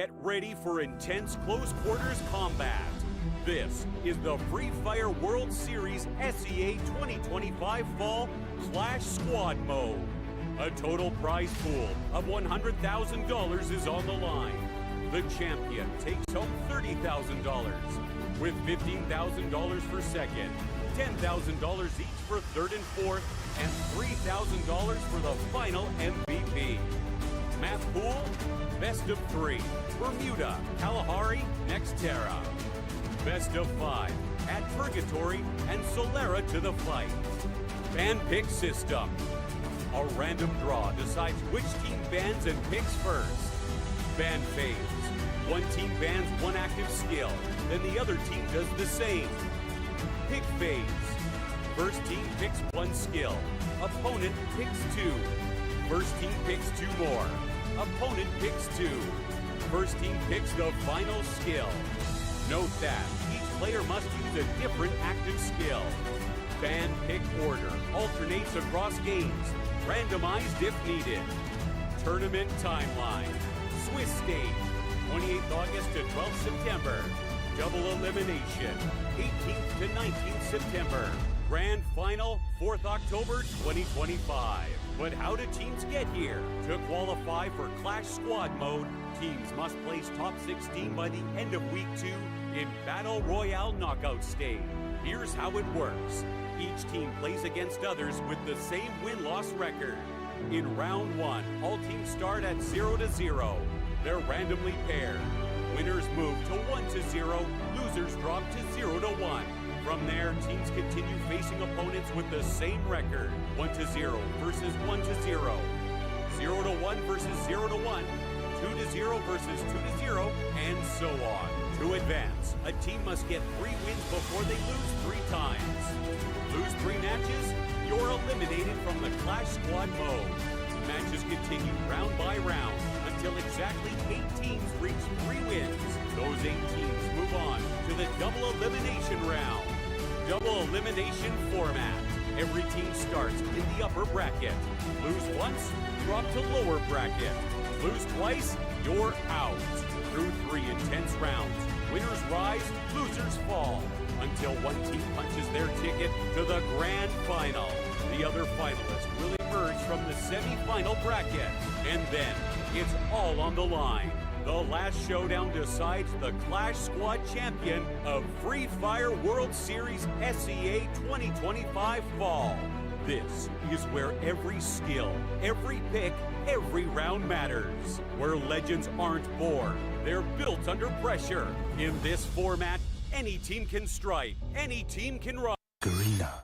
Get ready for intense close quarters combat. This is the Free Fire World Series SEA 2025 Fall Clash Squad Mode. A total prize pool of $100,000 is on the line. The champion takes home $30,000, with $15,000 for second, $10,000 each for third and fourth, and $3,000 for the final MVP. Map pool, best of 3, Bermuda, Kalahari, Nextera. Best of 5, at Purgatory and Solera to the fight. Ban pick system. A random draw decides which team bans and picks first. Ban phase. One team bans one active skill, then the other team does the same. Pick phase. First team picks one skill. Opponent picks 2. First team picks 2 more. Opponent picks 2. First team picks the final skill. Note that each player must use a different active skill. Ban pick order alternates across games, randomized if needed. Tournament timeline. Swiss stage, 28th August to 12th September. Double elimination, 18th to 19th September. Grand final, 4th October 2025. But how do teams get here? To qualify for Clash Squad Mode, teams must place top 16 by the end of Week 2 in Battle Royale Knockout Stage. Here's how it works. Each team plays against others with the same win-loss record. In Round 1, all teams start at 0-0. They're randomly paired. Winners move to 1-0, losers drop to 0-1. From there, teams continue facing opponents with the same record. 1-0 versus 1-0. 0-1 versus 0-1. 2-0 versus 2-0, and so on. To advance, a team must get 3 wins before they lose 3 times. Lose 3 matches, you're eliminated from the Clash Squad mode. Matches continue round by round until exactly 8 teams reach 3 wins. Those 8 teams move on to the double elimination round. Double elimination format. Every team starts in the upper bracket. Lose once, drop to lower bracket. Lose twice, you're out. Through 3 intense rounds, winners rise, losers fall, until one team punches their ticket to the grand final. The other finalists will emerge from the semi-final bracket, and then it's all on the line. The last showdown decides the Clash Squad champion of Free Fire World Series SEA 2025 Fall. This is where every skill, every pick, every round matters. Where legends aren't born, they're built under pressure. In this format, any team can strike, any team can run. Garena.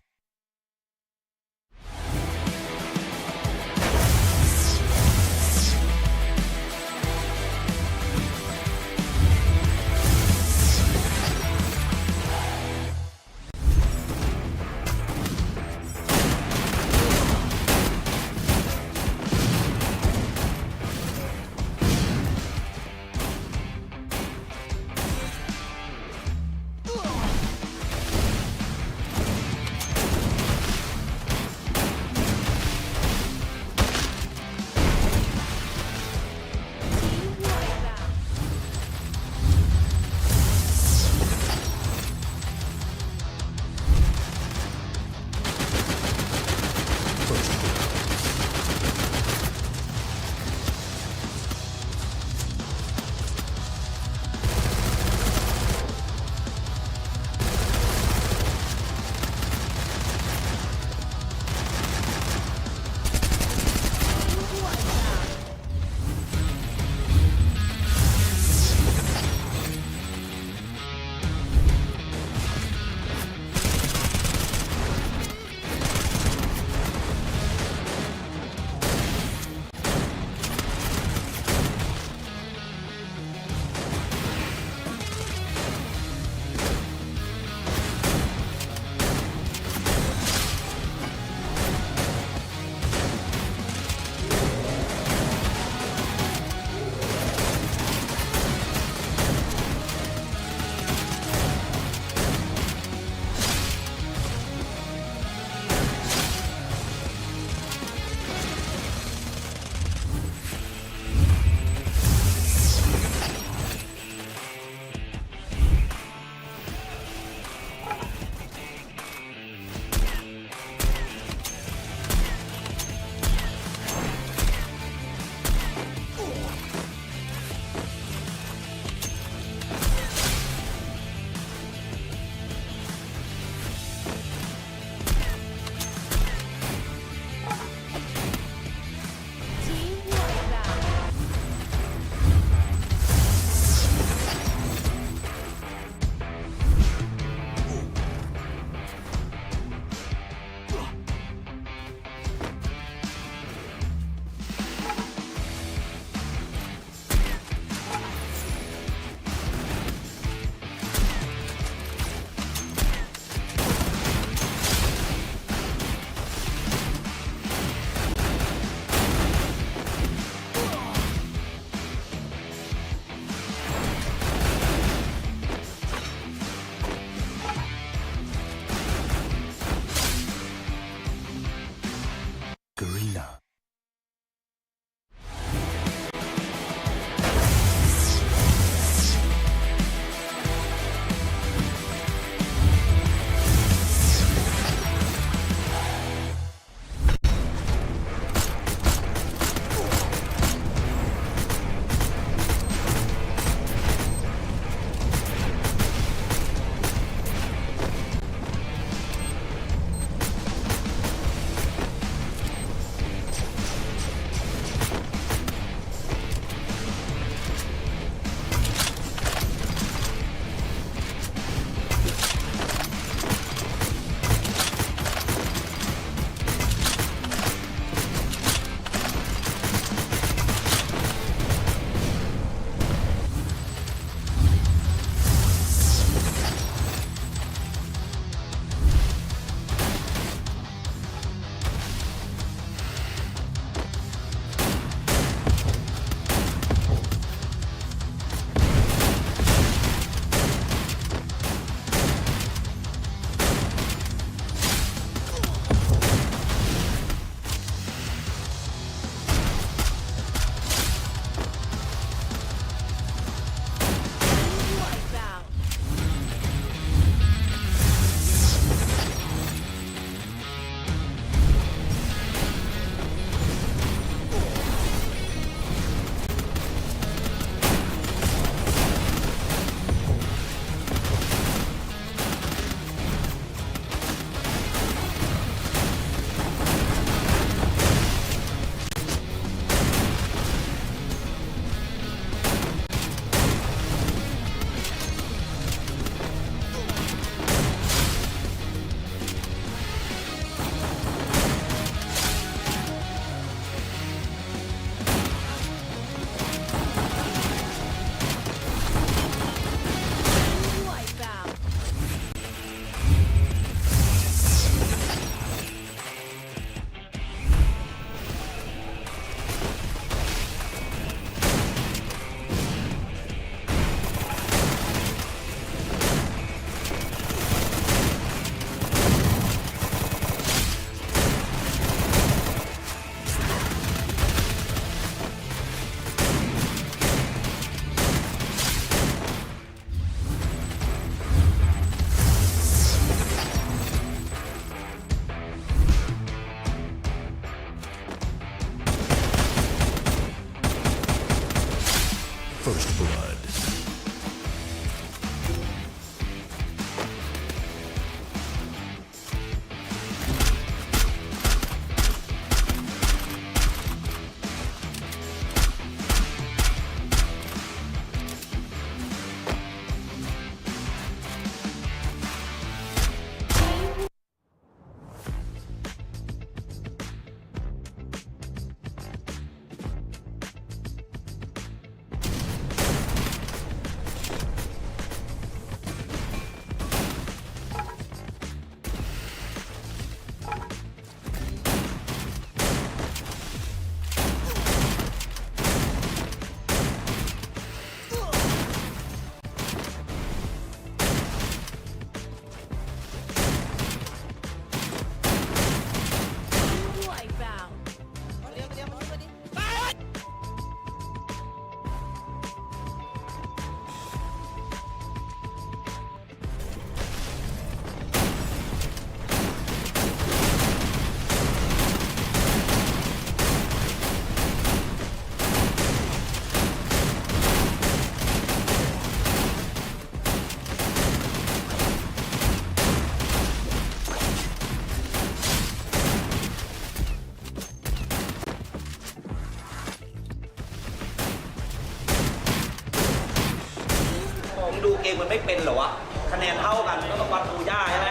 ไม่เป็นเหรอวะคะแนนเท่ากันก็ต้องวัดปูย่าใช่ไหม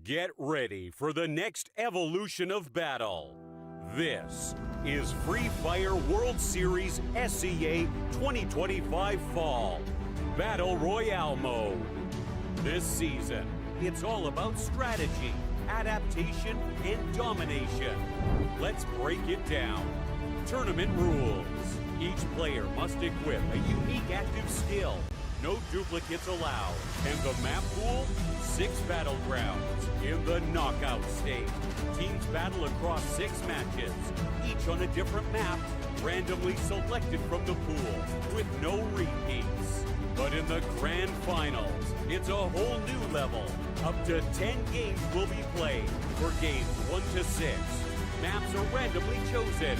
Get ready for the next evolution of battle. This is Free Fire World Series SEA 2025 Fall Battle Royale Mode. This season, it's all about strategy, adaptation, and domination. Let's break it down. Tournament rules. Each player must equip a unique active skill. No duplicates allowed. And the map pool? 6 battlegrounds in the knockout stage. Teams battle across 6 matches, each on a different map, randomly selected from the pool, with no repeats. But in the grand finals, it's a whole new level. Up to 10 games will be played for games 1 to 6. Maps are randomly chosen.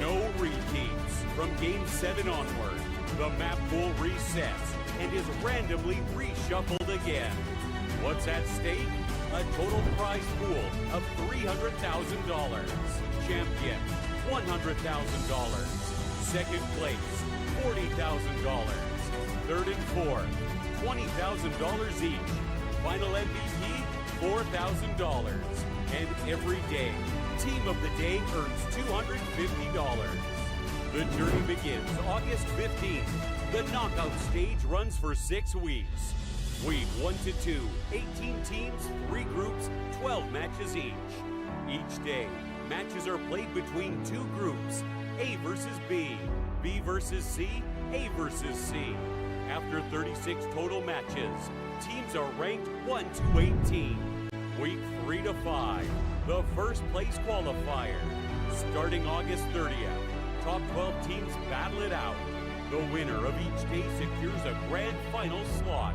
No repeats. From game 7 onward, the map pool resets and is randomly reshuffled again. What's at stake? A total prize pool of $300,000. Champion, $100,000. Second place, $40,000. Third and fourth, $20,000 each. Final MVP, $4,000. And every day, Team of the Day earns $250. The journey begins August 15th. The knockout stage runs for 6 weeks. Week 1 to 2, 18 teams, 3 groups, 12 matches each. Each day, matches are played between 2 groups, A versus B, B versus C, A versus C. After 36 total matches, teams are ranked 1 to 18. Week 3 to 5, the first place qualifier. Starting August 30th, top 12 teams battle it out. The winner of each day secures a grand final slot.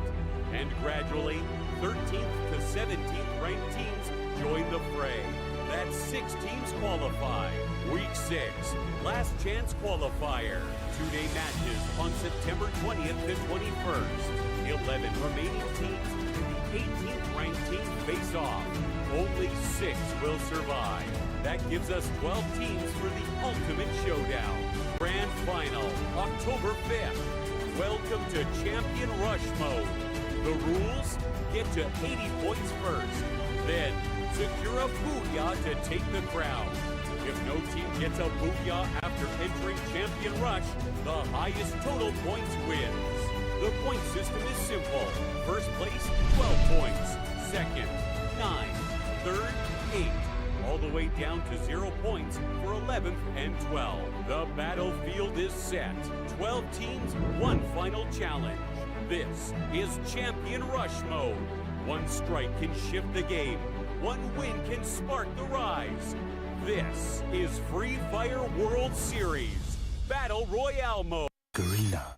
And gradually, 13th to 17th ranked teams join the fray. That's 6 teams qualify. Week 6, last chance qualifier. 2-day matches on September 20th to 21st. 11 remaining teams and the 18th ranked team face off. Only 6 will survive. That gives us 12 teams for the ultimate showdown. Grand final, October 5th. Welcome to Champion Rush Mode. The rules? Get to 80 points first. Then, secure a booyah to take the crown. If no team gets a booyah after entering Champion Rush, the highest total points wins. The point system is simple. First place, 12 points. Second, 9. Third, 8. All the way down to 0 points for 11th and 12th. The battlefield is set. 12 teams, 1 final challenge. This is Champion Rush Mode. 1 strike can shift the game. 1 win can spark the rise. This is Free Fire World Series Battle Royale Mode. Garena.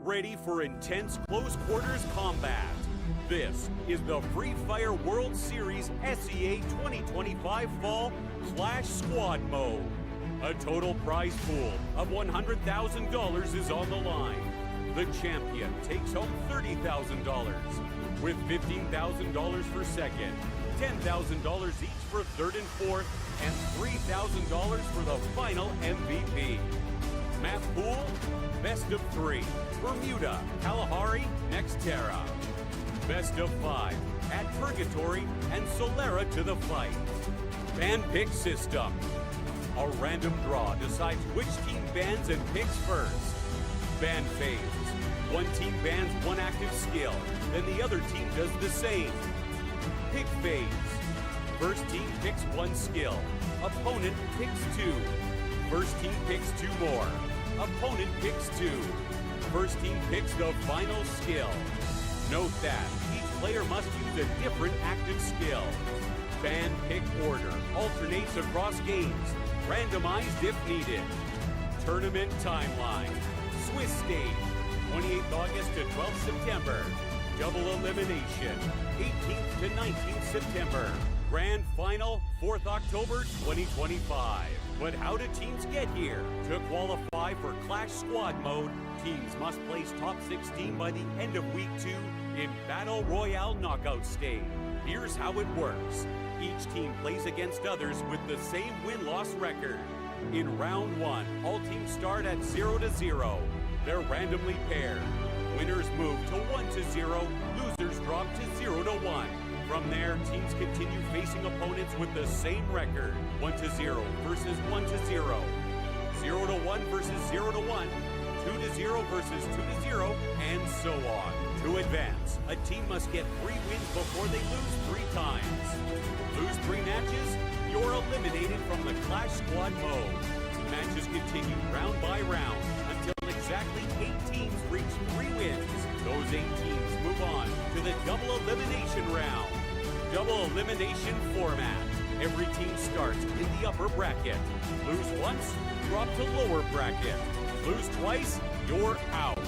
ready for intense close quarters combat. This is the Free Fire World Series SEA 2025 Fall Clash Squad Mode. A total prize pool of $100,000 is on the line. The champion takes home $30,000, with $15,000 for second, $10,000 each for third and fourth, and $3,000 for the final MVP. Map pool, best of 3, Bermuda, Kalahari, Nextera. Best of 5, at Purgatory and Solera to the fight. Ban pick system. A random draw decides which team bans and picks first. Ban phase. One team bans one active skill, then the other team does the same. Pick phase. First team picks one skill. Opponent picks 2. First team picks 2 more. Opponent picks 2. First team picks the final skill. Note that each player must use a different active skill. Ban pick order alternates across games, randomized if needed. Tournament timeline. Swiss stage, 28th August to 12th September. Double elimination, 18th to 19th September. Grand final, 4th October 2025. But how do teams get here? To qualify for Clash Squad Mode, teams must place top 16 by the end of Week 2 in Battle Royale Knockout Stage. Here's how it works. Each team plays against others with the same win-loss record. In Round 1, all teams start at 0-0. They're randomly paired. Winners move to 1-0, losers drop to 0-1. From there, teams continue facing opponents with the same record. 1-0 versus 1-0. 0-1 versus 0-1. 2-0 versus 2-0, and so on. To advance, a team must get 3 wins before they lose 3 times. Lose 3 matches, you're eliminated from the Clash Squad mode. Matches continue round by round until exactly 8 teams reach 3 wins. Those 8 teams move on to the double elimination round. Double elimination format. Every team starts in the upper bracket. Lose once, drop to lower bracket. Lose twice, you're out.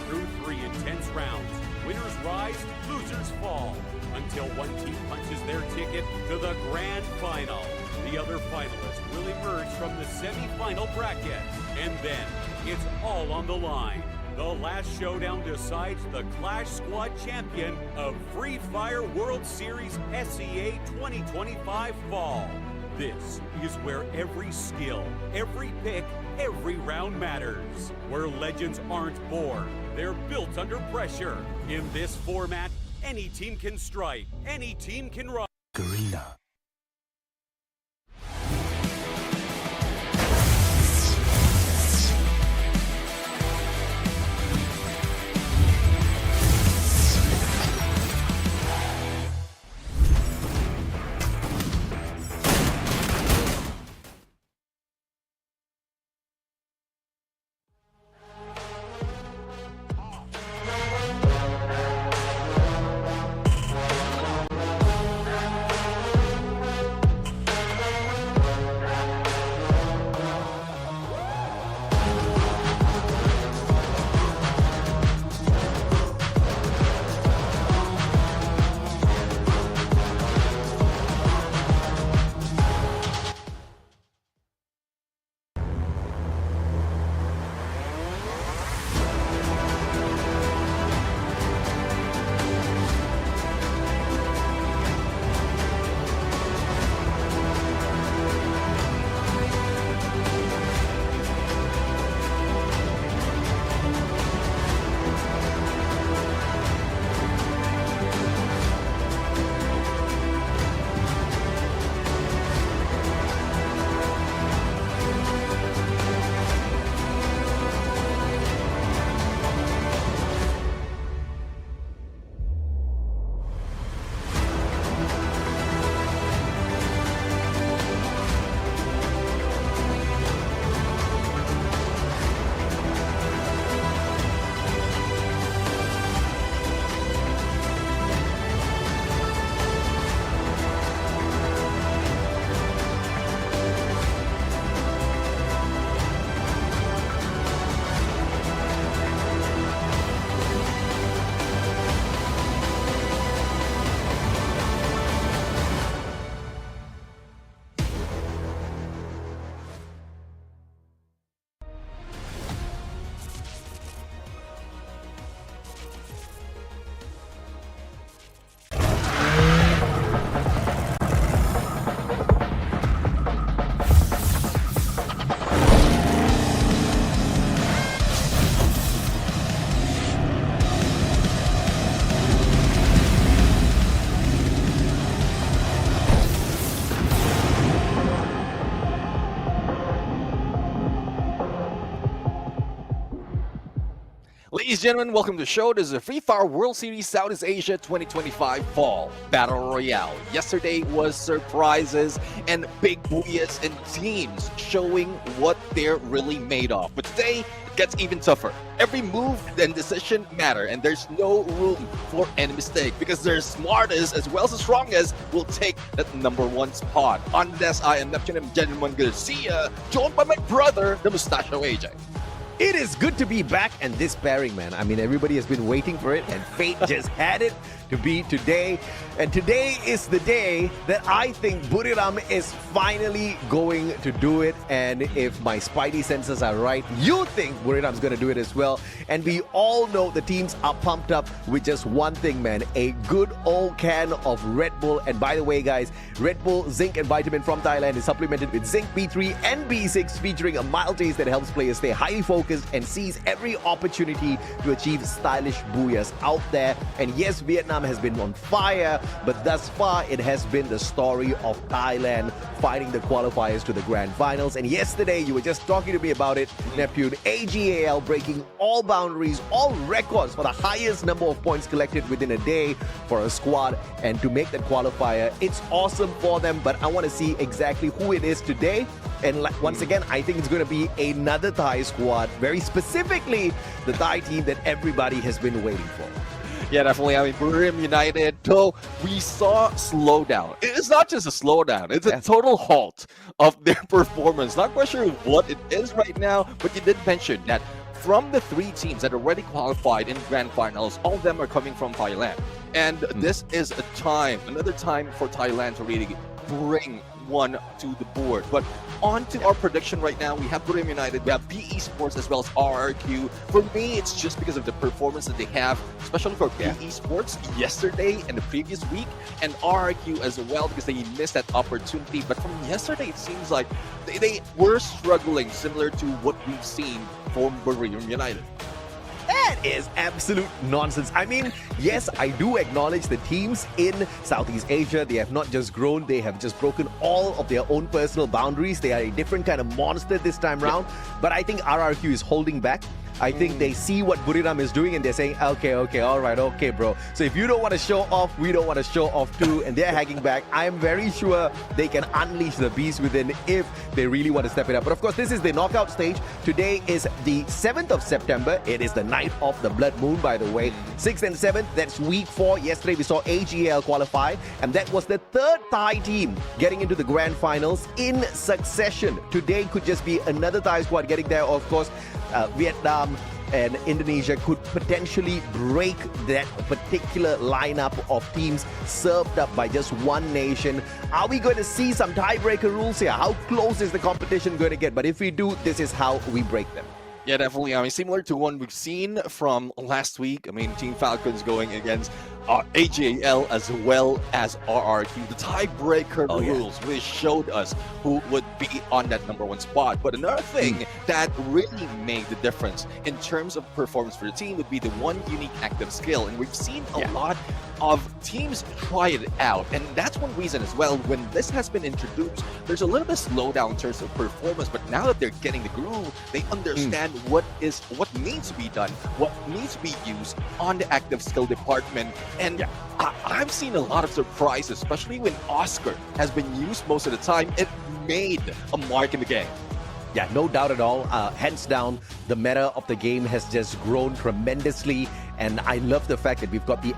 Through 3 intense rounds, winners rise, losers fall, until one team punches their ticket to the grand final. The other finalists will emerge from the semi-final bracket, and then it's all on the line. The last showdown decides the Clash Squad champion of Free Fire World Series SEA 2025 Fall. This is where every skill, every pick, every round matters. Where legends aren't born, they're built under pressure. In this format, any team can strike, any team can rise. Garena. Ladies and gentlemen, welcome to the show. This is the Free Fire World Series Southeast Asia 2025 Fall Battle Royale. Yesterday was surprises and big booyahs and teams showing what they're really made of. But today, it gets even tougher. Every move and decision matter, and there's no room for any mistake because their smartest as well as the strongest will take that #1 spot. On this, I am Neptune Gentleman Garcia, joined by my brother, the Mustachio AJ. It is good to be back and this pairing, man. I mean, everybody has been waiting for it, and fate just had it to be today. And today is the day that I think Buriram is finally going to do it. And if my spidey senses are right, you think Buriram's going to do it as well. And we all know the teams are pumped up with just one thing, man. A good old can of Red Bull. And by the way, guys, Red Bull Zinc and Vitamin from Thailand is supplemented with Zinc B3 and B6, featuring a mild taste that helps players stay highly focused and seize every opportunity to achieve stylish booyahs out there. And yes, Vietnam has been on fire, but thus far it has been the story of Thailand fighting the qualifiers to the grand finals. And yesterday, you were just talking to me about it, Neptune, AGAL breaking all boundaries, all records for the highest number of points collected within a day for a squad. And to make that qualifier, it's awesome for them, but I want to see exactly who it is today. And once again, I think it's going to be another Thai squad, very specifically the Thai team that everybody has been waiting for. Yeah, definitely. I mean, Buriram United, though, we saw slowdown. It's not just a slowdown. It's a total halt of their performance. Not quite sure what it is right now, but you did mention that from the 3 teams that already qualified in grand finals, all of them are coming from Thailand. And this is another time for Thailand to really bring one to the board. But on to our prediction right now. We have Buriram United, we have Esports as well as RRQ. For me, it's just because of the performance that they have, especially for Esports yesterday and the previous week, and RRQ as well because they missed that opportunity. But from yesterday, it seems like they were struggling, similar to what we've seen from Buriram United. That is absolute nonsense. I mean, yes, I do acknowledge the teams in Southeast Asia, they have not just grown, they have just broken all of their own personal boundaries. They are a different kind of monster this time round. But I think RRQ is holding back. I think they see what Buriram is doing and they're saying, okay, all right, okay, bro. So if you don't want to show off, we don't want to show off too, and they're hanging back. I am very sure they can unleash the beast within if they really want to step it up. But of course, this is the knockout stage. Today is the 7th of September. It is the night of the blood moon, by the way. 6th and 7th, that's week 4. Yesterday, we saw AGL qualify, and that was the 3rd Thai team getting into the grand finals in succession. Today could just be another Thai squad getting there. Of course, Vietnam and Indonesia could potentially break that particular lineup of teams served up by just one nation. Are we going to see some tiebreaker rules here? How close is the competition going to get? But if we do, this is how we break them. Yeah, definitely. I mean, similar to one we've seen from last week. I mean, Team Falcons going against AGAL as well as RRQ. The tiebreaker rules really showed us who would be on that #1 spot. But another thing that really made the difference in terms of performance for the team would be the one unique active skill. And we've seen a lot of teams try it out. And that's one reason as well, when this has been introduced, there's a little bit of slowdown in terms of performance. But now that they're getting the groove, they understand what needs to be done, what needs to be used on the active skill department. And I've seen a lot of surprises, especially when Oscar has been used most of the time. It made a mark in the game. Yeah, no doubt at all. Hands down, the meta of the game has just grown tremendously. And I love the fact that we've got the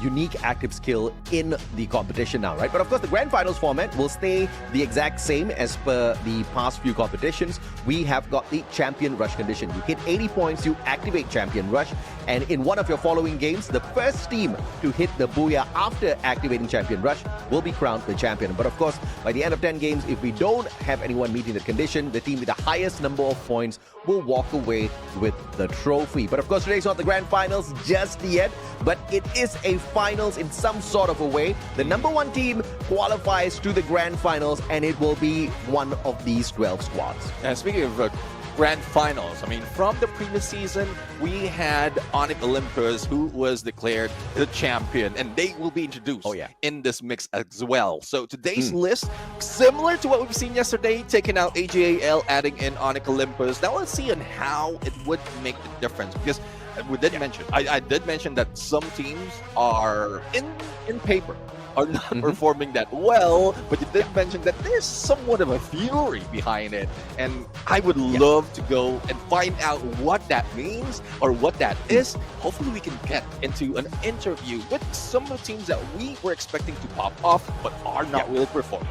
unique active skill in the competition now, right? But of course, the grand finals format will stay the exact same as per the past few competitions. We have got the champion rush condition. You hit 80 points, you activate champion rush. And in one of your following games, the first team to hit the booyah after activating champion rush will be crowned the champion. But of course, by the end of 10 games, if we don't have anyone meeting the condition, the team with the highest number of points will walk away with the trophy. But of course, today's not the grand finals just yet, but it is a finals in some sort of a way. The #1 team qualifies to the grand finals, and it will be one of these 12 squads. And speaking of grand finals. I mean, from the previous season, we had Onyx Olympus, who was declared the champion, and they will be introduced in this mix as well. So today's list, similar to what we've seen yesterday, taking out AGAL, adding in Onyx Olympus. Now let's see on how it would make the difference, because we did mention, I did mention that some teams are in paper are not performing that well, but you did mention that there's somewhat of a fury behind it, and I would love to go and find out what that means or what that is. Hopefully we can get into an interview with some of the teams that we were expecting to pop off but are not really performing.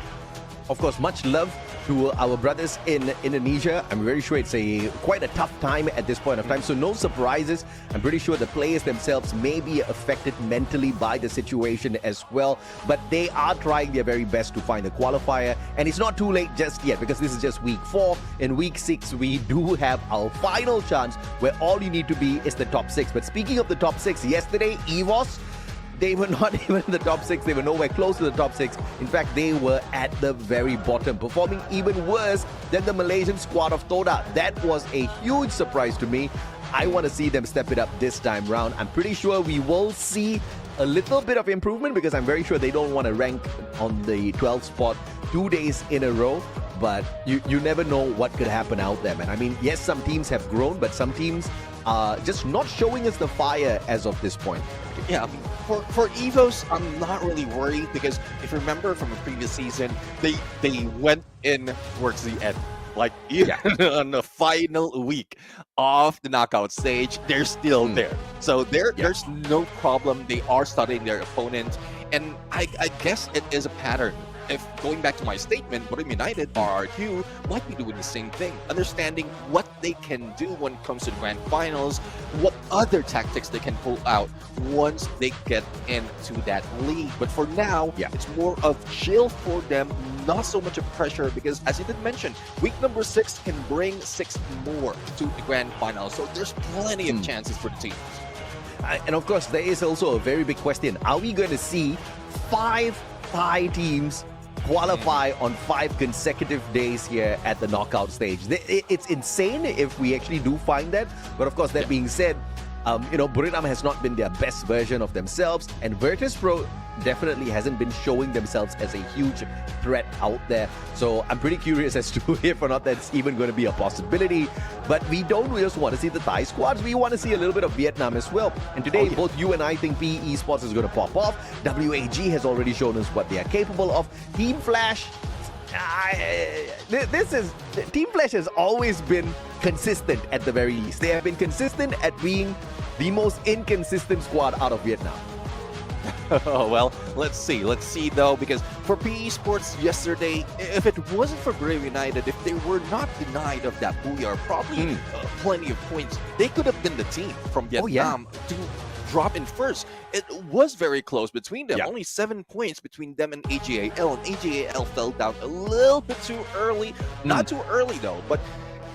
Of course, much love to our brothers in Indonesia. I'm very sure it's quite a tough time at this point of time, so no surprises. I'm pretty sure the players themselves may be affected mentally by the situation as well, but they are trying their very best to find a qualifier, and it's not too late just yet, because this is just week 4. In week 6, we do have our final chance where all you need to be is the top 6. But speaking of the top 6, yesterday, EVOS, they were not even in the top 6. They were nowhere close to the top 6. In fact, they were at the very bottom, performing even worse than the Malaysian squad of Toda. That was a huge surprise to me. I want to see them step it up this time round. I'm pretty sure we will see a little bit of improvement, because I'm very sure they don't want to rank on the 12th spot 2 days in a row. But you never know what could happen out there, man. I mean, yes, some teams have grown, but some teams are just not showing us the fire as of this point. Yeah, for EVOS, I'm not really worried, because if you remember from the previous season, they went in towards the end. Like, even on the final week of the knockout stage, they're still there. So there's no problem. They are studying their opponent, and I guess it is a pattern. If going back to my statement, Burim United, RRQ, might be doing the same thing, understanding what they can do when it comes to the grand finals, what other tactics they can pull out once they get into that league. But for now, it's more of chill for them, not so much of pressure, because as you did mention, week number 6 can bring 6 more to the grand finals. So there's plenty of chances for the teams. And of course, there is also a very big question. Are we going to see 5 Thai teams qualify on 5 consecutive days here at the knockout stage? It's insane if we actually do find that. But of course, that being said, Buriram has not been their best version of themselves, and Virtus.pro definitely hasn't been showing themselves as a huge threat out there. So I'm pretty curious as to if or not that's even going to be a possibility. But we don't just want to see the Thai squads. We want to see a little bit of Vietnam as well. And today, both you and I think PE Esports is going to pop off. WAG has already shown us what they are capable of. Team Flash, Team Flash has always been consistent at the very least. They have been consistent at being the most inconsistent squad out of Vietnam. Well, let's see though, because for PE Esports yesterday, if it wasn't for Brave United, if they were not denied of that booyah, probably plenty of points, they could have been the team from Vietnam to drop in first. It was very close between them, only 7 points between them and AGAL, and AGAL fell down a little bit too early. Not too early though, but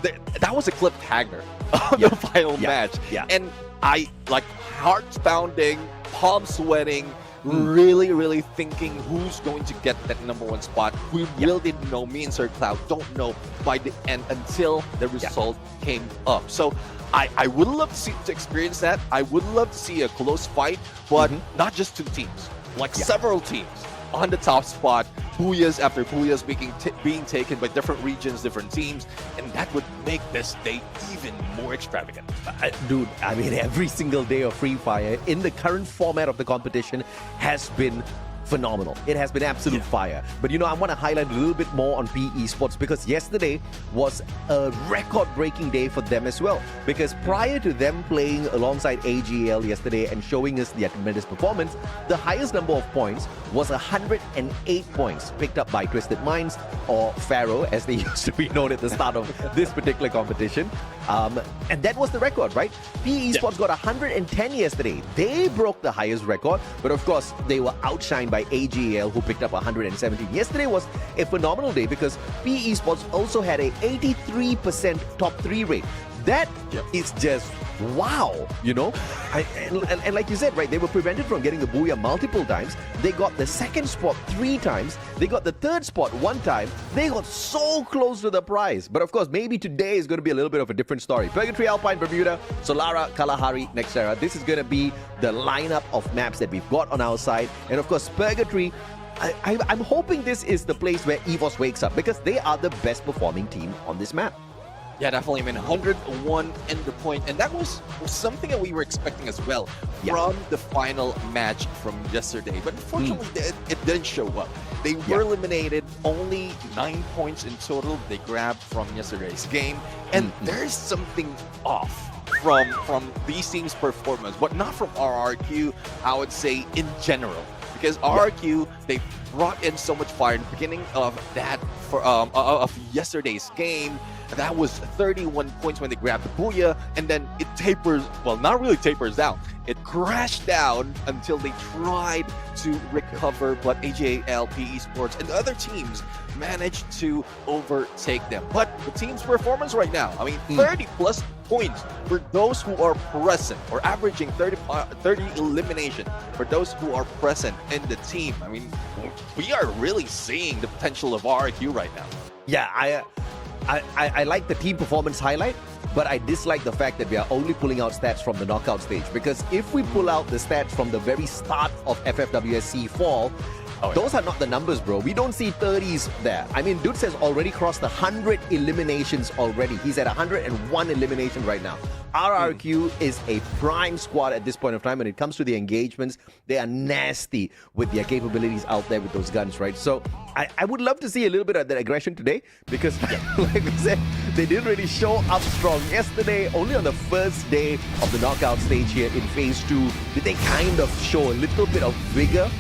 that was a cliffhanger of the final match. And I, like, heart pounding, palm sweating, really thinking who's going to get that #1 spot. We really didn't know. Me and Sir Cloud don't know by the end until the result came up. So I would love to experience that. I would love to see a close fight, but not just 2 teams, like several teams on the top spot, booyahs after booyahs being taken by different regions, different teams, and that would make this day even more extravagant. Dude, I mean, every single day of Free Fire in the current format of the competition has been phenomenal. It has been absolute fire. But I want to highlight a little bit more on PE Esports, because yesterday was a record-breaking day for them as well. Because prior to them playing alongside AGL yesterday and showing us their tremendous performance, the highest number of points was 108 points, picked up by Twisted Minds, or Pharaoh, as they used to be known at the start of this particular competition. And that was the record, right? PE Esports got 110 yesterday. They broke the highest record, but of course, they were outshined by AGL, who picked up 117. Yesterday was a phenomenal day because PE Esports also had a 83% top 3 rate. That is just wow, and like you said, right, they were prevented from getting the booyah multiple times. They got the second spot 3 times. They got the third spot 1 time. They got so close to the prize. But of course, maybe today is going to be a little bit of a different story. Purgatory Alpine Bermuda, Solara, Kalahari, Nextera. This is going to be the lineup of maps that we've got on our side. And of course, Purgatory, I'm hoping this is the place where EVOS wakes up, because they are the best performing team on this map. Yeah, definitely. I mean, 101 in the point, and that was something that we were expecting as well from the final match from yesterday. But unfortunately, it didn't show up. They were eliminated, only 9 points in total they grabbed from yesterday's game, and there's something off from these teams' performance, but not from RRQ, I would say, in general. Because RRQ, they brought in so much fire in the beginning of that of yesterday's game. That was 31 points when they grabbed the booyah, and then it tapers, well, not really tapers down. It crashed down until they tried to recover, but AJL, Esports, and the other teams managed to overtake them. But the team's performance right now, I mean, 30 plus points for those who are present, or averaging 30 elimination for those who are present in the team. I mean, we are really seeing the potential of RRQ right now. Yeah, I like the team performance highlight, but I dislike the fact that we are only pulling out stats from the knockout stage. Because if we pull out the stats from the very start of FFWS SEA fall, those are not the numbers, bro. We don't see 30s there. I mean, Dudes has already crossed the 100 eliminations already. He's at 101 elimination right now. RRQ is a prime squad at this point of time. When it comes to the engagements, they are nasty with their capabilities out there with those guns, right? So I would love to see a little bit of that aggression today, because like we said, they didn't really show up strong yesterday. Only on the first day of the knockout stage here in phase 2 did they kind of show a little bit of vigor.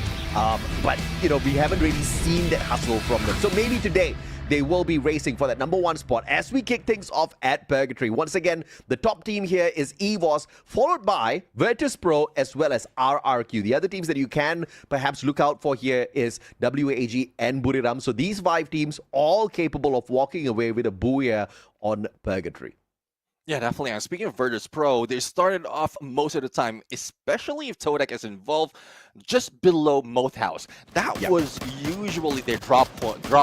But, we haven't really seen that hustle from them. So maybe today they will be racing for that number 1 spot as we kick things off at Purgatory. Once again, the top team here is EVOS, followed by Virtus Pro as well as RRQ. The other teams that you can perhaps look out for here is WAG and Buriram. So these 5 teams all capable of walking away with a booyah on Purgatory. Yeah, definitely. And speaking of Virtus Pro, they started off most of the time, especially if Todek is involved, just below Moat House. That was usually their drop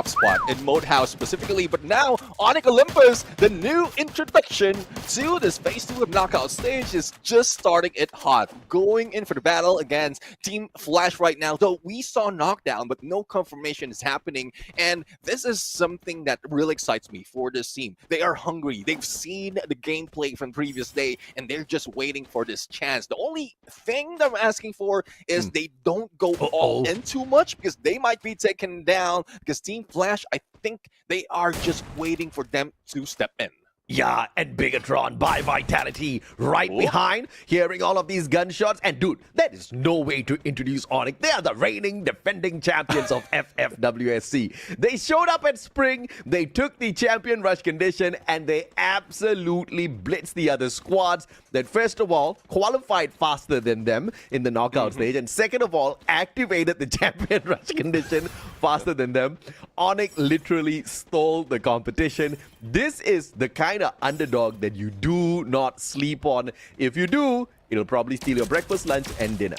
spot in Moat House specifically, but now Onyx Olympus, the new introduction to this phase 2 of knockout stage, is just starting it hot, going in for the battle against Team Flash right now. Though we saw knockdown, but no confirmation is happening, and this is something that really excites me for this team. They are hungry. They've seen the gameplay from previous day, and they're just waiting for this chance. The only thing that I'm asking for is they don't go all in too much, because they might be taken down, because Team Flash, I think they are just waiting for them to step in. Yeah, and Bigatron by Vitality right behind, hearing all of these gunshots. And dude, that is no way to introduce Onyx. They are the reigning defending champions of FFWS SEA. They showed up at Spring, they took the champion rush condition, and they absolutely blitzed the other squads that, first of all, qualified faster than them in the knockout stage, and second of all, activated the champion rush condition faster than them. Onyx literally stole the competition. This is the kind of underdog that you do not sleep on. If you do, it'll probably steal your breakfast, lunch, and dinner.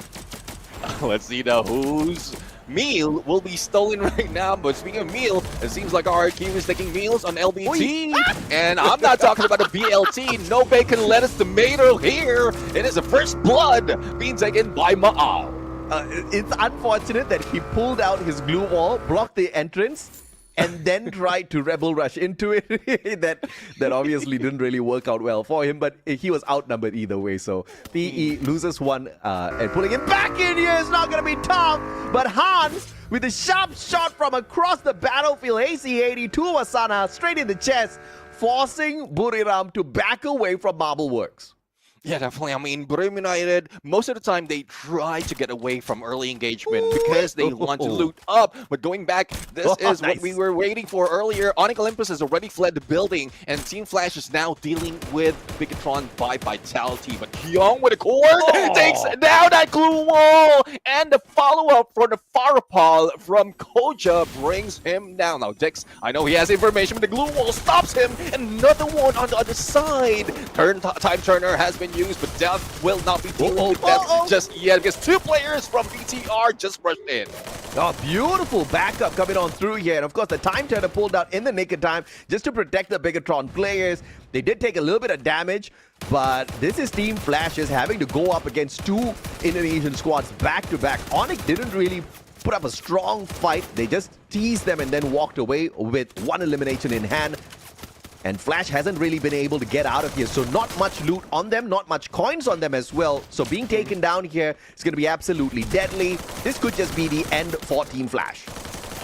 Let's see now whose meal will be stolen right now. But speaking of meal, it seems like RRQ is taking meals on LBT. And I'm not talking about a BLT. No bacon, lettuce, tomato here. It is the first blood being taken by Ma'al. It's unfortunate that he pulled out his glue wall, blocked the entrance, and then tried to rebel rush into it. that obviously didn't really work out well for him, but he was outnumbered either way. So PE loses one, and pulling it back in here is not going to be tough. But Hans, with a sharp shot from across the battlefield, AC-80 to Wasana, straight in the chest, forcing Buriram to back away from Marble Works. Yeah, definitely. I mean, Buriram United, most of the time they try to get away from early engagement because they want to loot up. But going back, this is what we were waiting for earlier. Onyx Olympus has already fled the building, and Team Flash is now dealing with Bigatron by Vitality. But Kyung with a cord takes down that glue wall, and the follow-up for the Farapal from Koja brings him down. Now, Dix, I know he has information, but the glue wall stops him, and another one on the other side. Time Turner has been use, but Dev will not be dealing with them just yet because 2 players from BTR just rushed in. Oh, beautiful backup coming on through here. And of course, the time turner pulled out in the nick of time just to protect the Bigatron players. They did take a little bit of damage, but this is Team Flashes having to go up against 2 Indonesian squads back to back. Onyx didn't really put up a strong fight. They just teased them and then walked away with 1 elimination in hand. And Flash hasn't really been able to get out of here. So not much loot on them, not much coins on them as well. So being taken down here is going to be absolutely deadly. This could just be the end for Team Flash.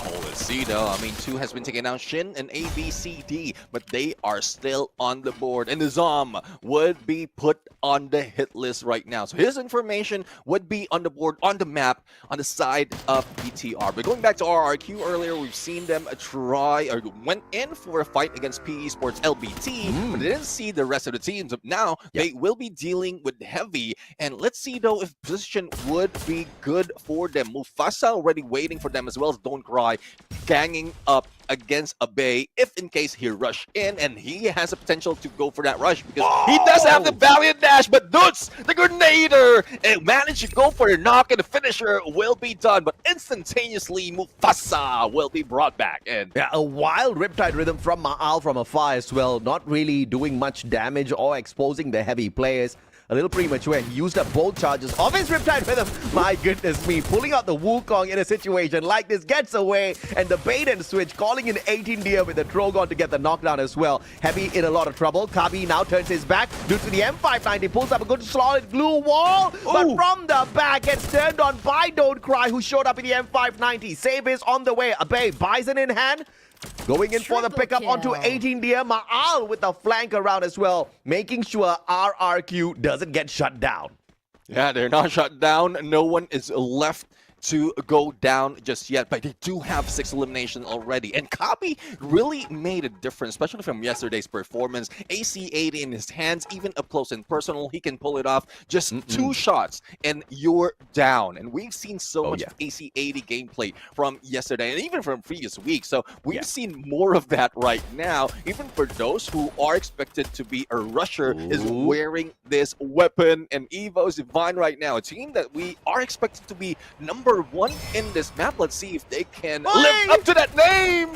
Oh, let's see though. I mean, 2 has been taken down, Shin and ABCD, but they are still on the board. And the Zom would be put on the hit list right now. So his information would be on the board, on the map, on the side of BTR. But going back to RRQ earlier, we've seen them try or went in for a fight against PE Esports LBT, but they didn't see the rest of the teams. Now they will be dealing with Heavy. And let's see though if position would be good for them. Mufasa already waiting for them as well as Don't Cry, ganging up against Abe if in case he rush in, and he has a potential to go for that rush because he does have the Valiant Dash, but Dutz, the Grenader, and managed to go for the knock, and the finisher will be done, but instantaneously Mufasa will be brought back in. Yeah, a wild Riptide Rhythm from Ma'al from afar as well, not really doing much damage or exposing the Heavy players. A little premature. He used up both charges of his Riptide Rhythm. My goodness me. Pulling out the Wukong in a situation like this, gets away, and the bait and switch, calling in 18 Deer with the Trogon to get the knockdown as well. Heavy in a lot of trouble. Kabi now turns his back due to the M590. Pulls up a good solid glue wall, but from the back gets turned on by Don't Cry, who showed up in the M590. Save is on the way. Abe, Bison in hand. Going in for the pickup onto 18 Deer. Ma'al with the flank around as well, making sure RRQ doesn't get shut down. Yeah, they're not shut down. No one is left to go down just yet, but they do have 6 elimination already. And Kabi really made a difference, especially from yesterday's performance. AC-80 in his hands, even up close and personal, he can pull it off. Just 2 shots and you're down. And we've seen so much of AC-80 gameplay from yesterday and even from previous weeks. So we've seen more of that right now. Even for those who are expected to be a rusher is wearing this weapon. And Evo's Divine right now, a team that we are expected to be number 1 in this map. Let's see if they can live up to that name.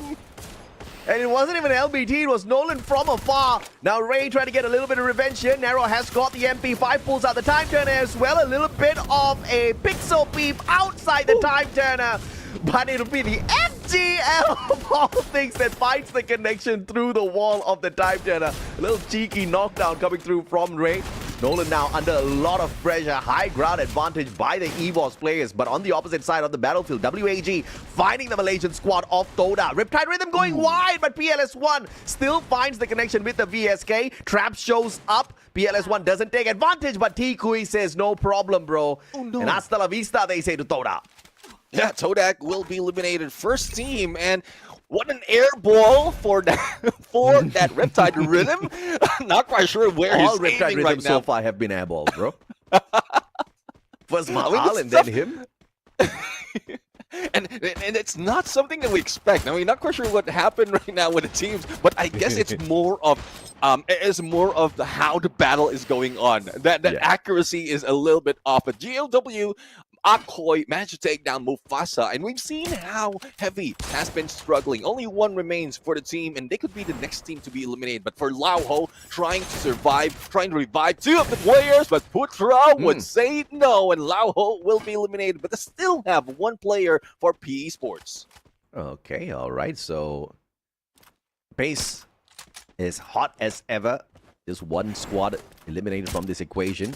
And it wasn't even LBT, it was Nolan from afar. Now Ray trying to get a little bit of revenge here. Nero has got the MP5, pulls out the time turner as well. A little bit of a pixel peep outside the time turner. But it'll be the FGL of all things that finds the connection through the wall of the time turner. A little cheeky knockdown coming through from Ray. Nolan now under a lot of pressure. High ground advantage by the EVOS players. But on the opposite side of the battlefield, WAG finding the Malaysian squad of Toda. Riptide Rhythm going wide, but PLS1 still finds the connection with the VSK. Trap shows up. PLS1 doesn't take advantage, but T Kui says, no problem, bro. And hasta la vista, they say to Toda. Yeah, Todak will be eliminated first team, and what an air ball for that Riptide Rhythm. Not quite sure where all he's Riptide Rhythm right now. so far have been air balls, bro. First Ma'al and then him. And it's not something that we expect. I mean, not quite sure what happened right now with the teams, but I guess it's more of how the battle is going on. That accuracy is a little bit off. But GLW Akoy managed to take down Mufasa, and we've seen how Heavy has been struggling. Only 1 remains for the team, and they could be the next team to be eliminated. But for Lao Ho, trying to survive, trying to revive 2 of the players, but Putra would say no, and Lao Ho will be eliminated. But they still have 1 player for PE Sports. Okay, all right. So pace is hot as ever. Just 1 squad eliminated from this equation.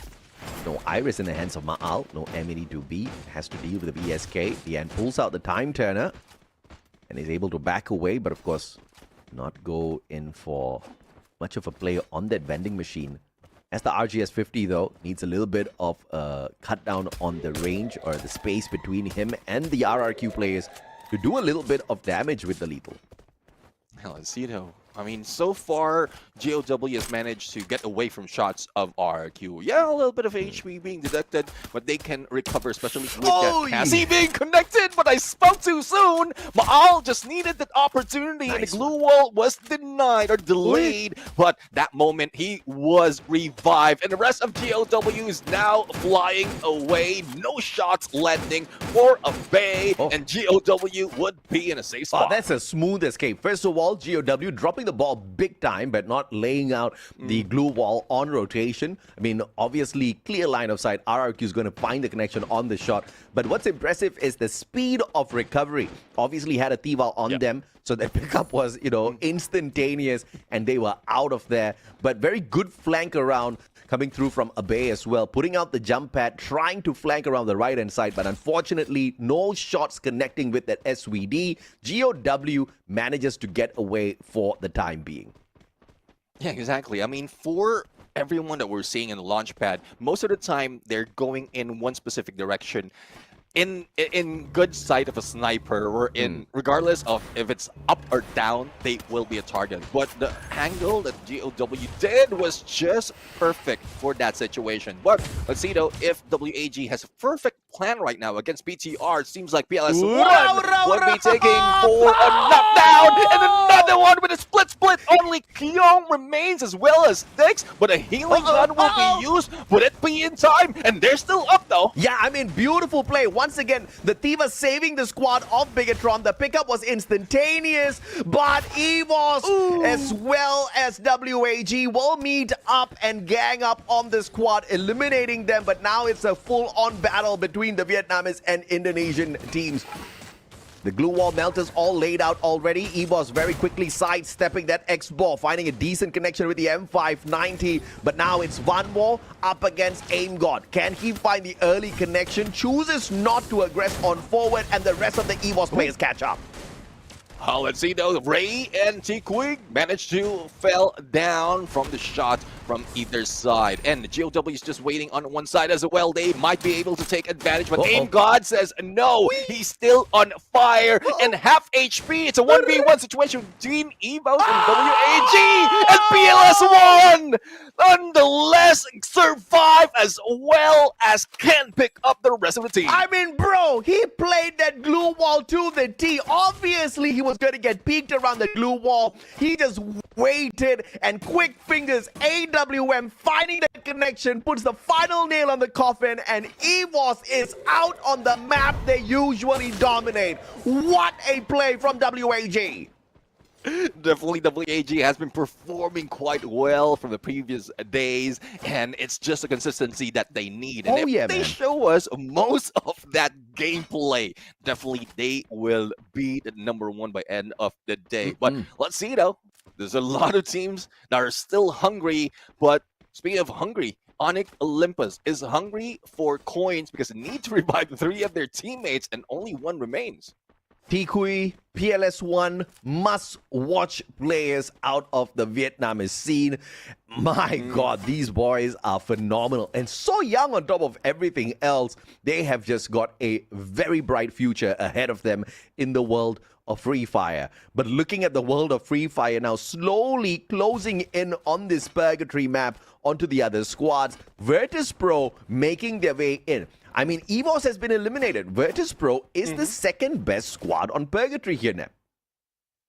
No Iris in the hands of Ma'al. No M82B. Has to deal with the VSK. Dian pulls out the time turner and is able to back away, but of course not go in for much of a play on that vending machine. As the RGS-50 though needs a little bit of a cut down on the range or the space between him and the RRQ players to do a little bit of damage with the lethal. Hell, let's see though. I mean, so far, GOW has managed to get away from shots of RRQ. Yeah, a little bit of HP being deducted, but they can recover, especially with that Cassie being connected, but I spoke too soon. Maal just needed that opportunity, and the glue wall was denied or delayed, but that moment, he was revived, and the rest of GOW is now flying away. No shots landing for a Bay, and GOW would be in a safe spot. That's a smooth escape. First of all, GOW dropping the ball big time, but not laying out the glue wall on rotation. I mean, obviously, clear line of sight. RRQ is going to find the connection on the shot. But what's impressive is the speed of recovery. Obviously, had a T-Val on them, so the pickup was, instantaneous, and they were out of there. But very good flank around coming through from Abe as well, putting out the jump pad, trying to flank around the right-hand side, but unfortunately, no shots connecting with that SVD. GOW manages to get away for the time being. Yeah, exactly. I mean, for everyone that we're seeing in the launch pad, most of the time, they're going in one specific direction. In good sight of a sniper, or in regardless of if it's up or down, they will be a target. But the angle that GOW did was just perfect for that situation. But let's see though, if WAG has a perfect plan right now against BTR, it seems like PLS would be taking for a knockdown, and another one with a split. Only Kyong remains as well as Styx, but a healing gun will be used. Would it be in time? And they're still up though. Yeah, I mean, beautiful play. Once again, the Thiva saving the squad of Bigatron. The pickup was instantaneous, but EVOS as well as WAG will meet up and gang up on the squad, eliminating them. But now it's a full-on battle between the Vietnamese and Indonesian teams. The glue wall melters all laid out already. EVOS very quickly sidestepping that X-Ball, finding a decent connection with the M590. But now it's one more up against Aim God. Can he find the early connection? Chooses not to aggress on forward, and the rest of the EVOS players catch up. Let's see though, Ray and T-Quig managed to fell down from the shot from either side. And the GOW is just waiting on one side as well. They might be able to take advantage, but Aim God says no. He's still on fire and half HP. It's a 1v1 situation between EVOS and WAG, and PLS won! Nonetheless, survive as well as can pick up the rest of the team. I mean, bro, he played that glue wall to the T. Obviously, he was going to get peeked around the glue wall. He just waited, and quick fingers, AWM finding the connection, puts the final nail on the coffin, and EVOS is out on the map they usually dominate. What a play from WAG. Definitely, WAG has been performing quite well from the previous days, and it's just a consistency that they need. And if they show us most of that gameplay, definitely they will be the #1 by end of the day. But let's see though, there's a lot of teams that are still hungry. But speaking of hungry, Onyx Olympus is hungry for coins because they need to revive 3 of their teammates, and only 1 remains. Tikui, PLS1, must-watch players out of the Vietnamese scene. My God, these boys are phenomenal. And so young on top of everything else. They have just got a very bright future ahead of them in the world of Free Fire. But looking at the world of Free Fire now, slowly closing in on this purgatory map onto the other squads, Virtus Pro making their way in. I mean, EVOS has been eliminated. Virtus Pro is the second best squad on Purgatory here now.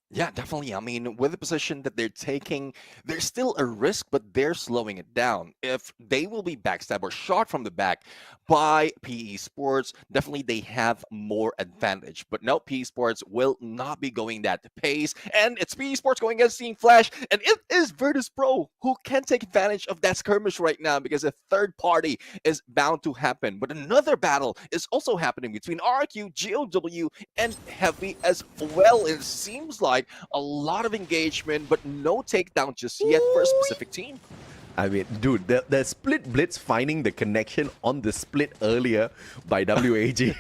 Yeah, definitely. I mean, with the position that they're taking, there's still a risk, but they're slowing it down. If they will be backstabbed or shot from the back by PE Sports, definitely they have more advantage. But no, PE Sports will not be going that pace. And it's PE Sports going against Team Flash. And it is Virtus Pro who can take advantage of that skirmish right now, because a third party is bound to happen. But another battle is also happening between RQ, GOW, and Heavy as well. It seems like a lot of engagement, but no takedown just yet for a specific team. I mean, dude, the split blitz finding the connection on the split earlier by WAG.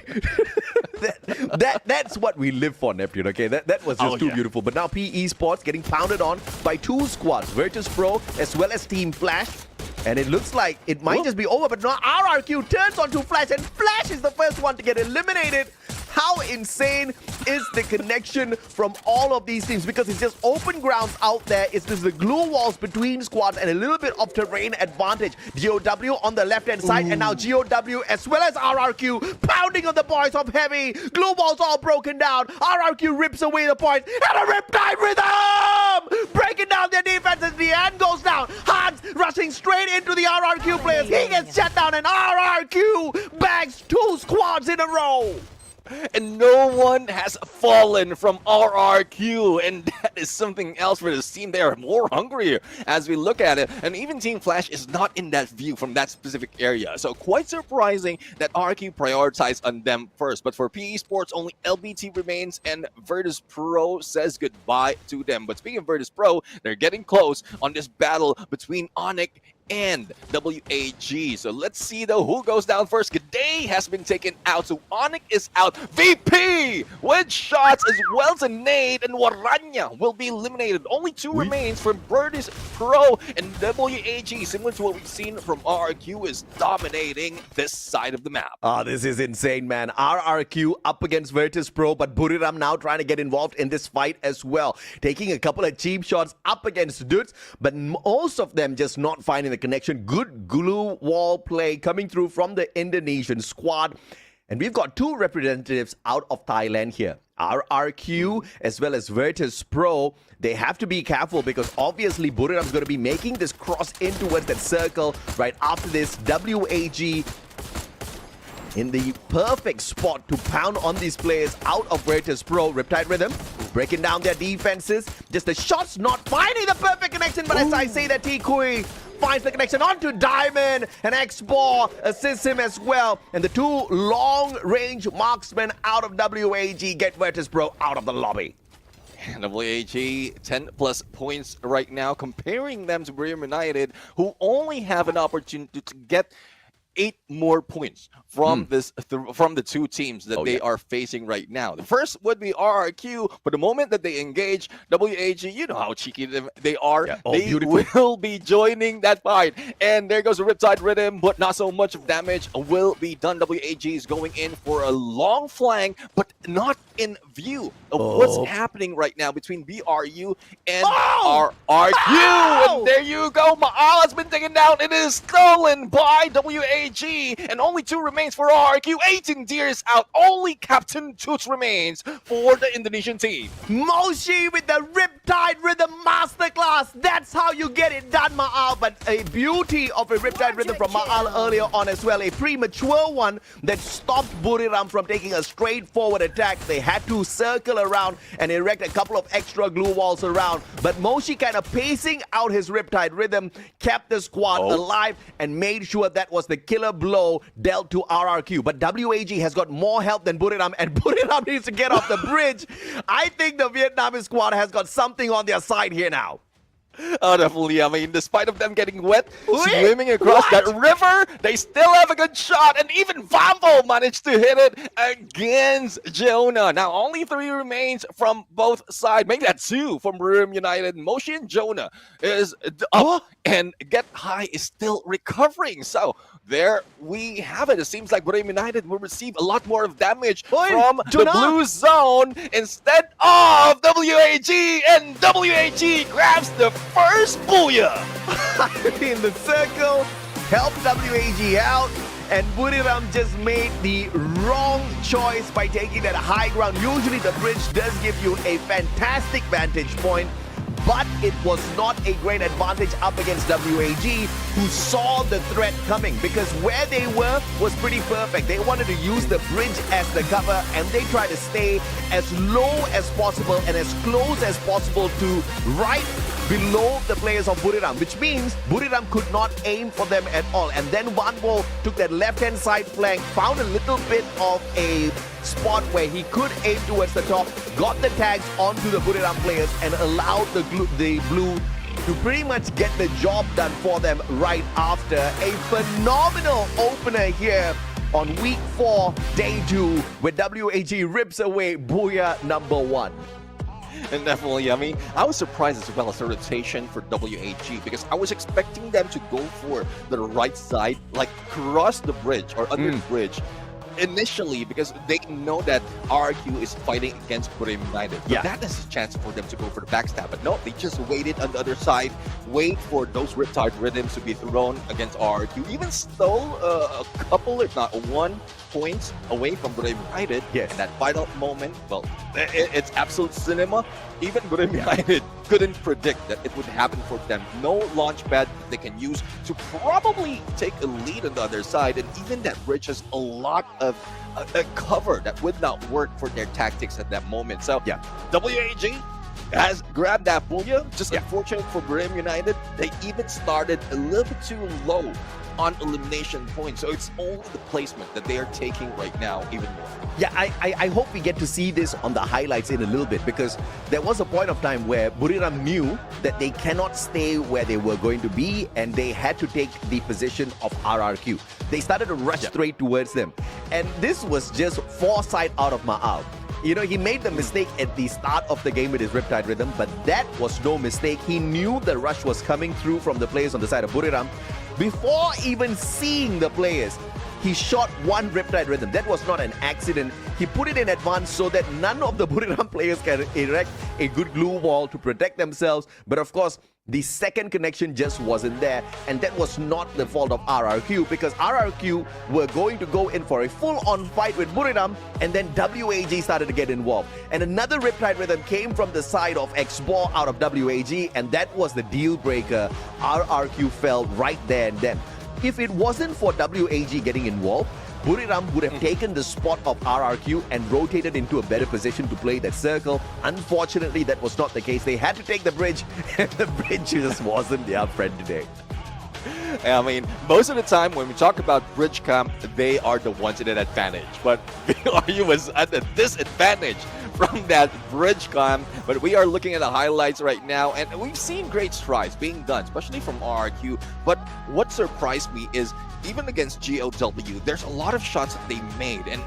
That's what we live for, Neptune, okay? That was just too beautiful. But now PE Sports getting pounded on by 2 squads, Virtus Pro as well as Team Flash. And it looks like it might just be over, but now RRQ turns onto Flash, and Flash is the first one to get eliminated. how insane is the connection from all of these teams? Because it's just open grounds out there. It's just the glue walls between squads and a little bit of terrain advantage. GOW on the left-hand side, and now GOW as well as RRQ pounding on the boys of Heavy. Glue walls all broken down. RRQ rips away the points, and a Riptide Rhythm! Breaking down their defense as the end goes down. Hans rushing straight into the RRQ players. He gets shut down, and RRQ bags 2 squads in a row. And no one has fallen from RRQ, and that is something else for this team. They are more hungrier as we look at it, and even Team Flash is not in that view from that specific area. So quite surprising that RRQ prioritized on them first. But for PE Sports, only LBT remains, and Virtus Pro says goodbye to them. But speaking of Virtus Pro, they're getting close on this battle between Onyx and WAG. So let's see though who goes down first. G'day has been taken out, so Onyx is out. VP with shots as well as a nade, and Waranya will be eliminated. Only 2 remains from Virtus Pro, and WAG, similar to what we've seen from RRQ, is dominating this side of the map. Oh, this is insane, man. RRQ up against Virtus Pro, but Buriram now trying to get involved in this fight as well. Taking a couple of cheap shots up against dudes, but most of them just not finding the connection. Good glue wall play coming through from the Indonesian squad. And we've got 2 representatives out of Thailand here. RRQ as well as Virtus Pro. They have to be careful because obviously Buriram's going to be making this cross in towards that circle right after this. WAG in the perfect spot to pound on these players out of Virtus Pro. Riptide Rhythm breaking down their defenses. Just the shots not finding the perfect connection, but as I say that, T-Kui finds the connection onto Diamond, and X-Ball assists him as well. And the 2 long-range marksmen out of WAG get Virtus Pro out of the lobby. WAG 10 plus points right now, comparing them to Buriram United, who only have an opportunity to get 8 more points from from the 2 teams that they are facing right now. The first would be RRQ, but the moment that they engage WAG, you know how cheeky they are. Yeah. They will be joining that fight. And there goes the Riptide Rhythm, but not so much of damage will be done. WAG is going in for a long flank, but not in view of what's happening right now between BRU and RRQ. And there you go. Maal has been taken down. It is stolen by WAG. And only 2 remains for RRQ. 18 Deers out. Only Captain Toots remains for the Indonesian team. Moshi with the Riptide Rhythm Masterclass. That's how you get it done, Maal. But a beauty of a Riptide Rhythm from Maal earlier on as well. A premature one that stopped Buriram from taking a straightforward attack. They had to circle around and erect a couple of extra glue walls around. But Moshi kind of pacing out his Riptide Rhythm, kept the squad alive, and made sure that was the killer blow dealt to RRQ. But WAG has got more help than Buriram, and Buriram needs to get off the bridge. I think the Vietnamese squad has got something on their side here now. Oh, definitely. I mean, despite of them getting wet, swimming across that river, they still have a good shot. And even Vampo managed to hit it against Jonah. Now, only 3 remains from both sides. Maybe that's 2 from Buriram United. Moshi and Jonah is up, and Get High is still recovering. So, there we have it. It seems like Buriram United will receive a lot more of damage from the blue zone instead of WAG. And WAG grabs the first booyah. In the circle, helped WAG out, and Buriram just made the wrong choice by taking that high ground. Usually the bridge does give you a fantastic vantage point, but it was not a great advantage up against WAG, who saw the threat coming, because where they were was pretty perfect. They wanted to use the bridge as the cover, and they tried to stay as low as possible and as close as possible to right below the players of Buriram, which means Buriram could not aim for them at all. And then Wanbo took that left-hand side flank, found a little bit of a spot where he could aim towards the top, got the tags onto the Buriram players, and allowed the blue to pretty much get the job done for them right after. A phenomenal opener here on week 4, day 2, where WAG rips away Booyah number 1. And definitely, I mean, I was surprised as well as the rotation for WAG, because I was expecting them to go for the right side, like cross the bridge or under the bridge, initially because they know that RRQ is fighting against Korea United. So that is a chance for them to go for the backstab. But no, they just waited on the other side, wait for those Riptide Rhythms to be thrown against RRQ. Even stole a couple, if not 1 point away from Korea United. Yes. And that final moment, well, it's absolute cinema. Even Korea United couldn't predict that it would happen for them. No launch pad they can use to probably take a lead on the other side. And even that bridge has a lot of a cover that would not work for their tactics at that moment. So WAG has grabbed that booyah. Just unfortunate for Korea United, they even started a little bit too low on elimination points. So it's only the placement that they are taking right now even more. Yeah, I hope we get to see this on the highlights in a little bit, because there was a point of time where Buriram knew that they cannot stay where they were going to be, and they had to take the position of RRQ. They started to rush straight towards them. And this was just foresight out of Ma'al. You know, he made the mistake at the start of the game with his Riptide Rhythm, but that was no mistake. He knew the rush was coming through from the players on the side of Buriram. Before even seeing the players, he shot 1 Riptide Rhythm. That was not an accident. He put it in advance so that none of the Buriram players can erect a good glue wall to protect themselves. But of course, the second connection just wasn't there. And that was not the fault of RRQ, because RRQ were going to go in for a full-on fight with Buriram, and then WAG started to get involved. And another Riptide Rhythm came from the side of Xbor out of WAG, and that was the deal breaker. RRQ fell right there and then. If it wasn't for WAG getting involved, Buriram would have taken the spot of RRQ and rotated into a better position to play that circle. Unfortunately, that was not the case. They had to take the bridge, and the bridge just wasn't their friend today. I mean, most of the time when we talk about bridge camp, they are the ones in an advantage. But BRU was at a disadvantage from that bridge camp. But we are looking at the highlights right now, and we've seen great strides being done, especially from RRQ. But what surprised me is, even against GOW, there's a lot of shots that they made, and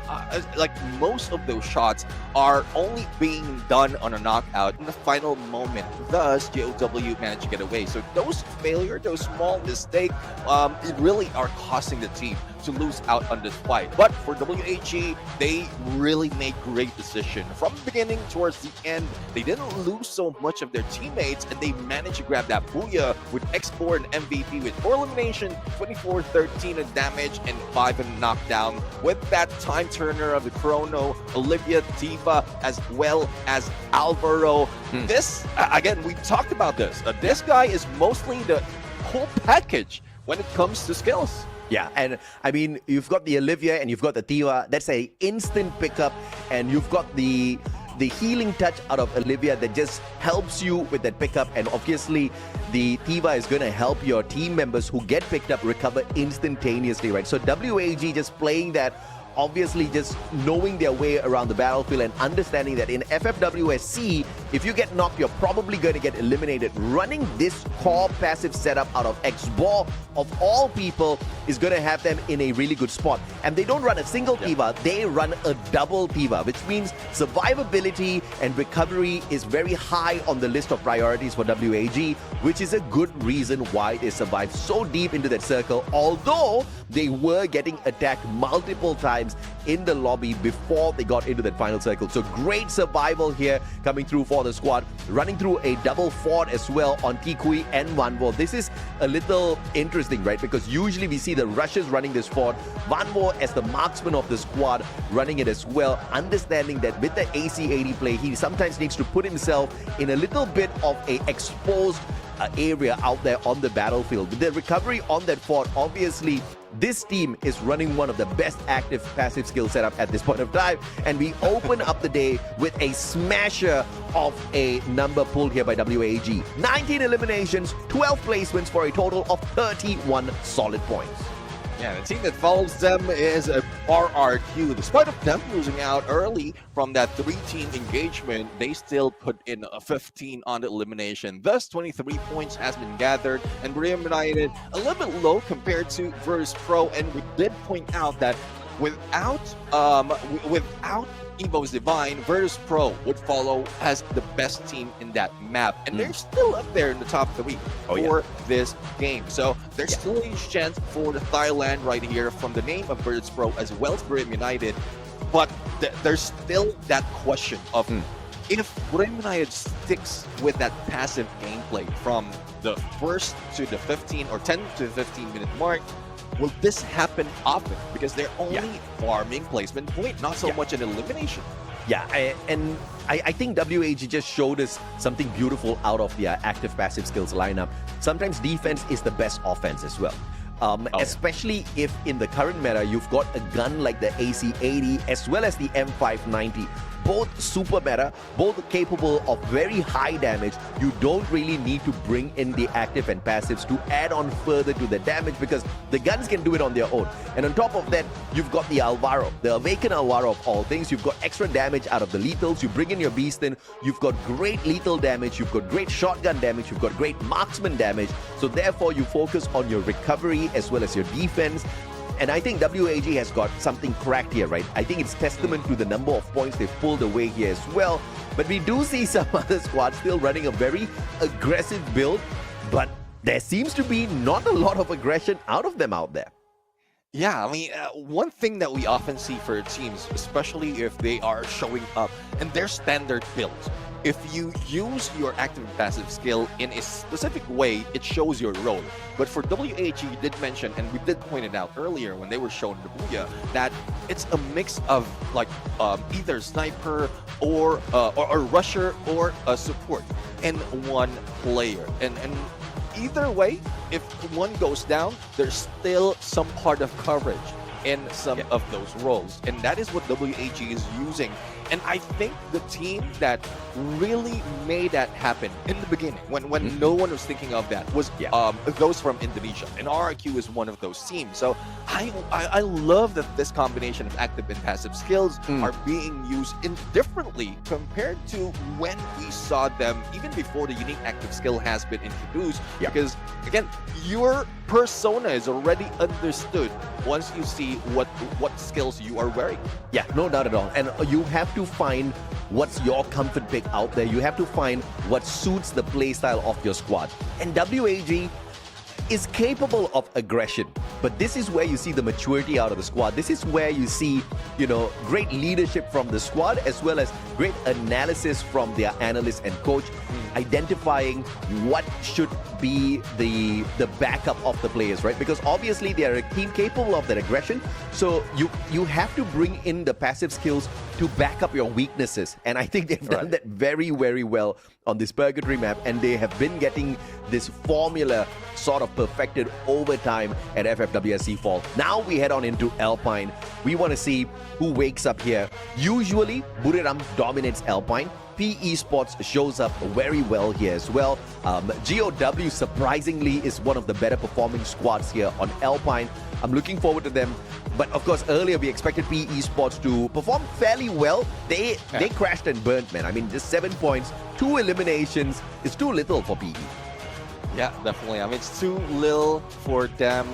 like most of those shots are only being done on a knockout in the final moment. Thus, GOW managed to get away. So those failures, those small mistakes, it really are costing the team to lose out on this fight. But for WAG, they really made great decisions. From the beginning towards the end, they didn't lose so much of their teammates, and they managed to grab that booyah with X4 and MVP with 4 elimination, 24-13 in damage, and 5 in knockdown. With that time turner of the Chrono, Olivia, Tifa, as well as Alvaro. This, again, we talked about this. This guy is mostly the whole package when it comes to skills. Yeah, and I mean, you've got the Olivia and you've got the Tiwa. That's a instant pickup, and you've got the healing touch out of Olivia that just helps you with that pickup. And obviously, the Tiwa is going to help your team members who get picked up recover instantaneously, right? So WAG just playing that, obviously just knowing their way around the battlefield and understanding that in FFWS SEA, if you get knocked, you're probably going to get eliminated. Running this core passive setup out of Xbor, of all people, is going to have them in a really good spot. And they don't run a single Tifa, they run a double Tifa, which means survivability and recovery is very high on the list of priorities for WAG, which is a good reason why they survived so deep into that circle, although they were getting attacked multiple times in the lobby before they got into that final circle. So great survival here coming through for the squad, running through a double fort as well on Kikui and Vanvo. This is a little interesting, right? Because usually we see the Russians running this fort, Vanvo as the marksman of the squad running it as well, understanding that with the AC-80 play, he sometimes needs to put himself in a little bit of a exposed area out there on the battlefield. With the recovery on that fort, obviously this team is running one of the best active passive skill setup at this point of time, and we open up the day with a smasher of a number pulled here by WAG. 19 eliminations, 12 placements for a total of 31 solid points. Yeah, the team that follows them is RRQ. Despite of them losing out early from that 3-team engagement, they still put in a 15 on the elimination. Thus, 23 points has been gathered, and Buriram United a little bit low compared to Virtus Pro. And we did point out that without Evo's Divine, Virtus Pro would follow as the best team in that map. And they're still up there in the top 3 for this game. So there's still a huge chance for the Thailand right here from the name of Virtus Pro as well as Brim United. But there's still that question of if Brim United sticks with that passive gameplay from the first to the 15 or 10 to 15 minute mark, will this happen often? Because they're only farming placement point, not so much an elimination. Yeah, I think WAG just showed us something beautiful out of their active passive skills lineup. Sometimes defense is the best offense as well. Especially if in the current meta, you've got a gun like the AC-80 as well as the M590. Both super meta, both capable of very high damage. You don't really need to bring in the active and passives to add on further to the damage because the guns can do it on their own. And on top of that, you've got the Alvaro, the Awakened Alvaro of all things. You've got extra damage out of the lethals. You bring in your Beast in. You've got great lethal damage. You've got great shotgun damage. You've got great marksman damage. So therefore, you focus on your recovery as well as your defense. And I think WAG has got something cracked here, right? I think it's testament to the number of points they've pulled away here as well. But we do see some other squads still running a very aggressive build, but there seems to be not a lot of aggression out of them out there. Yeah, I mean, one thing that we often see for teams, especially if they are showing up in their standard builds, if you use your active and passive skill in a specific way, it shows your role. But for WAG, you did mention, and we did point it out earlier when they were shown the Booyah, that it's a mix of like either sniper or rusher or a support in one player. And either way, if one goes down, there's still some part of coverage in some of those roles. And that is what WAG is using. And I think the team that really made that happen in the beginning, when no one was thinking of that, was those from Indonesia. And RRQ is one of those teams. So I love that this combination of active and passive skills are being used differently compared to when we saw them even before the unique active skill has been introduced. Because again, your persona is already understood once you see what skills you are wearing. Yeah, no doubt at all. And you have to find what's your comfort pick out there. You have to find what suits the playstyle of your squad. And WAG is capable of aggression, but this is where you see the maturity out of the squad. This is where you see, great leadership from the squad as well as great analysis from their analyst and coach, identifying what should be the backup of the players, right? Because obviously they are a team capable of that aggression, so you have to bring in the passive skills to back up your weaknesses. And I think they've done that very, very well on this Purgatory map, and they have been getting this formula sort of perfected over time at FFWS SEA Fall. Now we head on into Alpine. We want to see who wakes up here. Usually, Buriram dominates Alpine. Esports shows up very well here as well. GOW surprisingly is one of the better performing squads here on Alpine. I'm looking forward to them. But of course, earlier we expected Esports to perform fairly well. They crashed and burnt, man. I mean, just 7 points, 2 eliminations is too little for PE. Yeah, definitely. I mean, it's too little for them.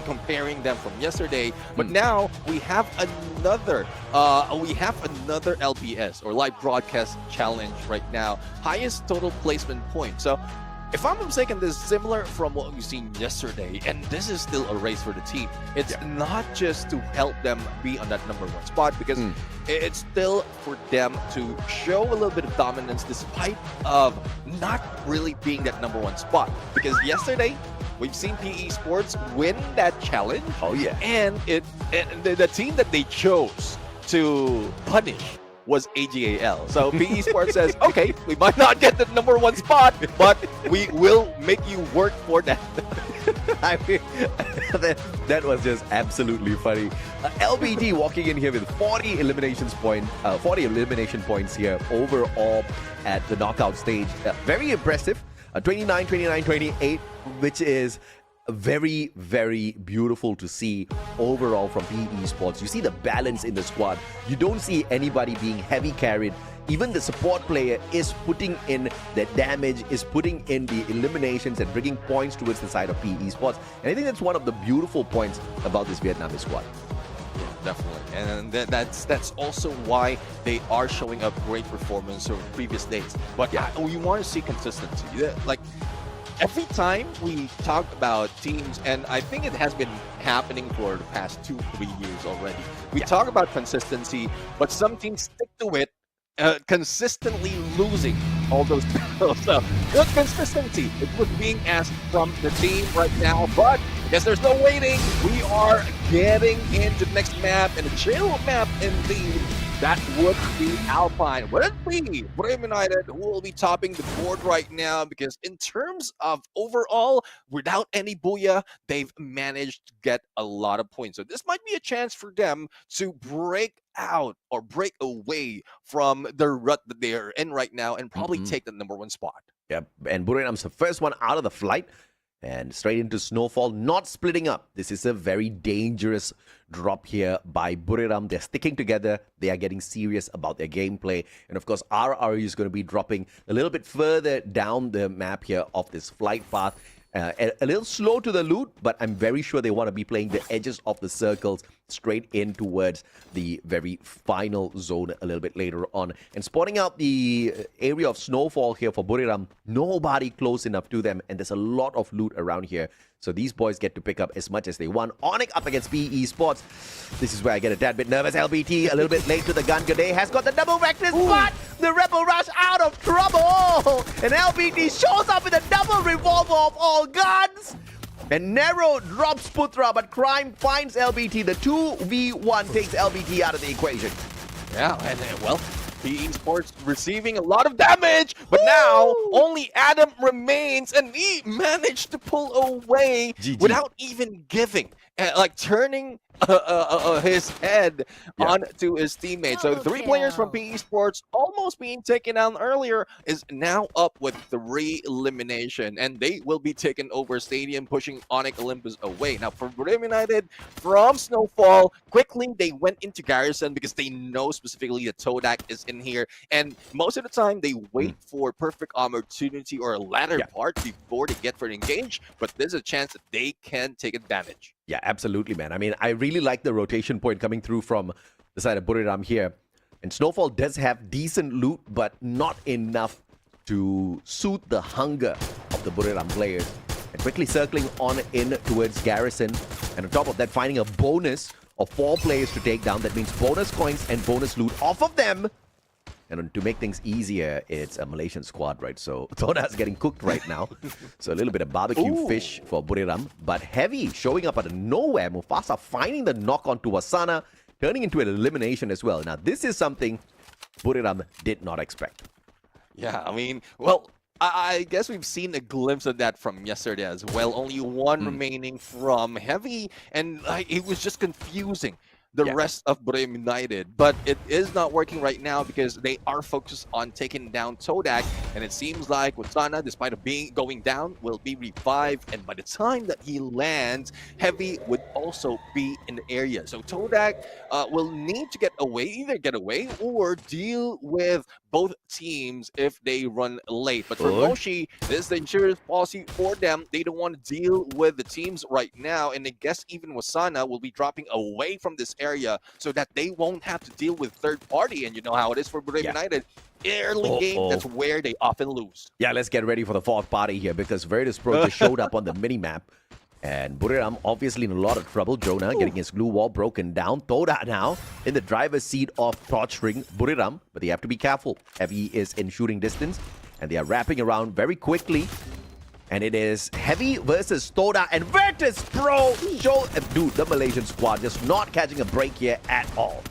Comparing them from yesterday, but now we have another LBS or live broadcast challenge right now. Highest total placement point. So, if I'm not mistaken, this is similar from what we've seen yesterday, and this is still a race for the team. It's not just to help them be on that #1 spot, because it's still for them to show a little bit of dominance despite of not really being that #1 spot. Because yesterday, we've seen PE Sports win that challenge. Oh yeah. And the team that they chose to punish was AGAL. So PE Sports says, okay, we might not get the #1 spot, but we will make you work for that. I mean, that was just absolutely funny. LBT walking in here with 40 elimination points here overall at the knockout stage. Very impressive. 29, 29, 28, which is very, very beautiful to see overall from PE Sports. You see the balance in the squad. You don't see anybody being heavy carried. Even the support player is putting in the damage, is putting in the eliminations and bringing points towards the side of PE Sports. And I think that's one of the beautiful points about this Vietnamese squad. Yeah. Definitely, and that's also why they are showing up great performance over previous days. But we want to see consistency. Like every time we talk about teams, and I think it has been happening for the past 2-3 years already. We talk about consistency, but some teams stick to it, consistently losing all those battles. So good consistency. It was being asked from the team right now, but I guess there's no waiting. We are getting into the next map, and a chill map indeed. That would be Alpine. Would it be Bremen United who will be topping the board right now? Because in terms of overall, without any Booyah, they've managed to get a lot of points. So this might be a chance for them to break out or break away from the rut that they are in right now and probably take the #1 spot. Yep, and Buriram's the first one out of the flight. And straight into Snowfall, not splitting up. This is a very dangerous drop here by Buriram. They're sticking together. They are getting serious about their gameplay. And of course, RRU is going to be dropping a little bit further down the map here of this flight path. A little slow to the loot, but I'm very sure they want to be playing the edges of the circles straight in towards the very final zone a little bit later on. And spotting out the area of Snowfall here for Buriram, nobody close enough to them, and there's a lot of loot around here. So these boys get to pick up as much as they want. Onyx up against PE Esports. This is where I get a tad bit nervous. LBT a little bit late to the gun. Gade has got the double vectors, but the Rebel Rush out of trouble. And LBT shows up with a double revolver of all guns. And Nero drops Putra, but Crime finds LBT. The 2v1 takes LBT out of the equation. Yeah, and well, PE Esports receiving a lot of damage, but now only Adam remains, and he managed to pull away without even giving, like turning his head onto his teammate. So 3 players from PE Esports almost being taken down earlier is now up with 3 elimination, and they will be taking over Stadium, pushing Onyx Olympus away. Now for Bremen United, from Snowfall, quickly they went into Garrison because they know specifically that Todak is in here, and most of the time they wait for perfect opportunity or a ladder part before they get for engage, but there's a chance that they can take advantage. Yeah, absolutely, man. I mean, I really like the rotation point coming through from the side of Buriram here. And Snowfall does have decent loot, but not enough to suit the hunger of the Buriram players. And quickly circling on in towards Garrison. And on top of that, finding a bonus of 4 players to take down. That means bonus coins and bonus loot off of them. And to make things easier, it's a Malaysian squad, right? So Toda's getting cooked right now. So a little bit of barbecue fish for Buriram. But Heavy showing up out of nowhere. Mufasa finding the knock onto Wasana, turning into an elimination as well. Now, this is something Buriram did not expect. Yeah, I mean, well, I guess we've seen a glimpse of that from yesterday as well. Only 1 remaining from Heavy, and it was just confusing the rest of Bremen United, but it is not working right now because they are focused on taking down Todak, and it seems like Watana, despite of going down, will be revived, and by the time that he lands, Heavy would also be in the area. So Todak will need to get away, either get away or deal with both teams if they run late. But for Moshi, this is the insurance policy for them. They don't want to deal with the teams right now, and I guess even Wasana will be dropping away from this area so that they won't have to deal with third party. And you know how it is for Bremen United. Early game, that's where they often lose. Yeah, let's get ready for the 4th party here because Virtus Pro just showed up on the mini-map. And Buriram obviously in a lot of trouble. Jonah getting his glue wall broken down. Toda now in the driver's seat of torturing Buriram. But they have to be careful. Heavy is in shooting distance. And they are wrapping around very quickly. And it is Heavy versus Toda. And Virtus Pro show... Dude, the Malaysian squad just not catching a break here at all.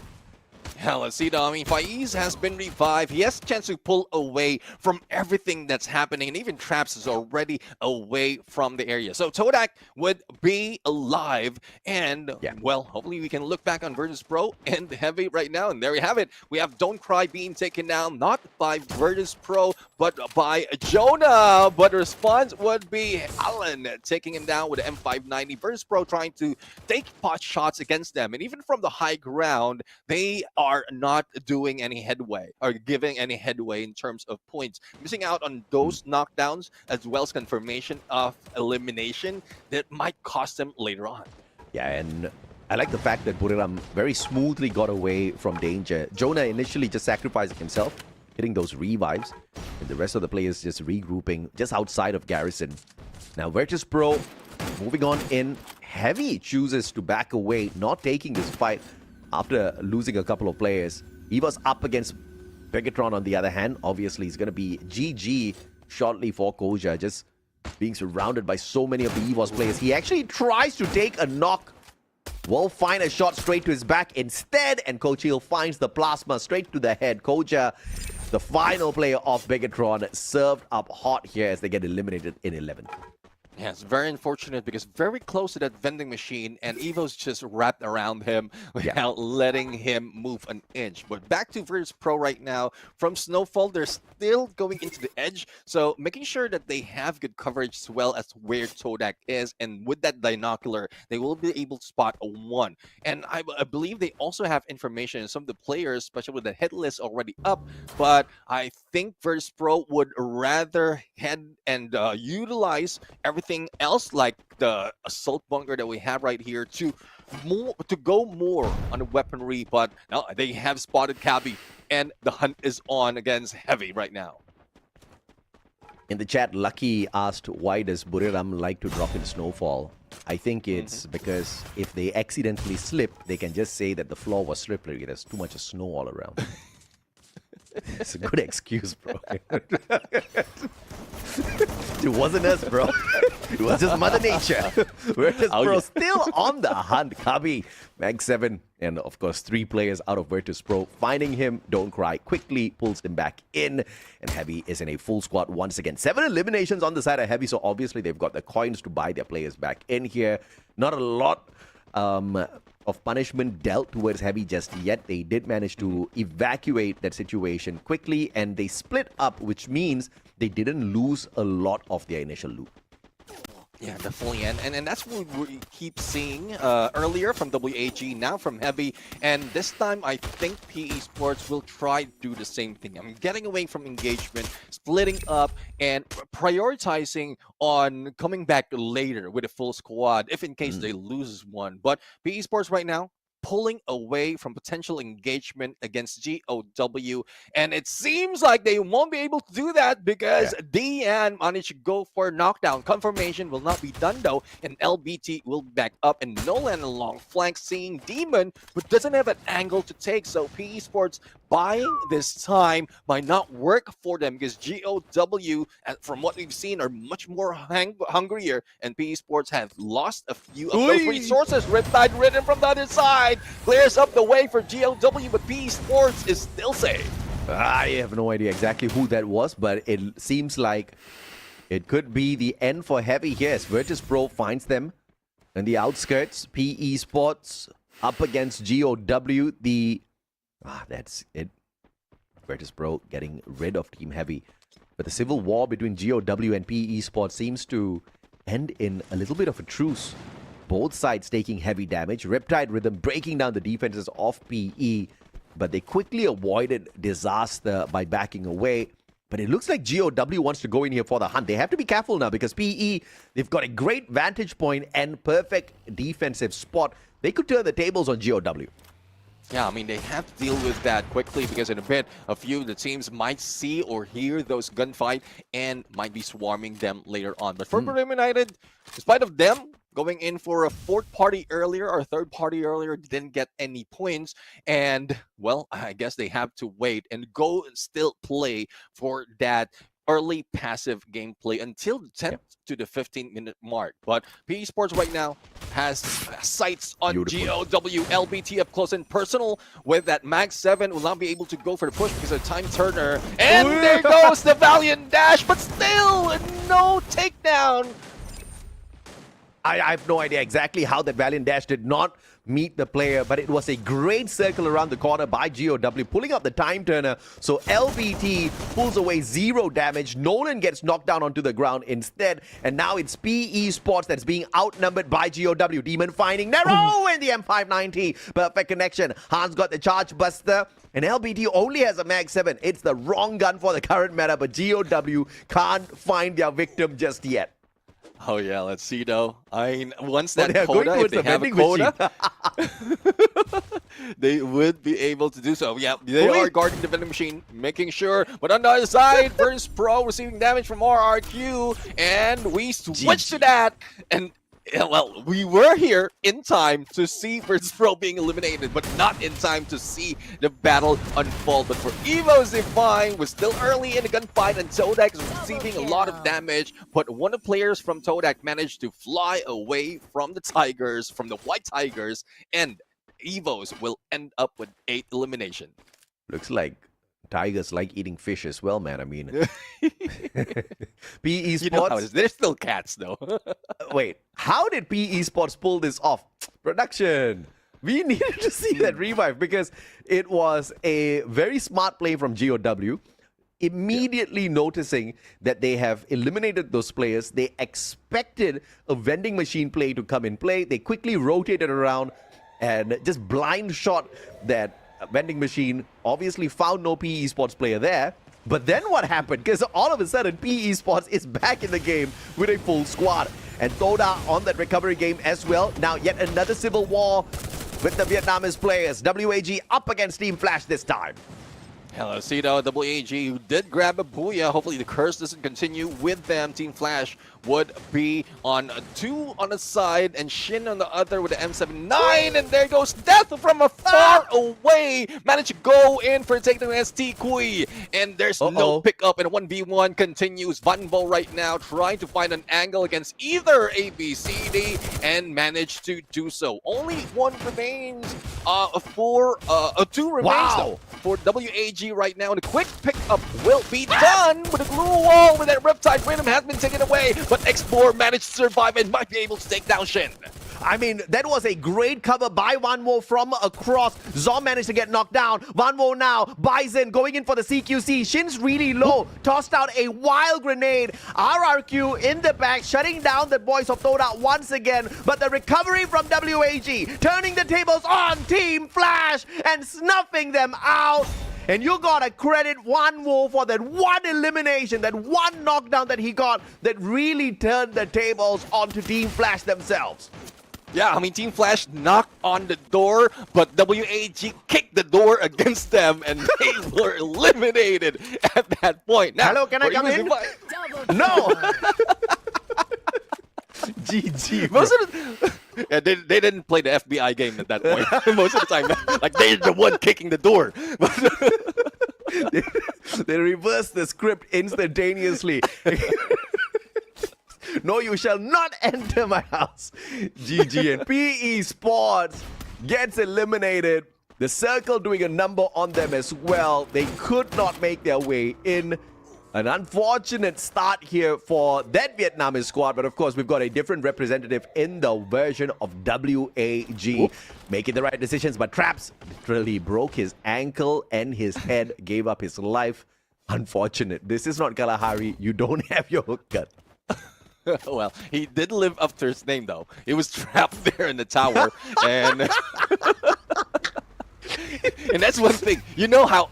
Yeah, let's see, though. I mean, Faiz has been revived. He has a chance to pull away from everything that's happening, and even Traps is already away from the area. So Todak would be alive, and, well, hopefully we can look back on Virtus Pro and Heavy right now, and there we have it. We have Don't Cry being taken down, not by Virtus Pro, but by Jonah. But the response would be Alan taking him down with the M590. Virtus Pro trying to take pot shots against them, and even from the high ground, they are not doing any headway or giving any headway in terms of points, missing out on those knockdowns as well as confirmation of elimination that might cost them later on. Yeah, and I like the fact that Buriram very smoothly got away from danger. Jonah initially just sacrificing himself, hitting those revives, and the rest of the players just regrouping just outside of Garrison. Now Virtus Pro moving on in. Heavy chooses to back away, not taking this fight after losing a couple of players. He was up against Begatron on the other hand. Obviously, it's going to be GG shortly for Koja, just being surrounded by so many of the EVOS players. He actually tries to take a knock. Will find a shot straight to his back instead, and Kochil finds the plasma straight to the head. Koja, the final player of Begatron, served up hot here as they get eliminated in 11. Yeah, it's very unfortunate because very close to that vending machine, and Evo's just wrapped around him without letting him move an inch. But back to Virtus Pro right now. From Snowfall, they're still going into the edge, so making sure that they have good coverage as well as where Todak is, and with that binocular, they will be able to spot a 1. And I believe they also have information on some of the players, especially with the hit list already up, but I think Virtus Pro would rather head and utilize everything else, like the assault bunker that we have right here, to go more on the weaponry. But no, they have spotted Cabby, and the hunt is on against Heavy right now. In the chat, Lucky asked, why does Buriram like to drop in Snowfall? I think it's because if they accidentally slip, they can just say that the floor was slippery. There's too much snow all around. It's a good excuse, bro. It wasn't us, bro. It was just Mother Nature. Virtus Pro still on the hunt. Kabi, Mag 7, and of course 3 players out of Virtus Pro. Finding him, Don't Cry quickly pulls him back in. And Heavy is in a full squad once again. 7 eliminations on the side of Heavy, so obviously they've got the coins to buy their players back in here. Not a lot of punishment dealt towards Heavy just yet. They did manage to evacuate that situation quickly, and they split up, which means they didn't lose a lot of their initial loot. Yeah, definitely, and that's what we keep seeing earlier from WAG, now from Heavy, and this time I think PE Sports will try to do the same thing. I'm getting away from engagement, splitting up, and prioritizing on coming back later with a full squad, if in case they lose one. But PE Sports right now, pulling away from potential engagement against GOW, and it seems like they won't be able to do that because Dean managed to go for knockdown. Confirmation will not be done though, and LBT will back up, and Nolan along flank seeing Demon, but doesn't have an angle to take, so PE Sports buying this time might not work for them because GOW, from what we've seen, are much more hungrier, and PE Sports have lost a few of those resources. Riptide ridden from the other side, clears up the way for GOW, but PE Sports is still safe. I have no idea exactly who that was, but it seems like it could be the end for Heavy here as Virtus Pro finds them in the outskirts. PE Sports up against GOW. That's it. Virtus Pro getting rid of Team Heavy. But the civil war between GOW and PE Sports seems to end in a little bit of a truce. Both sides taking heavy damage. Riptide Rhythm breaking down the defenses of PE, but they quickly avoided disaster by backing away. But it looks like GOW wants to go in here for the hunt. They have to be careful now because PE, they've got a great vantage point and perfect defensive spot. They could turn the tables on GOW. Yeah, I mean, they have to deal with that quickly because in a bit, a few of the teams might see or hear those gunfight and might be swarming them later on. But for Buriram United, despite of them going in for a fourth party earlier or third party earlier, didn't get any points. And, well, I guess they have to wait and go and still play for that early passive gameplay until the 10th to the 15-minute mark. But PE Sports right now has sights on GOW. LBT up close and personal with that Mag 7 will not be able to go for the push because of time turner. And there goes the Valiant Dash, but still no takedown. I have no idea exactly how that Valiant Dash did not meet the player, but it was a great circle around the corner by GOW, pulling up the time turner. So LBT pulls away 0 damage. Nolan gets knocked down onto the ground instead, and now it's PE Sports that's being outnumbered by GOW. Demon finding Narrow in the M590. Perfect connection. Hans got the charge buster, and LBT only has a Mag 7. It's the wrong gun for the current meta, but GOW can't find their victim just yet. Oh yeah, let's see though. I mean, once Oh, that they are going quota, if towards they the have a vending quota, machine. they would be able to do so. Yeah, they Oh, are wait. guarding the vending machine, making sure. But on the other side, Burns Pro receiving damage from RRQ, and we switch to that. And yeah, well, we were here in time to see Burns Pro being eliminated, but not in time to see the battle unfold. But for Evo's Define, was still early in the gunfight, and Todak is receiving a lot of damage. But one of the players from Todak managed to fly away from the Tigers, from the White Tigers, and Evos will end up with 8 elimination. Looks like tigers like eating fish as well, man. I mean, PE You know how it Sports. is. They're still cats, though. Wait, how did PE Sports pull this off? Production. We needed to see that revive because it was a very smart play from GOW. Immediately noticing that they have eliminated those players, they expected a vending machine play to come in play. They quickly rotated around and just blind shot that vending machine. Obviously found no PE Sports player there. But then what happened? Because all of a sudden, PE Sports is back in the game with a full squad. And Toda on that recovery game as well. Now yet another civil war with the Vietnamese players. WAG up against Team Flash this time. Hello, Cito, WAG, who did grab a booyah. Hopefully the curse doesn't continue with them. Team Flash would be on 2 on the side and Shin on the other with the M79. And there goes Death from afar away. Managed to go in for taking ST Kui. And there's no pickup, and 1v1 continues. Vanvo right now trying to find an angle against either ABCD and managed to do so. Only 1 remains for 2 remains though for WAG right now. And a quick pickup will be done with a glue wall with that Riptide Rhythm has been taken away. But X4 managed to survive and might be able to take down Shin. I mean, that was a great cover by Vanvo from across. Zom managed to get knocked down. Vanvo now buys in, going in for the CQC. Shin's really low. Tossed out a wild grenade. RRQ in the back, shutting down the boys of Toda once again. But the recovery from WAG, turning the tables on Team Flash and snuffing them out. And you gotta credit Vanvo for that one elimination, that one knockdown that he got that really turned the tables onto Team Flash themselves. Yeah, I mean, Team Flash knocked on the door, but WAG kicked the door against them, and they were eliminated at that point. Now, hello, can I come in? No! GG. Most of the, yeah, they didn't play the FBI game at that point. Most of the time, like they're the one kicking the door. They reversed the script instantaneously. No, you shall not enter my house. GG, and PE Sports gets eliminated. The Circle doing a number on them as well. They could not make their way in. An unfortunate start here for that Vietnamese squad, but of course we've got a different representative in the version of WAG. Making the right decisions, but Traps literally broke his ankle and his head, gave up his life. Unfortunate. This is not Kalahari. You don't have your hook gun. Well, he did live up to his name though. He was trapped there in the tower, and and that's one thing. You know how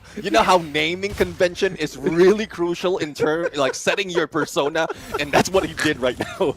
naming convention is really crucial in terms like setting your persona, and that's what he did right now.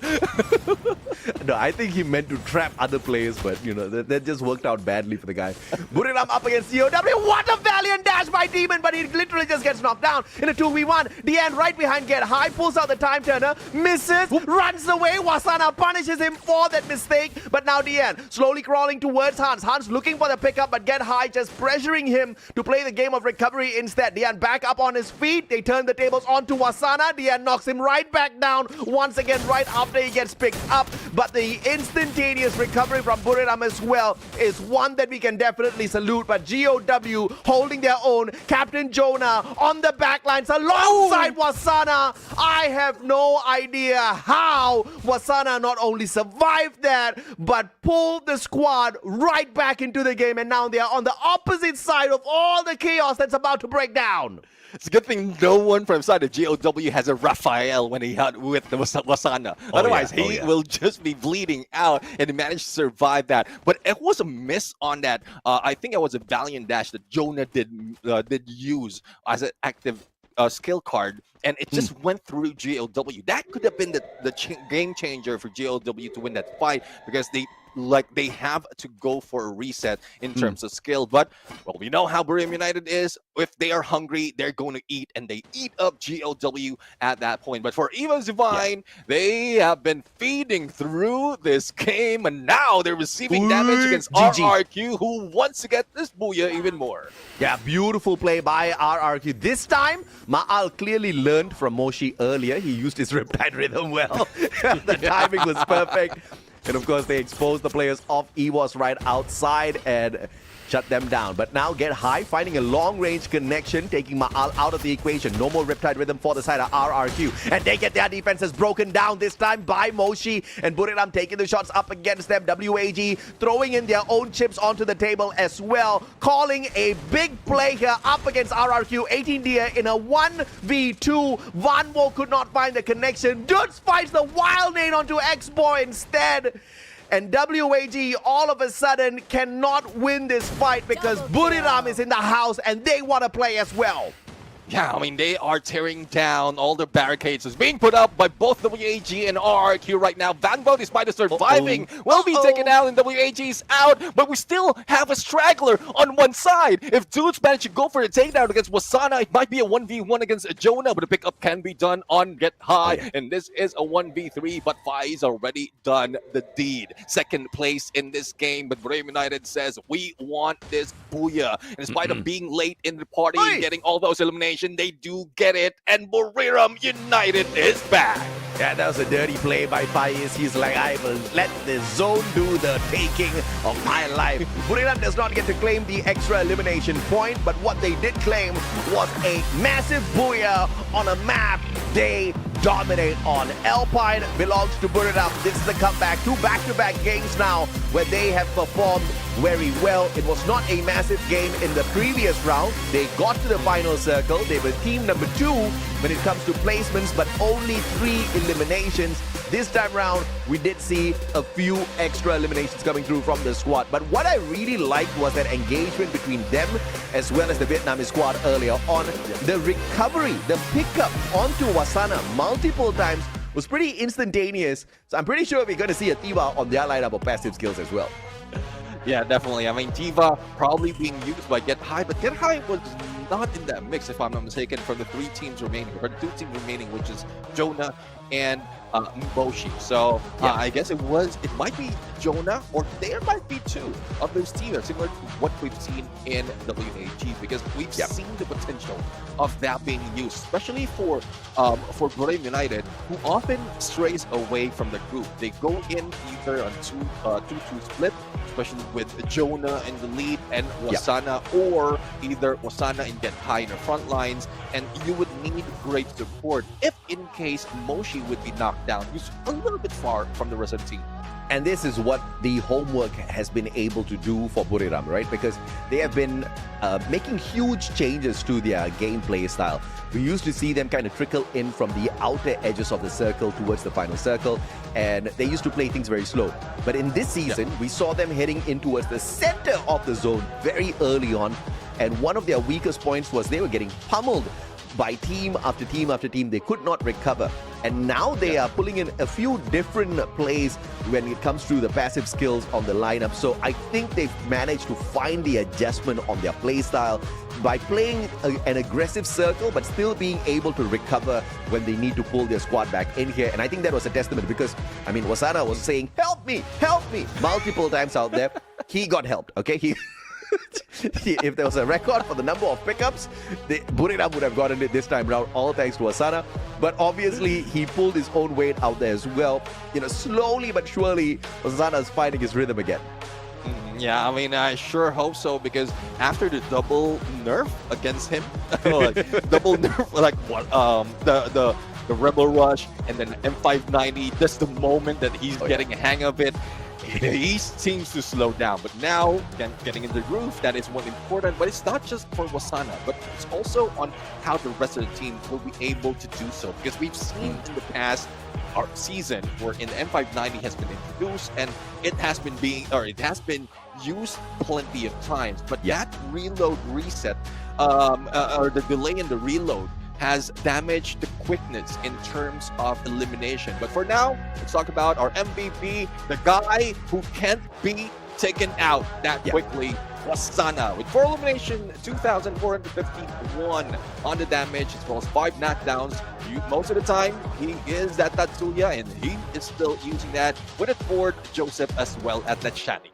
No, I think he meant to trap other players, but you know that just worked out badly for the guy. Buriram up against COW. What a valiant dash by Demon, but he literally just gets knocked down in a 2v1. Deanne right behind Get High, pulls out the time turner, misses, runs away. Wasana punishes him for that mistake, but now Deanne slowly crawling towards Hans. Hans looking for the pickup, but Get High just pressuring him to play the game of recovery instead. Deanne back up on his feet. They turn the tables onto Wasana. Deanne knocks him right back down once again right after he gets picked up. But the instantaneous recovery from Buriram as well is one that we can definitely salute. But GOW holding their own. Captain Jonah on the backlines alongside Wasana. I have no idea how Wasana not only survived that, but pulled the squad right back into the game. And now they are on the opposite side of all the chaos that's about to break down. It's a good thing no one from inside of GOW has a Raphael when he had with the Wasana. Otherwise, he will just be bleeding out, and he managed to survive that. But it was a miss on that. I think it was a valiant dash that Jonah did use as an active skill card, and it just went through GLW. That could have been the game changer for GLW to win that fight, because they have to go for a reset in terms of skill. But well, we know how Buriram United is. If they are hungry, they're going to eat, and they eat up GLW at that point. But for Evo Divine, they have been feeding through this game, and now they're receiving damage against RRQ, who wants to get this booyah even more. Yeah, beautiful play by RRQ. This time, Ma'al clearly learned from Moshi earlier. He used his Riptide rhythm well. The timing was perfect. And of course, they exposed the players of EWOS right outside and shut them down. But now Get High finding a long-range connection, taking Ma'al out of the equation. No more Riptide rhythm for the side of RRQ. And they get their defenses broken down this time by Moshi. And Buriram taking the shots up against them. WAG throwing in their own chips onto the table as well. Calling a big play here up against RRQ. 18 Dia in a 1v2. Vanwo could not find the connection. Dudes finds the wild nade onto X-Boy instead. And WAG all of a sudden cannot win this fight because Buriram is in the house and they want to play as well. Yeah, I mean, they are tearing down all the barricades. It's being put up by both WAG and RRQ right now. Vanvo, despite the surviving, will be taken out, and WAG's out, but we still have a straggler on one side. If Dudes manage to go for the takedown against Wasana, it might be a 1v1 against Jonah, but the pickup can be done on Get High, and this is a 1v3, but Fai's already done the deed. Second place in this game, but Buriram United says, we want this booyah. And in spite of being late in the party and getting all those eliminations, they do get it, and Buriram United is back. Yeah, that was a dirty play by Faiz. He's like, I will let the zone do the taking of my life. Buriram does not get to claim the extra elimination point, but what they did claim was a massive booyah on a map they dominate on. Alpine belongs to Buriram. This is the comeback. Two back-to-back games now where they have performed very well. It was not a massive game in the previous round. They got to the final circle. They were team number 2 when it comes to placements, but only 3 eliminations. This time round, we did see a few extra eliminations coming through from the squad. But what I really liked was that engagement between them as well as the Vietnamese squad earlier on. The recovery, the pickup onto Wasana multiple times was pretty instantaneous. So I'm pretty sure we're going to see a Tiva on their lineup of passive skills as well. Yeah, definitely. I mean, Tiva probably being used by Get High, but Get High was not in that mix, if I'm not mistaken, from the 3 teams remaining, or the 2 teams remaining, which is Jonah and Moshi. So I guess it might be Jonah, or there might be 2 of those teams, similar to what we've seen in WAG, because we've seen the potential of that being used, especially for Buriram United, who often strays away from the group. They go in either on 2-2 split, especially with Jonah in the lead and Wasana, or either Wasana and Get High in the front lines, and you would need great support if in case Moshi would be knocked down, who's a little bit far from the rest of the team. And this is what the homework has been able to do for Buriram, right? Because they have been making huge changes to their gameplay style. We used to see them kind of trickle in from the outer edges of the circle towards the final circle, and they used to play things very slow. But in this season, we saw them heading in towards the center of the zone very early on, and one of their weakest points was they were getting pummeled by team after team after team. They could not recover. And now they are pulling in a few different plays when it comes to the passive skills on the lineup. So I think they've managed to find the adjustment on their play style by playing an aggressive circle, but still being able to recover when they need to pull their squad back in here. And I think that was a testament because, I mean, Wasana was saying, help me, multiple times out there. He got helped, okay? If there was a record for the number of pickups, Buriram would have gotten it this time round, all thanks to Wasana. But obviously, he pulled his own weight out there as well. You know, slowly but surely, Wasana's finding his rhythm again. Yeah, I mean, I sure hope so, because after the double nerf against him, double nerf, like what, the Rebel Rush and then M590, that's the moment that he's getting a hang of it. He seems to slow down, but now getting in the groove, that is one important. But it's not just for Wasana, but it's also on how the rest of the team will be able to do so, because we've seen in the past our season where in the M590 has been introduced and it has been used plenty of times, but that reload reset or the delay in the reload has damaged the quickness in terms of elimination. But for now, let's talk about our MVP, the guy who can't be taken out that quickly, Wasana, with 4 elimination, 2,451 on the damage, as well as 5 knockdowns. Most of the time, he is that Tatsuya, and he is still using that with a Ford Joseph as well as that Shani.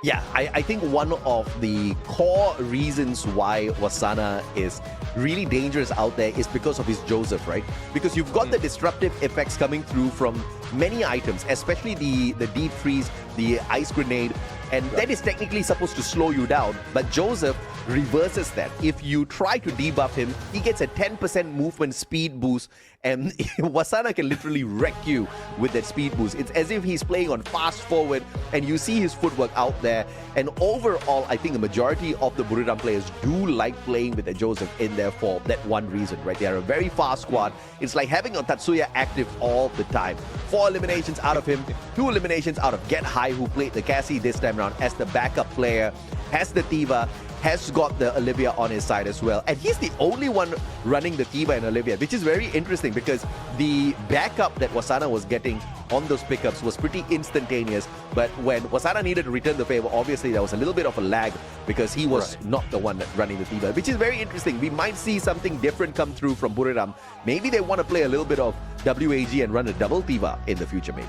Yeah, I think one of the core reasons why Wasana is really dangerous out there is because of his Joseph, right? Because you've got the disruptive effects coming through from many items, especially the deep freeze, the ice grenade, and that is technically supposed to slow you down. But Joseph reverses that. If you try to debuff him, he gets a 10% movement speed boost, and Wasana can literally wreck you with that speed boost. It's as if he's playing on fast forward, and you see his footwork out there. And overall, I think the majority of the Buriram players do like playing with the Joseph in there for that one reason, right? They are a very fast squad. It's like having a Tatsuya active all the time. 4 eliminations out of him, 2 eliminations out of Get High, who played the Cassie this time around as the backup player, has the Tiva, has got the Olivia on his side as well. And he's the only one running the Tiva and Olivia, which is very interesting because the backup that Wasana was getting on those pickups was pretty instantaneous. But when Wasana needed to return the favor, obviously there was a little bit of a lag because he was not the one running the Tiva, which is very interesting. We might see something different come through from Buriram. Maybe they want to play a little bit of WAG and run a double Tiva in the future, maybe.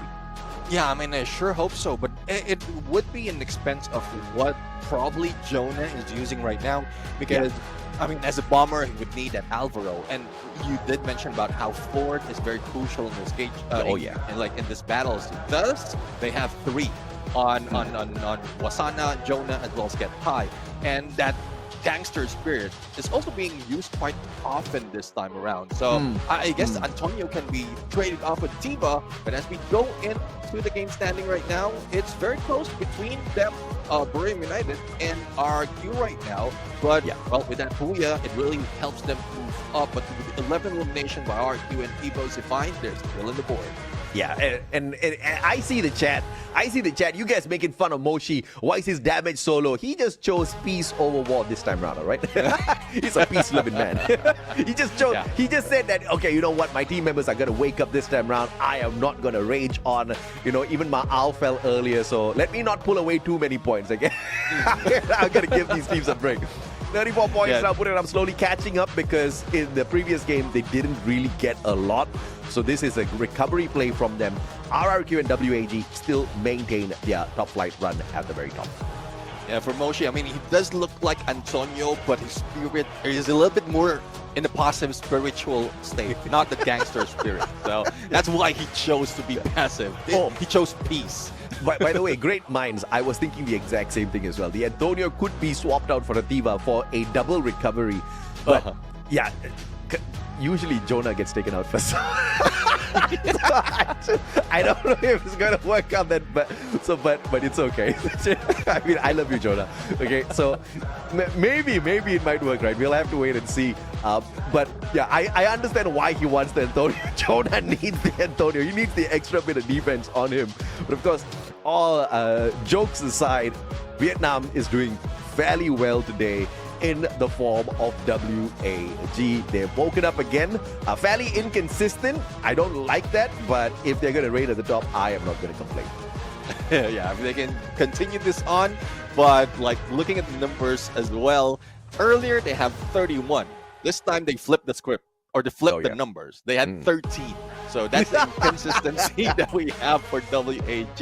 Yeah, I mean, I sure hope so, but it would be an expense of what probably Jonah is using right now, because, I mean, as a bomber, he would need an Alvaro, and you did mention about how Ford is very crucial in this gauge, in this battles. Thus, they have 3 on Wasana, Jonah, as well as Get High, and that gangster spirit is also being used quite often this time around. So I guess Antonio can be traded off with Tiva, but as we go into the game standing right now, it's very close between them, Buriram United and RQ right now. But well, with that Booyah, it really helps them move up. But with 11 elimination by RQ and Evo's Divine, they're still in the board. Yeah, and I see the chat. You guys making fun of Moshi. Why is his damage so low? He just chose peace over war this time around, all right? He's a peace-loving man. He just chose. Yeah. He just said that, okay, you know what? My team members are going to wake up this time around. I am not going to rage on, even my owl fell earlier, so let me not pull away too many points, okay? I'm going to give these teams a break. 34 points now, I'm slowly catching up because in the previous game, they didn't really get a lot. So this is a recovery play from them. RRQ and WAG still maintain their top flight run at the very top. Yeah, for Moshi, I mean, he does look like Antonio, but his spirit is a little bit more in the positive spiritual state, not the gangster spirit. So that's why he chose to be passive. He chose peace. By the way, great minds. I was thinking the exact same thing as well. The Antonio could be swapped out for a Tiva for a double recovery. But yeah, usually Jonah gets taken out first. I don't know if it's going to work out that, but it's okay. I mean, I love you, Jonah. Okay, so maybe it might work, right? We'll have to wait and see. But yeah, I understand why he wants the Antonio. Jonah needs the Antonio. He needs the extra bit of defense on him. But of course, all jokes aside, Vietnam is doing fairly well today in the form of WAG. They've woken up again. Fairly inconsistent. I don't like that, but if they're going to raid at the top, I am not going to complain. Yeah, I mean, they can continue this on, but like looking at the numbers as well, earlier they have 31. This time they flipped the script, or they flipped the numbers. They had 13. So that's the inconsistency that we have for WAG.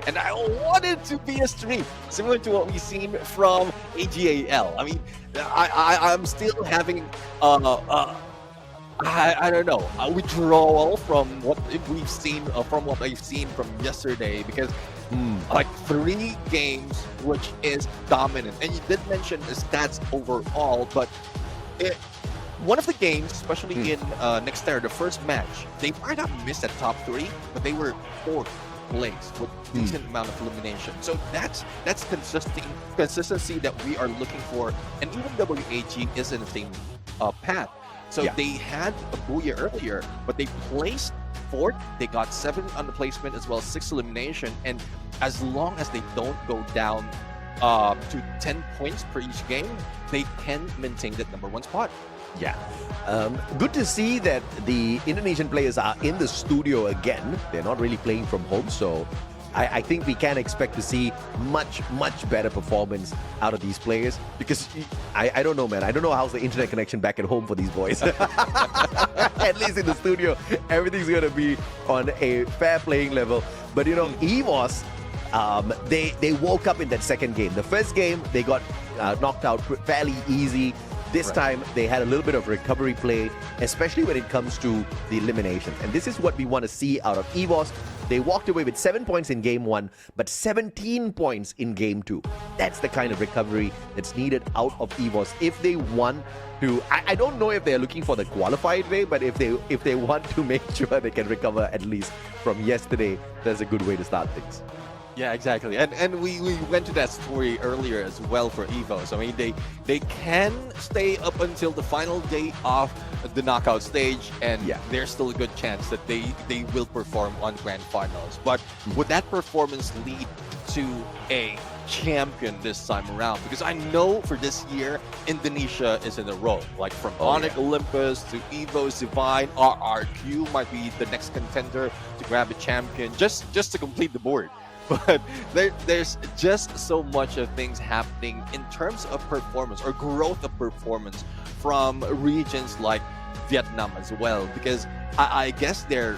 And I want it to be a stream, similar to what we've seen from AGAL. I mean, I'm still having, I don't know, a withdrawal from what we've seen, from what I've seen from yesterday, because like 3 games, which is dominant. And you did mention the stats overall, but one of the games, especially in Nextera, the first match, they might have missed the top 3, but they were 4th place with decent amount of elimination. So that's consistency that we are looking for. And even WAG is in the same path. So they had a Booyah earlier, but they placed 4th. They got 7 on the placement as well as 6 elimination. And as long as they don't go down to 10 points per each game, they can maintain that #1 spot. Yeah. Good to see that the Indonesian players are in the studio again. They're not really playing from home, so I think we can expect to see much better performance out of these players, because I don't know, man. I don't know how's the internet connection back at home for these boys. At least in the studio, everything's going to be on a fair playing level. But you know, EVOS, they woke up in that second game. The first game, they got knocked out fairly easy. This time, they had a little bit of recovery play, especially when it comes to the eliminations. And this is what we want to see out of EVOS. They walked away with 7 points in Game 1, but 17 points in Game 2. That's the kind of recovery that's needed out of EVOS if they want to. I don't know if they're looking for the qualified way, but if they want to make sure they can recover at least from yesterday, that's a good way to start things. Yeah, exactly. And we went to that story earlier as well for EVOS. I mean, they can stay up until the final day of the knockout stage, and there's still a good chance that they will perform on grand finals. But would that performance lead to a champion this time around? Because I know for this year, Indonesia is in a row. Like from Onyx Olympus to EVOS Divine, RRQ might be the next contender to grab a champion just to complete the board. But there's just so much of things happening in terms of performance or growth of performance from regions like Vietnam as well, because I guess they're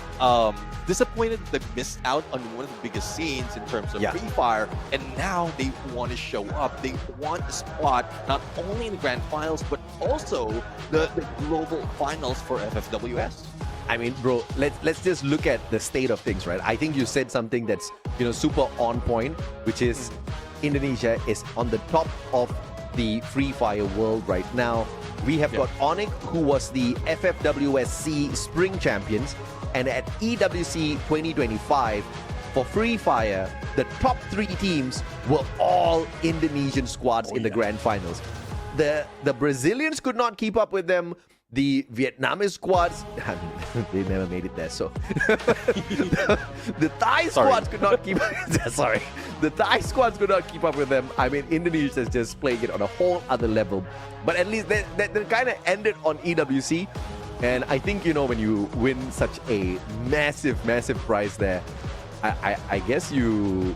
disappointed that they missed out on one of the biggest scenes in terms of Free Fire, and now they want to show up. They want a spot not only in the grand finals but also the global finals for FFWS. I mean, bro, let's just look at the state of things, right? I think you said something that's, you know, super on point, which is Indonesia is on the top of the Free Fire world right now. We have got Onyx, who was the FFWS SEA Spring Champions, and at EWC 2025 for Free Fire, the top 3 teams were all Indonesian squads in the grand finals. The Brazilians could not keep up with them. The Vietnamese squads, I mean, they never made it there, so the Thai squads could not keep the Thai squads could not keep up with them. I mean, Indonesia is just playing it on a whole other level. But at least they kind of ended on EWC. And I think, you know, when you win such a massive prize there, I guess you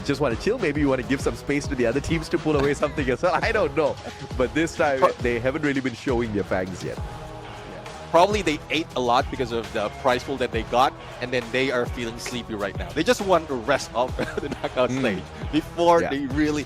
just want to chill. Maybe you want to give some space to the other teams to pull away something as well. I don't know. But this time, they haven't really been showing their fangs yet. Probably they ate a lot because of the prize pool that they got, and then they are feeling sleepy right now. They just want to rest off the knockout stage before they really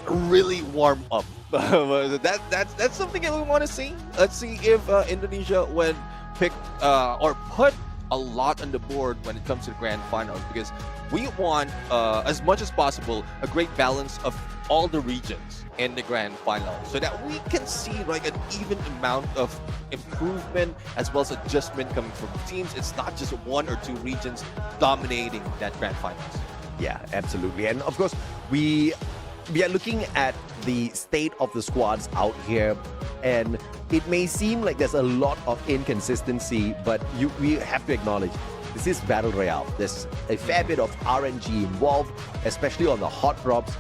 really warm up. That's something that we want to see. Let's see if Indonesia would pick or put a lot on the board when it comes to the grand finals, because we want as much as possible a great balance of all the regions in the grand final, so that we can see like an even amount of improvement as well as adjustment coming from teams. It's not just 1 or 2 regions dominating that grand finals. Yeah, absolutely. And of course, we are looking at the state of the squads out here, and it may seem like there's a lot of inconsistency, but we have to acknowledge this is Battle Royale. There's a fair bit of RNG involved, especially on the hot drops.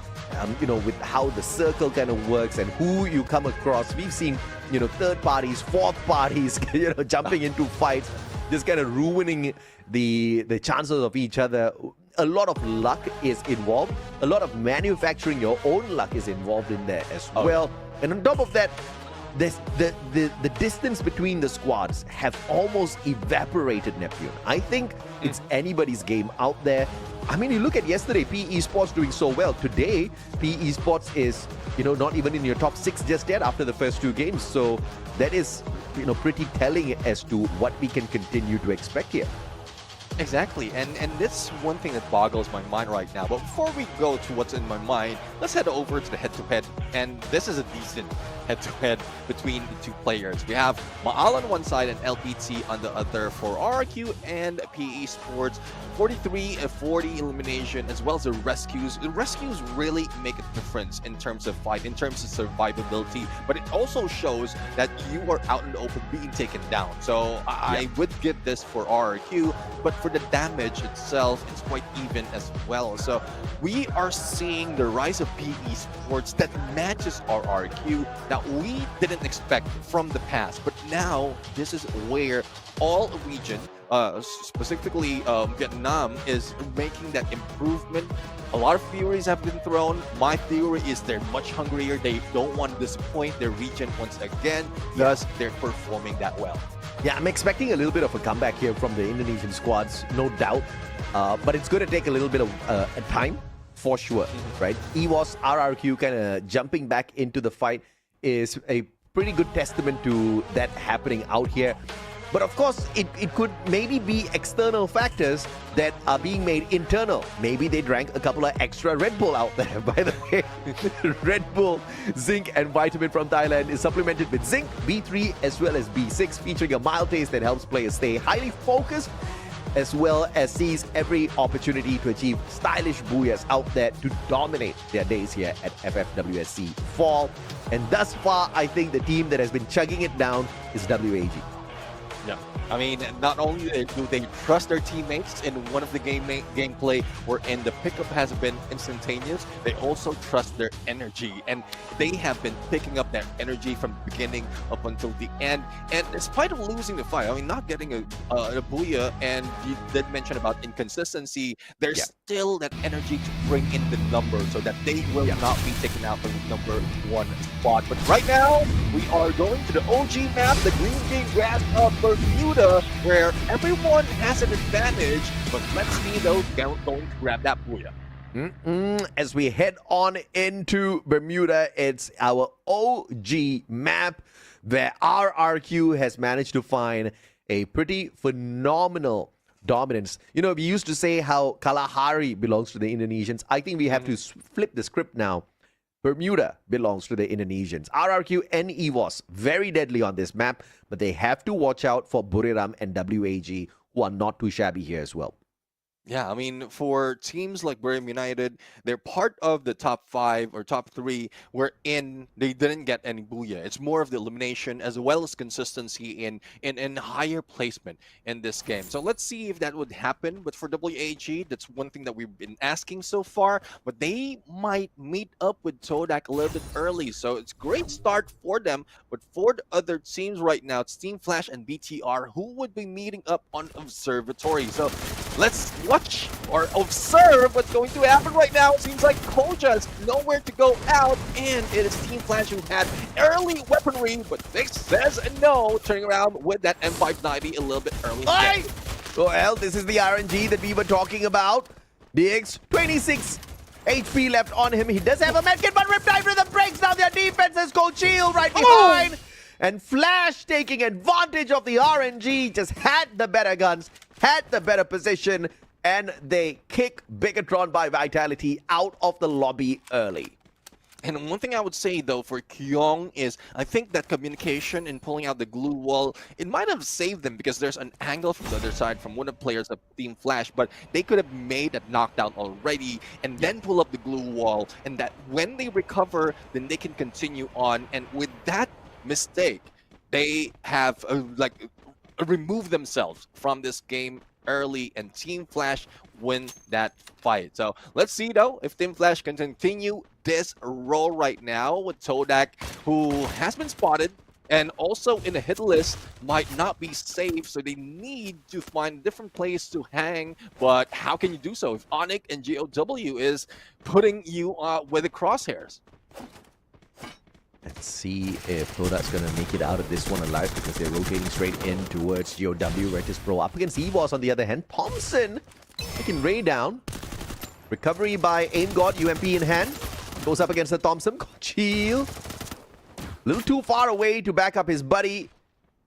You know, with how the circle kind of works and who you come across. We've seen, you know, third parties, fourth parties, you know, jumping into fights, just kind of ruining the chances of each other. A lot of luck is involved. A lot of manufacturing your own luck is involved in there as well. And on top of that, there's the distance between the squads have almost evaporated, Neptune. I think it's anybody's game out there. I mean, you look at yesterday, PE Esports doing so well. Today, PE Esports is, you know, not even in your top 6 just yet after the first 2 games. So that is, you know, pretty telling as to what we can continue to expect here. Exactly, and this one thing that boggles my mind right now. But before we go to what's in my mind, let's head over to the head-to-head. And this is a decent head-to-head between the 2 players. We have Maal on one side and LPT on the other for RRQ and PE Sports. 43-40 elimination, as well as the rescues. The rescues really make a difference in terms of fight, in terms of survivability, but it also shows that you are out in the open being taken down. So I would give this for RRQ, but for the damage itself, it's quite even as well. So we are seeing the rise of PE Sports that matches RRQ. Now Now, we didn't expect from the past, but now this is where all region, specifically Vietnam, is making that improvement. A lot of theories have been thrown. My theory is they're much hungrier. They don't want to disappoint their region once again. Thus, they're performing that well. Yeah, I'm expecting a little bit of a comeback here from the Indonesian squads, no doubt. But it's going to take a little bit of time, for sure, right? EWOS, RRQ kind of jumping back into the fight is a pretty good testament to that happening out here. But of course, it could maybe be external factors that are being made internal. Maybe they drank a couple of extra Red Bull out there. By the way, Red Bull, zinc, and vitamin from Thailand is supplemented with zinc, B3, as well as B6, featuring a mild taste that helps players stay highly focused, as well as sees every opportunity to achieve stylish booyahs out there to dominate their days here at FFWS SEA Fall. And thus far, I think the team that has been chugging it down is WAG. Yeah, I mean, not only do they trust their teammates in one of the gameplay wherein the pickup has been instantaneous, they also trust their energy, and they have been picking up their energy from the beginning up until the end. And despite of losing the fight, I mean, not getting a booyah, and you did mention about inconsistency, there's still that energy to bring in the number so that they will not be taken out from the #1 spot. But right now, we are going to the OG map, the green green grass of Bermuda, where everyone has an advantage, but let's see those going to grab that booyah. As we head on into Bermuda, it's our OG map where RRQ has managed to find a pretty phenomenal dominance. You know, we used to say how Kalahari belongs to the Indonesians. I think we have to flip the script now. Bermuda belongs to the Indonesians. RRQ and EWOS, very deadly on this map, but they have to watch out for Buriram and WAG, who are not too shabby here as well. Yeah, I mean, for teams like Buriram United, they're part of the top 5 or top 3 wherein they didn't get any booyah. It's more of the elimination as well as consistency in higher placement in this game. So let's see if that would happen. But for WAG, that's one thing that we've been asking so far. But they might meet up with Todak a little bit early. So it's a great start for them. But for the other teams right now, it's Team Flash and BTR who would be meeting up on Observatory. So let's watch or observe what's going to happen right now. It seems like Koja is nowhere to go out, and it is Team Flash who had early weaponry, but Vix says no, turning around with that M590 a little bit early. Hey! Well, this is the RNG that we were talking about. DX, 26 HP left on him. He does have a medkit, but Riptide Rhythm breaks down their defense as Cold Shield right behind. And Flash taking advantage of the RNG, just had the better guns, had the better position, and they kick Bigatron by Vitality out of the lobby early. And one thing I would say, though, for Kyong is I think that communication in pulling out the glue wall, it might have saved them because there's an angle from the other side from one of the players of Team Flash, but they could have made that knockdown already and then pull up the glue wall, and that when they recover, then they can continue on. And with that mistake, they have removed themselves from this game early, and Team Flash win that fight. So let's see though if Team Flash can continue this role right now with Todak, who has been spotted and also in the hit list, might not be safe, so they need to find a different place to hang. But how can you do so if Onyx and GOW is putting you with the crosshairs? Let's see if Todak's going to make it out of this one alive, because they're rotating straight in towards GOW. Retis Pro up against EWOS on the other hand. Thompson taking Ray down. Recovery by Aim God, UMP in hand. Goes up against the Thompson. Chill. A little too far away to back up his buddy.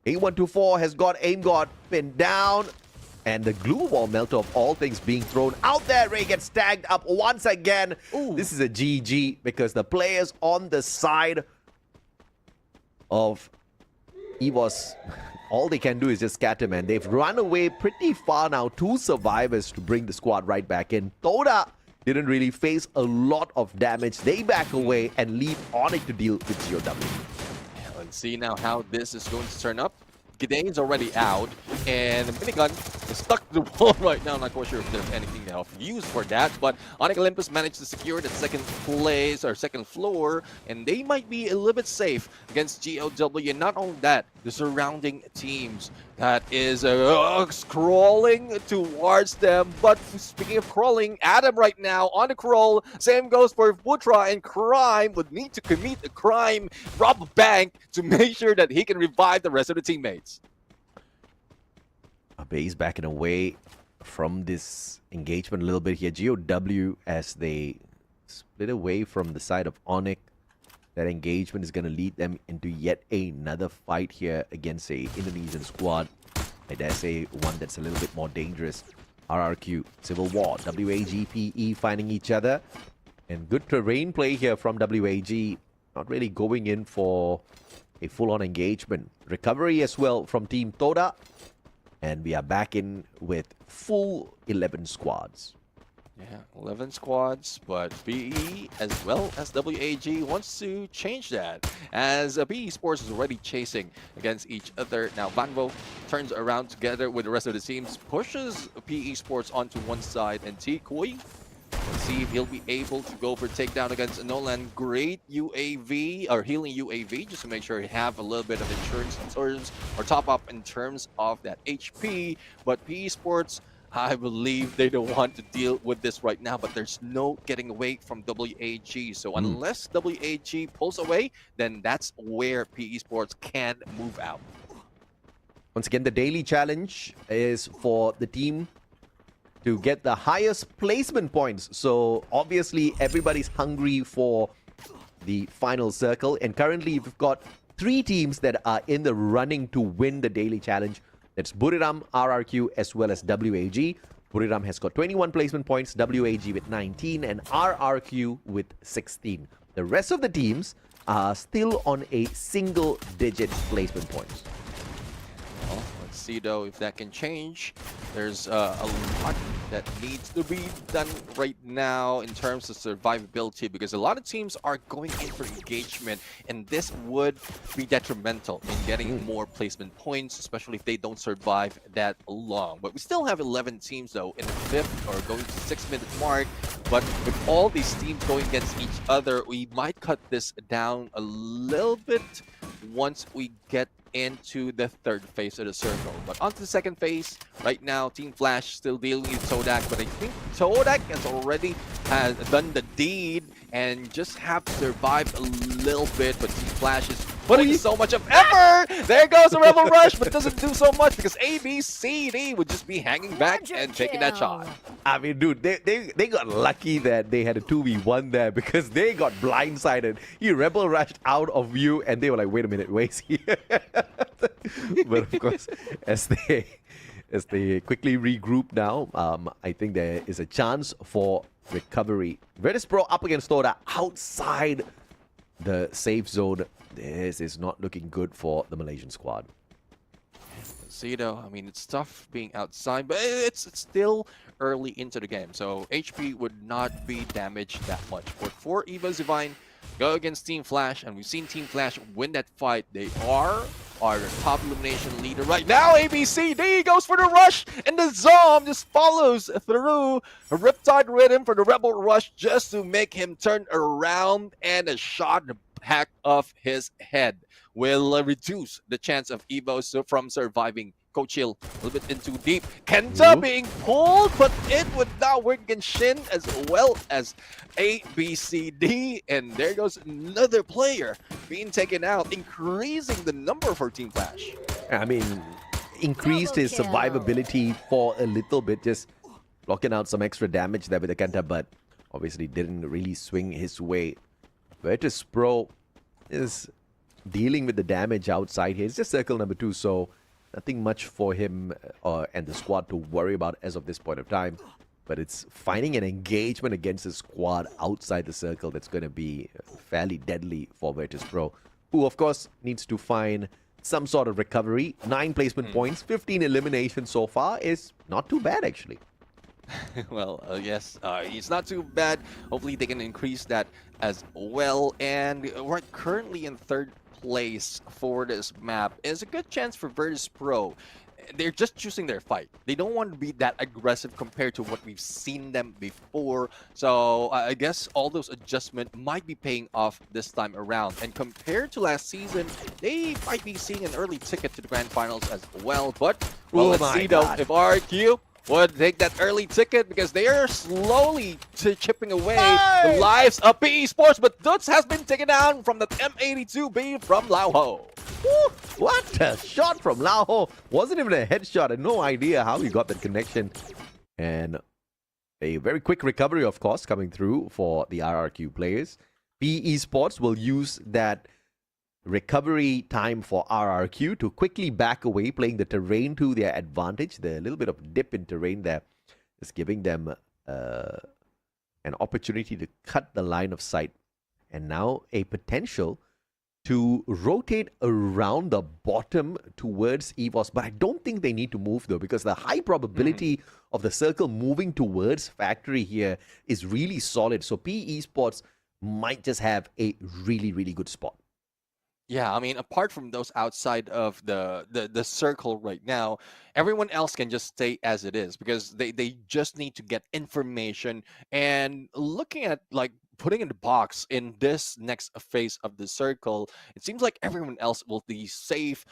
A124 has got Aim God pinned down. And the glue wall melter of all things being thrown out there. Ray gets tagged up once again. Ooh. This is a GG because the players on the side of EWOS, all they can do is just scatter, man. They've run away pretty far now. 2 survivors to bring the squad right back in. Toda didn't really face a lot of damage. They back away and leave Onyx to deal with GOW. Let's see now how this is going to turn up. Gideon's already out, and the minigun is stuck to the wall right now. I'm not quite sure if there's anything of use for that, but Onyx Olympus managed to secure the second place or second floor, and they might be a little bit safe against GOW. And not only that, the surrounding teams that is crawling towards them. But speaking of crawling, Adam right now on the crawl. Same goes for Putra, and Crime would need to commit a crime, rob a bank to make sure that he can revive the rest of the teammates. Abe's backing away from this engagement a little bit here. GOW, as they split away from the side of Onyx, that engagement is going to lead them into yet another fight here against a Indonesian squad. I dare say one that's a little bit more dangerous. RRQ, Civil War, WAGPE finding each other. And good terrain play here from WAG. Not really going in for a full-on engagement. Recovery as well from Team Toda. And we are back in with full 11 squads. Yeah, 11 squads, but BE as well as WAG wants to change that, as BE Sports is already chasing against each other. Now Banvo turns around together with the rest of the teams, pushes PE Sports onto one side, and T-Koi, let's see if he'll be able to go for takedown against Nolan. Great UAV, or healing UAV, just to make sure he have a little bit of insurance in terms, or top up in terms of that HP, but PE Sports, I believe they don't want to deal with this right now, but there's no getting away from WAG. So unless WAG pulls away, then that's where PE Sports can move out. Once again, the daily challenge is for the team to get the highest placement points. So obviously everybody's hungry for the final circle. And currently we've got 3 teams that are in the running to win the daily challenge. That's Buriram, RRQ, as well as WAG. Buriram has got 21 placement points, WAG with 19, and RRQ with 16. The rest of the teams are still on a single-digit placement points. Well, let's see, though, if that can change. There's a lot that needs to be done right now in terms of survivability, because a lot of teams are going in for engagement, and this would be detrimental in getting more placement points, especially if they don't survive that long. But we still have 11 teams, though, in the 5th or going to 6-minute mark. But with all these teams going against each other, we might cut this down a little bit once we get into the 3rd phase of the circle. But onto the 2nd phase, right now, Team Flash still dealing with Todak, but I think Todak has done the deed and just have to survive a little bit, but Team Flash is putting so much of effort! There goes the Rebel Rush, but doesn't do so much because ABCD would just be hanging back and taking that shot. I mean, dude, they got lucky that they had a 2v1 there because they got blindsided. He Rebel Rushed out of view and they were like, wait a minute, where's he? But of course, as they quickly regroup now, I think there is a chance for recovery. Virtus Pro up against Toda outside the safe zone. This is not looking good for the Malaysian squad. See, though, I mean, it's tough being outside, but it's still early into the game, so HP would not be damaged that much. But for Eva Zivine, go against Team Flash, and we've seen Team Flash win that fight. They are the top elimination leader right now. ABCD goes for the rush, and the Zom just follows through a Riptide Rhythm for the Rebel Rush just to make him turn around, and a shot in the back of his head will reduce the chance of Evo from surviving. Coach Hill a little bit in too deep. Kenta being pulled, but it would not work against Shin as well as ABCD. And there goes another player being taken out, increasing the number for Team Flash. I mean, increased his survivability for a little bit, just blocking out some extra damage there with the Kenta, but obviously didn't really swing his way. Virtus Pro is dealing with the damage outside here. It's just circle number 2, so nothing much for him and the squad to worry about as of this point of time. But it's finding an engagement against a squad outside the circle that's going to be fairly deadly for Virtus Pro, who of course needs to find some sort of recovery. 9 placement points, 15 eliminations so far is not too bad actually. Well, yes, it's not too bad. Hopefully they can increase that as well. And we're currently in 3rd place for this map is a good chance for Virtus Pro. They're just choosing their fight. They don't want to be that aggressive compared to what we've seen them before. So I guess all those adjustments might be paying off this time around. And compared to last season, they might be seeing an early ticket to the Grand Finals as well. But well, let's see though if RQ would take that early ticket, because they are slowly chipping away the lives of PE Sports. But Dutz has been taken down from the M82B from Lao Ho. What a shot from Lao Ho. Wasn't even a headshot. I had no idea how he got that connection. And a very quick recovery, of course, coming through for the RRQ players. PE Sports will use that recovery time for RRQ to quickly back away, playing the terrain to their advantage. The little bit of dip in terrain there is giving them an opportunity to cut the line of sight. And now a potential to rotate around the bottom towards EVOS. But I don't think they need to move though, because the high probability of the circle moving towards Factory here is really solid. So PE Sports might just have a really, really good spot. Yeah, I mean, apart from those outside of the circle right now, everyone else can just stay as it is, because they just need to get information. And looking at like putting in the box in this next phase of the circle, it seems like everyone else will be safe,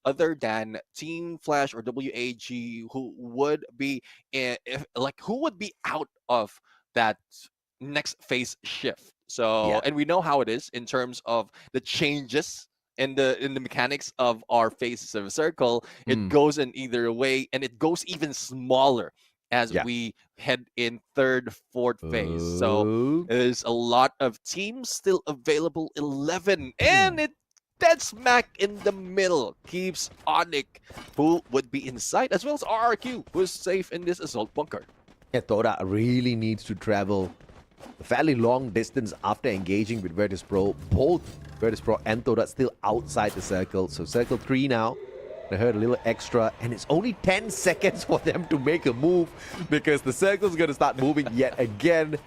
other than Team Flash or WAG, who would be who would be out of that next phase shift. So, Yeah. and we know how it is in terms of the changes in the mechanics of our phases of a circle. It goes in either way, and it goes even smaller as we head in third, fourth phase. So there's a lot of teams still available, 11, and it dead smack in the middle keeps Onic, who would be inside, as well as RRQ, who is safe in this assault bunker. Yeah, Toda really needs to travel a fairly long distance after engaging with Virtus Pro. Both Virtus Pro and Toda still outside the circle. So circle 3 now. They heard a little extra, and it's only 10 seconds for them to make a move, because the circle's going to start moving yet again.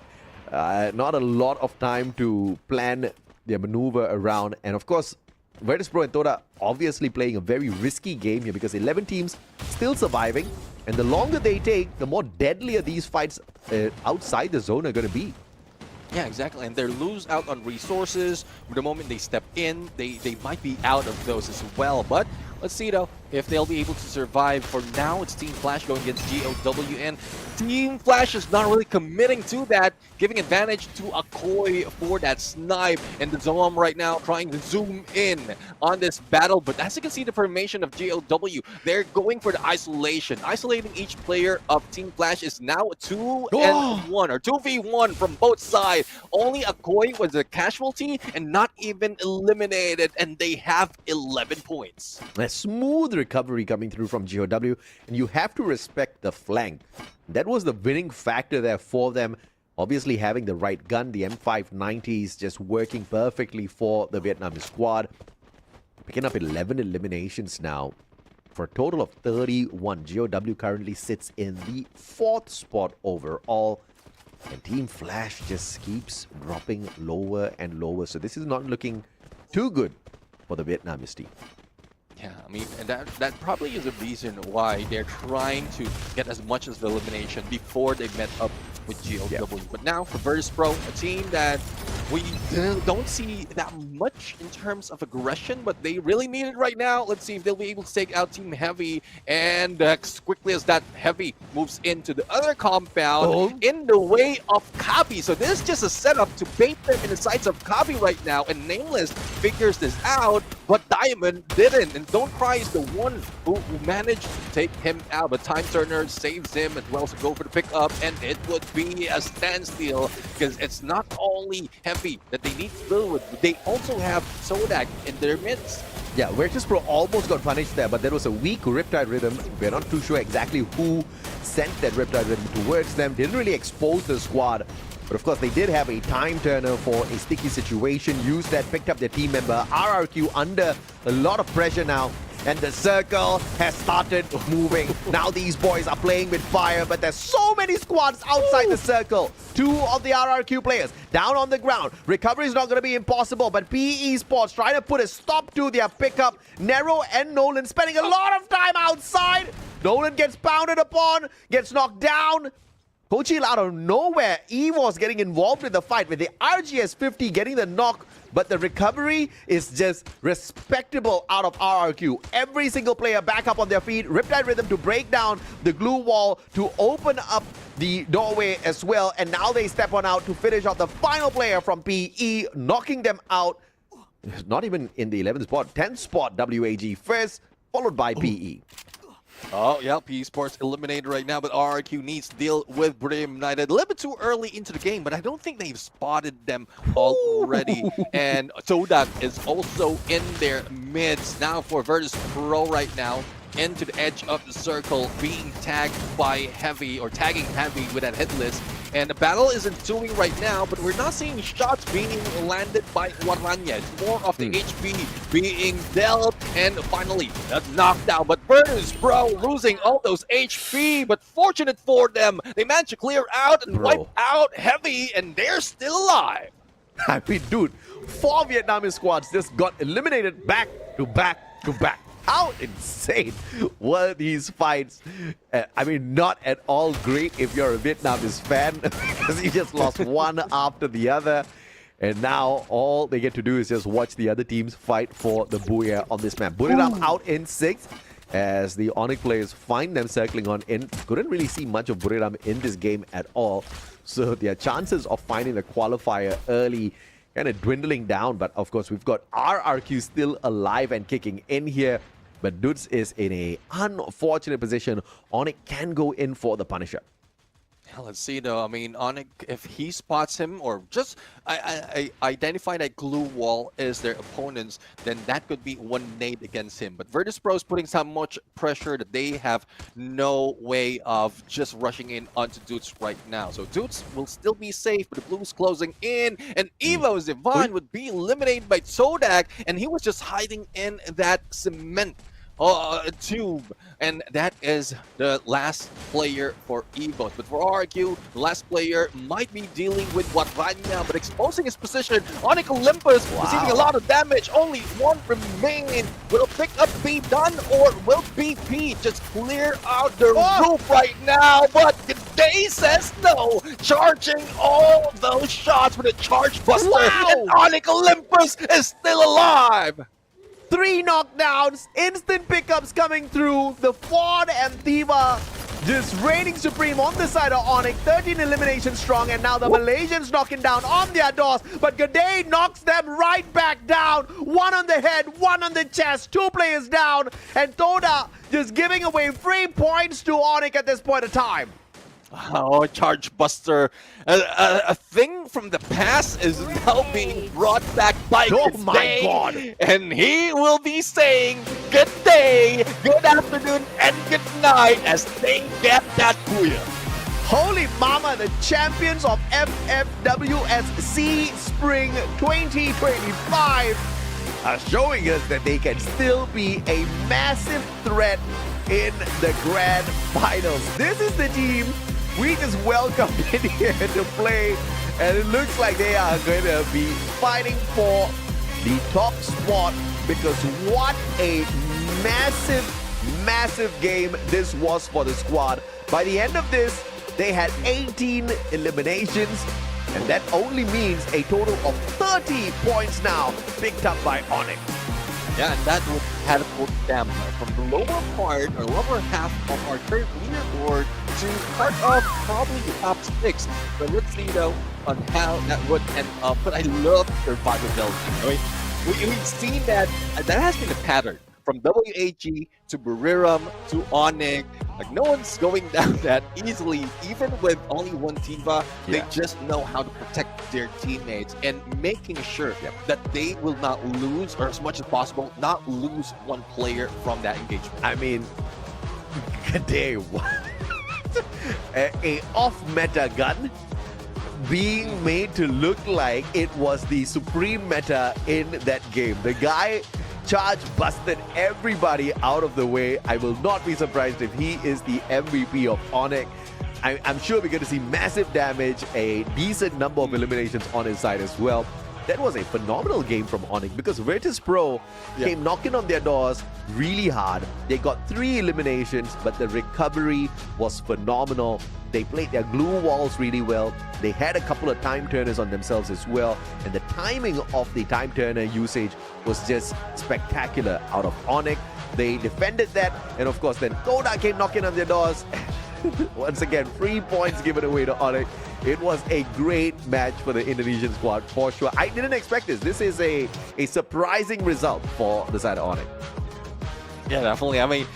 Not a lot of time to plan their maneuver around. And of course, Virtus Pro and Toda obviously playing a very risky game here, because 11 teams still surviving. And the longer they take, the more deadlier these fights outside the zone are going to be. Yeah, exactly. And they lose out on resources. The moment they step in, they might be out of those as well. But let's see, though, if they'll be able to survive. For now, it's Team Flash going against GOW. And Team Flash is not really committing to that, giving advantage to Akoi for that snipe. And the Zoom right now trying to zoom in on this battle. But as you can see, the formation of GOW, they're going for the isolation. Isolating each player of Team Flash is now 2-1 or 2v1 from both sides. Only Akoi was a casualty and not even eliminated. And they have 11 points. A smooth recovery coming through from GOW, and you have to respect the flank. That was the winning factor there for them. Obviously having the right gun, the M590 is just working perfectly for the Vietnamese squad. Picking up 11 eliminations now for a total of 31. GOW currently sits in the 4th spot overall. And Team Flash just keeps dropping lower and lower. So this is not looking too good for the Vietnamese team. Yeah, I mean, and that probably is a reason why they're trying to get as much as the elimination before they met up with GOW. But now for Virtus Pro, a team that we don't see that much in terms of aggression, but they really need it right now. Let's see if they'll be able to take out Team Heavy. And as quickly as that Heavy moves into the other compound, in the way of Kabi. So this is just a setup to bait them in the sights of Kabi right now. And Nameless figures this out, but Diamond didn't. And Don't Cry is the one who managed to take him out. But Time Turner saves him as well to go for the pickup. And it would be a standstill, because it's not only Heavy that they need to deal with, they also have Sodak in their midst. Yeah, Virtus Pro almost got punished there, but there was a weak Riptide Rhythm. We're not too sure exactly who sent that Riptide Rhythm towards them. Didn't really expose the squad. But of course, they did have a Time Turner for a sticky situation. Used that, picked up their team member. RRQ under a lot of pressure now. and the circle has started moving. Now these boys are playing with fire, but there's so many squads outside the circle. 2 of the RRQ players down on the ground. Recovery is not going to be impossible, but PE Esports trying to put a stop to their pickup. Nero and Nolan spending a lot of time outside. Nolan gets pounded upon, gets knocked down. Kochil out of nowhere, Evo's getting involved in the fight with the RGS 50 getting the knock, but the recovery is just respectable out of RRQ. Every single player back up on their feet, Riptide Rhythm to break down the glue wall, to open up the doorway as well, and now they step on out to finish off the final player from PE, knocking them out. Not even in the 11th spot, 10th spot, WAG first, followed by PE. Oh, yeah, PE Sports eliminated right now, but RRQ needs to deal with Brim United. A little bit too early into the game, but I don't think they've spotted them already. And Todak is also in their midst. Now for Virtus Pro right now, into the edge of the circle, being tagged by Heavy, or tagging Heavy with that hit list. And the battle is ensuing right now, but we're not seeing shots being landed by Waranya. It's more of the HP being dealt, and finally, that's knocked out. But Virtus Pro losing all those HP, but fortunate for them, they managed to clear out and wipe out Heavy, and they're still alive. I mean, dude, 4 Vietnamese squads just got eliminated back to back to back. How insane were these fights? I mean, not at all great if you're a Vietnamese fan, because you just lost one after the other. And now all they get to do is just watch the other teams fight for the Booyah on this map. Buriram out in 6th as the Onyx players find them circling on in. Couldn't really see much of Buriram in this game at all. So their chances of finding a qualifier early kind of dwindling down. But of course, we've got RRQ still alive and kicking in here. But Dudes is in a unfortunate position. Onyx can go in for the Punisher. Yeah, let's see though. I mean, Onyx, if he spots him or just I identify that glue wall is their opponents, then that could be one nade against him. But Virtus Pro is putting so much pressure that they have no way of just rushing in onto Dudes right now. So Dudes will still be safe, but the blue is closing in, and Evo Divine would be eliminated by Todak, and he was just hiding in that cement tube, and that is the last player for Evo. But for RQ, the last player might be dealing with Waranya, but exposing his position. Onyx Olympus receiving a lot of damage. Only one remain. Will pickup be done, or will BP just clear out the roof right now? But Day says no, charging all those shots with a charge buster, and Onyx Olympus is still alive. 3 knockdowns, instant pickups coming through. The Ford and Thiva just reigning supreme on the side of Onyx. 13 eliminations strong, and now the Malaysians knocking down on their doors. But G'day knocks them right back down. 1 on the head, 1 on the chest, 2 players down. And Toda just giving away free points to Onyx at this point of time. Oh, Charge Buster. A thing from the past is now being brought back by my God. And he will be saying good day, good afternoon, and good night as they get that Booyah. Holy mama, the champions of FFWS SEA Spring 2025 are showing us that they can still be a massive threat in the grand finals. This is the team we just welcomed in here to play, and it looks like they are going to be fighting for the top spot, because what a massive game this was for the squad. By the end of this, they had 18 eliminations, and that only means a total of 30 points now picked up by Onyx. Yeah, and that would catapult them from the lower part or lower half of our current leaderboard to part of probably the top 6. But let's see though on how that would end up. But I love their survivability. I mean, we've seen that has been a pattern from WAG to Buriram to Onyx. Like, no one's going down that easily, even with only 1 Tiva. They just know how to protect their teammates and making sure that they will not lose, or as much as possible, not lose 1 player from that engagement. I mean, day a off-meta gun being made to look like it was the supreme meta in that game. The guy Charge busted everybody out of the way. I will not be surprised if he is the MVP of Onyx. I'm sure we're going to see massive damage, a decent number of eliminations on his side as well. That was a phenomenal game from Onyx because Virtus Pro came knocking on their doors really hard. They got 3 eliminations, but the recovery was phenomenal. They played their glue walls really well. They had a couple of time turners on themselves as well. And the timing of the time turner usage was just spectacular out of Onyx. They defended that. And of course, then Koda came knocking on their doors. Once again, 3 points given away to Onyx. It was a great match for the Indonesian squad, for sure. I didn't expect this. This is a surprising result for the side of Onyx. Yeah, definitely. I mean,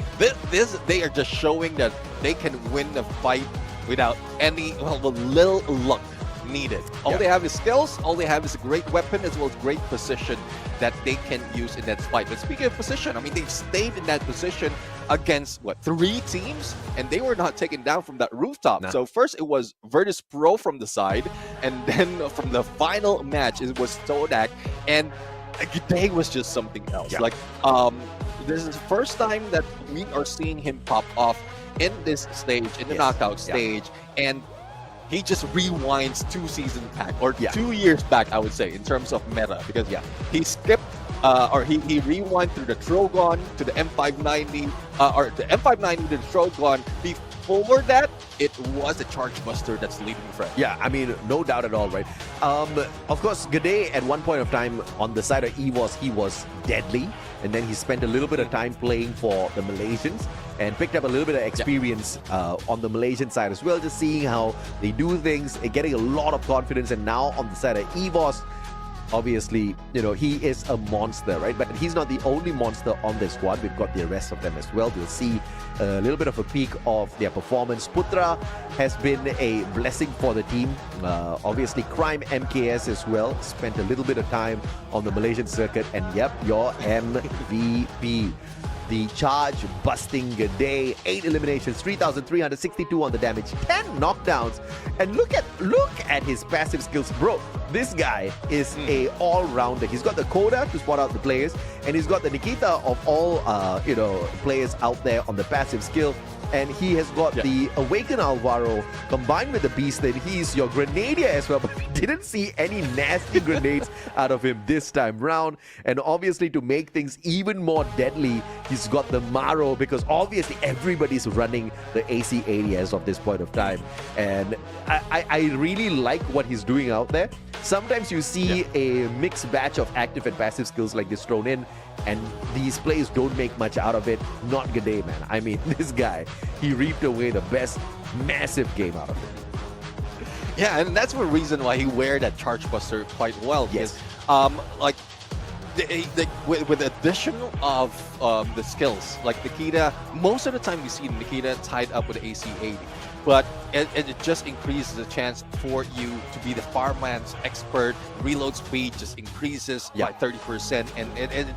they are just showing that they can win the fight without any, well, little luck needed. All they have is skills, all they have is a great weapon as well as great position that they can use in that fight. But speaking of position, I mean, they've stayed in that position against, 3 teams? And they were not taken down from that rooftop. Nah. So first it was Virtus Pro from the side, and then from the final match, it was Todak, and G'day was just something else. Yeah. Like, this is the first time that we are seeing him pop off in this stage, in the knockout stage, and he just rewinds 2 seasons back, or 2 years back, I would say, in terms of meta, because he skipped, or he rewind through the Trogon to the M590, or the M590 to the Trogon. Before that, it was a Charge Buster that's leading the front. Yeah, I mean, no doubt at all, right? Of course, G'day at one point of time on the side of EVOS, he was deadly, and then he spent a little bit of time playing for the Malaysians and picked up a little bit of experience on the Malaysian side as well, just seeing how they do things, getting a lot of confidence. And now on the side of EVOS, obviously, he is a monster, right? But he's not the only monster on the squad. We've got the rest of them as well. We'll see a little bit of a peek of their performance. Putra has been a blessing for the team. Obviously, Crime MKS as well. Spent a little bit of time on the Malaysian circuit. And yep, your MVP. The charge busting G'day, 8 eliminations, 3,362 on the damage, 10 knockdowns, and look at his passive skills, bro. This guy is a all-rounder. He's got the Koda to spot out the players, and he's got the Nikita of all players out there on the passive skill. And he has got the Awaken Alvaro combined with the Beast. Then he's your Grenadier as well. But we didn't see any nasty grenades out of him this time round. And obviously, to make things even more deadly, he's got the Maro, because obviously everybody's running the AC-80 as of this point of time. And I really like what he's doing out there. Sometimes you see a mixed batch of active and passive skills like this thrown in, and these players don't make much out of it. Not G'day, man. I mean, this guy, he reaped away the best massive game out of it. Yeah, and that's one reason why he wear that Charge Buster quite well. Yes. Because, like, with the addition of the skills, like Nikita, most of the time we see Nikita tied up with the AC-80. But it just increases the chance for you to be the farmland's expert. Reload speed just increases by 30%, and it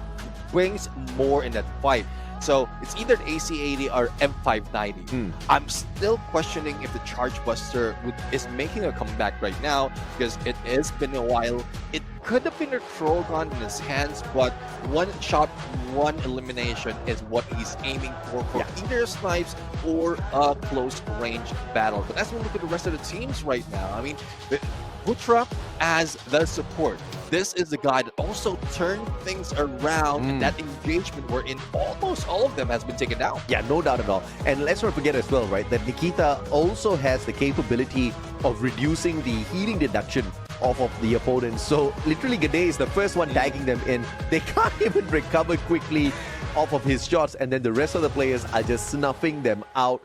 brings more in that fight. So it's either the AC-80 or M590. I'm still questioning if the Charge Buster is making a comeback right now, because it has been a while. It could have been a Trogon in his hands, but one shot, one elimination is what he's aiming for either snipes or a close range battle. But as we look at the rest of the teams right now, I mean, Putra as the support. This is the guy that also turned things around, and that engagement wherein almost all of them has been taken down. Yeah, no doubt at all. And let's not forget as well, right, that Nikita also has the capability of reducing the healing deduction off of the opponents. So literally G'day is the first one tagging them in. They can't even recover quickly off of his shots, and then the rest of the players are just snuffing them out.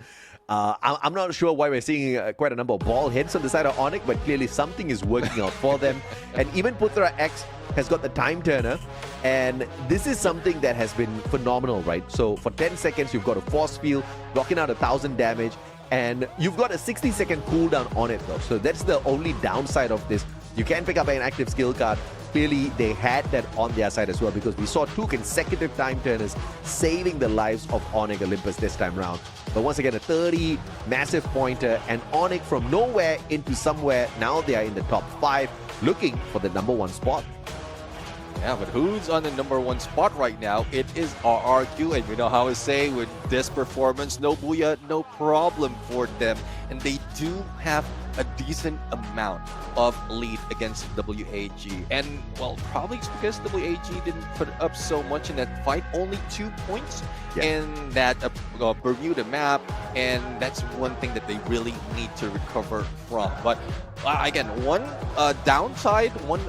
I'm not sure why we're seeing quite a number of ball hits on the side of Onyx, but clearly something is working out for them. And even Putra X has got the time turner, and this is something that has been phenomenal, right? So for 10 seconds, you've got a force field, knocking out 1,000 damage, and you've got a 60-second cooldown on it, though. So that's the only downside of this. You can pick up an active skill card. Clearly, they had that on their side as well, because we saw 2 consecutive time turners saving the lives of Onyx Olympus this time round. But once again, a 30 massive pointer, and Onyx from nowhere into somewhere. Now they are in the top 5, looking for the #1 spot. Yeah, but who's on the #1 spot right now? It is RRQ, and you know how I say with this performance, no booyah, no problem for them. And they do have a decent amount of lead against WAG. And, well, probably it's because WAG didn't put up so much in that fight. Only 2 points in that Bermuda map. And that's one thing that they really need to recover from. But, again, one downside, one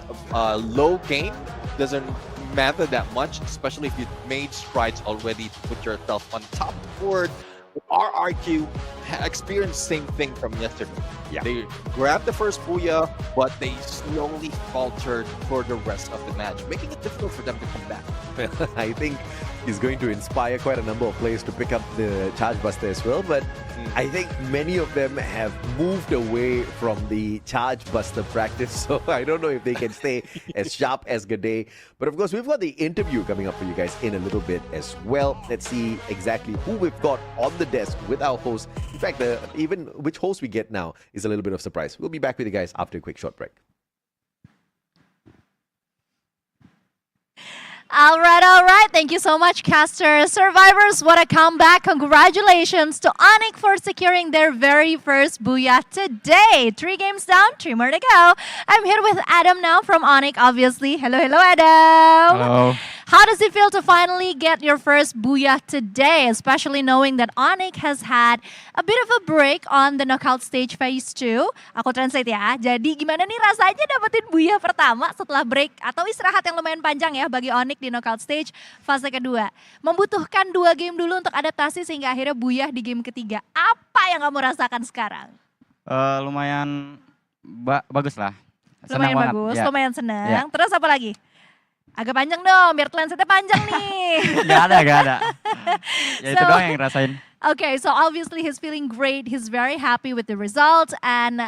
low game doesn't matter that much, especially if you've made strides already to put yourself on top of the board. RRQ experienced the same thing from yesterday. Yeah. They grabbed the first booyah, but they slowly faltered for the rest of the match, making it difficult for them to come back. I think he's going to inspire quite a number of players to pick up the Charge Buster as well, but I think many of them have moved away from the Charge Buster practice, so I don't know if they can stay as sharp as G'day. But of course, we've got the interview coming up for you guys in a little bit as well. Let's see exactly who we've got on the desk with our host. In fact, even which host we get now is a little bit of surprise. We'll be back with you guys after a quick short break. All right. Thank you so much, Caster. Survivors, what a comeback. Congratulations to Onyx for securing their very first booyah today. 3 games down, 3 more to go. I'm here with Adam now from Onyx, obviously. Hello, Adam. Hello. How does it feel to finally get your first booyah today, especially knowing that Onyx has had a bit of a break on the knockout stage phase 2? Aku translate ya. Jadi gimana nih rasanya dapetin booyah pertama setelah break atau istirahat yang lumayan panjang ya bagi Onyx di knockout stage fase kedua. Membutuhkan 2 game dulu untuk adaptasi sehingga akhirnya booyah di game ketiga. Apa yang kamu rasakan sekarang? Lumayan bagus lah. Lumayan banget. bagus, Ya. lumayan senang. Ya. Terus apa lagi? Agak panjang dong, biar translate-nya panjang nih. Gak ada. Ya itu So- doang yang ngerasain. Okay, so obviously he's feeling great. He's very happy with the result, and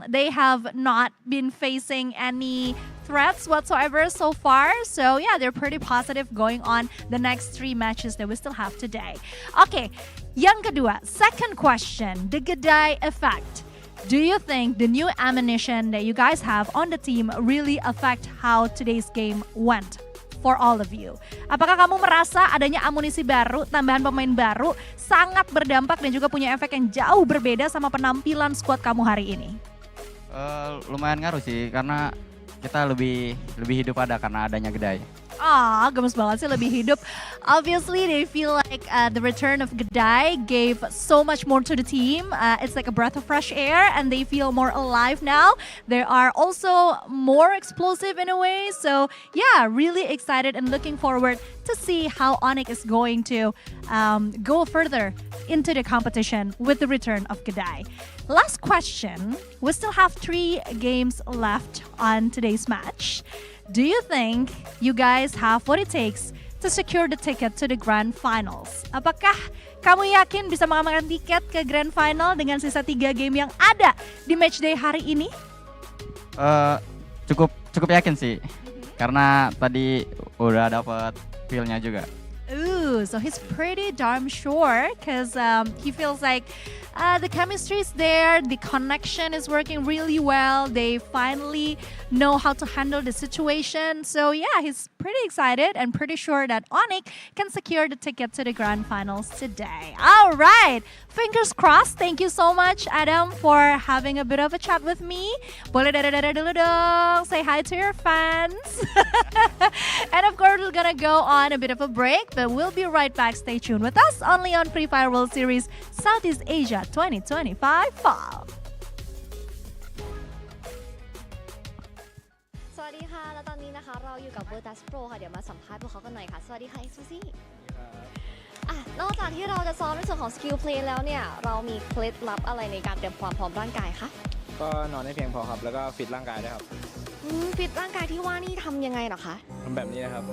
they have not been facing any threats whatsoever so far. So yeah, they're pretty positive going on the next 3 matches that we still have today. Okay, yang kedua, second question, the G'day effect. Do you think the new ammunition that you guys have on the team really affect how today's game went? For all of you. Apakah kamu merasa adanya amunisi baru, tambahan pemain baru, sangat berdampak dan juga punya efek yang jauh berbeda sama penampilan squad kamu hari ini? Lumayan ngaruh sih karena kita lebih hidup ada karena adanya G'day. Gemes banget sih lebih hidup. Obviously, they feel like the return of G'day gave so much more to the team. It's like a breath of fresh air and they feel more alive now. They are also more explosive in a way. So yeah, really excited and looking forward to see how Onyx is going to go further into the competition with the return of G'day. Last question. We still have 3 games left on today's match. Do you think you guys have what it takes to secure the ticket to the Grand Finals? Apakah kamu yakin bisa mengamankan tiket ke Grand Final dengan sisa 3 game yang ada di matchday hari ini? Cukup yakin sih. Karena tadi udah dapat feel-nya juga. Ooh, so he's pretty darn sure because he feels like the chemistry is there, the connection is working really well. They finally know how to handle the situation. So yeah, he's pretty excited and pretty sure that Onyx can secure the ticket to the Grand Finals today. All right, fingers crossed. Thank you so much, Adam, for having a bit of a chat with me. Boleh dada dulu dong, say hi to your fans. And of course, we're gonna go on a bit of a break, but we'll be right back. Stay tuned with us only on Free Fire World Series Southeast Asia 2025 Fall. สวัสดีค่ะ แล้วตอนนี้นะคะเราอยู่กับเบอร์ตัสโปรค่ะ เดี๋ยวมาสัมภาษณ์พวกเขากันหน่อยค่ะ สวัสดีค่ะ เอ็กซ์ซูซี่นอกจากที่เราจะซ้อมในส่วนของสกิลเพลย์แล้วเนี่ย เรามีเคล็ดลับอะไรในการเตรียมความพร้อมร่างกายคะ ก็นอนให้เพียงพอครับ แล้วก็ฟิตร่างกายด้วยครับ ฟิตร่างกายที่ว่านี่ทำยังไงเหรอคะ ทำแบบนี้นะครับ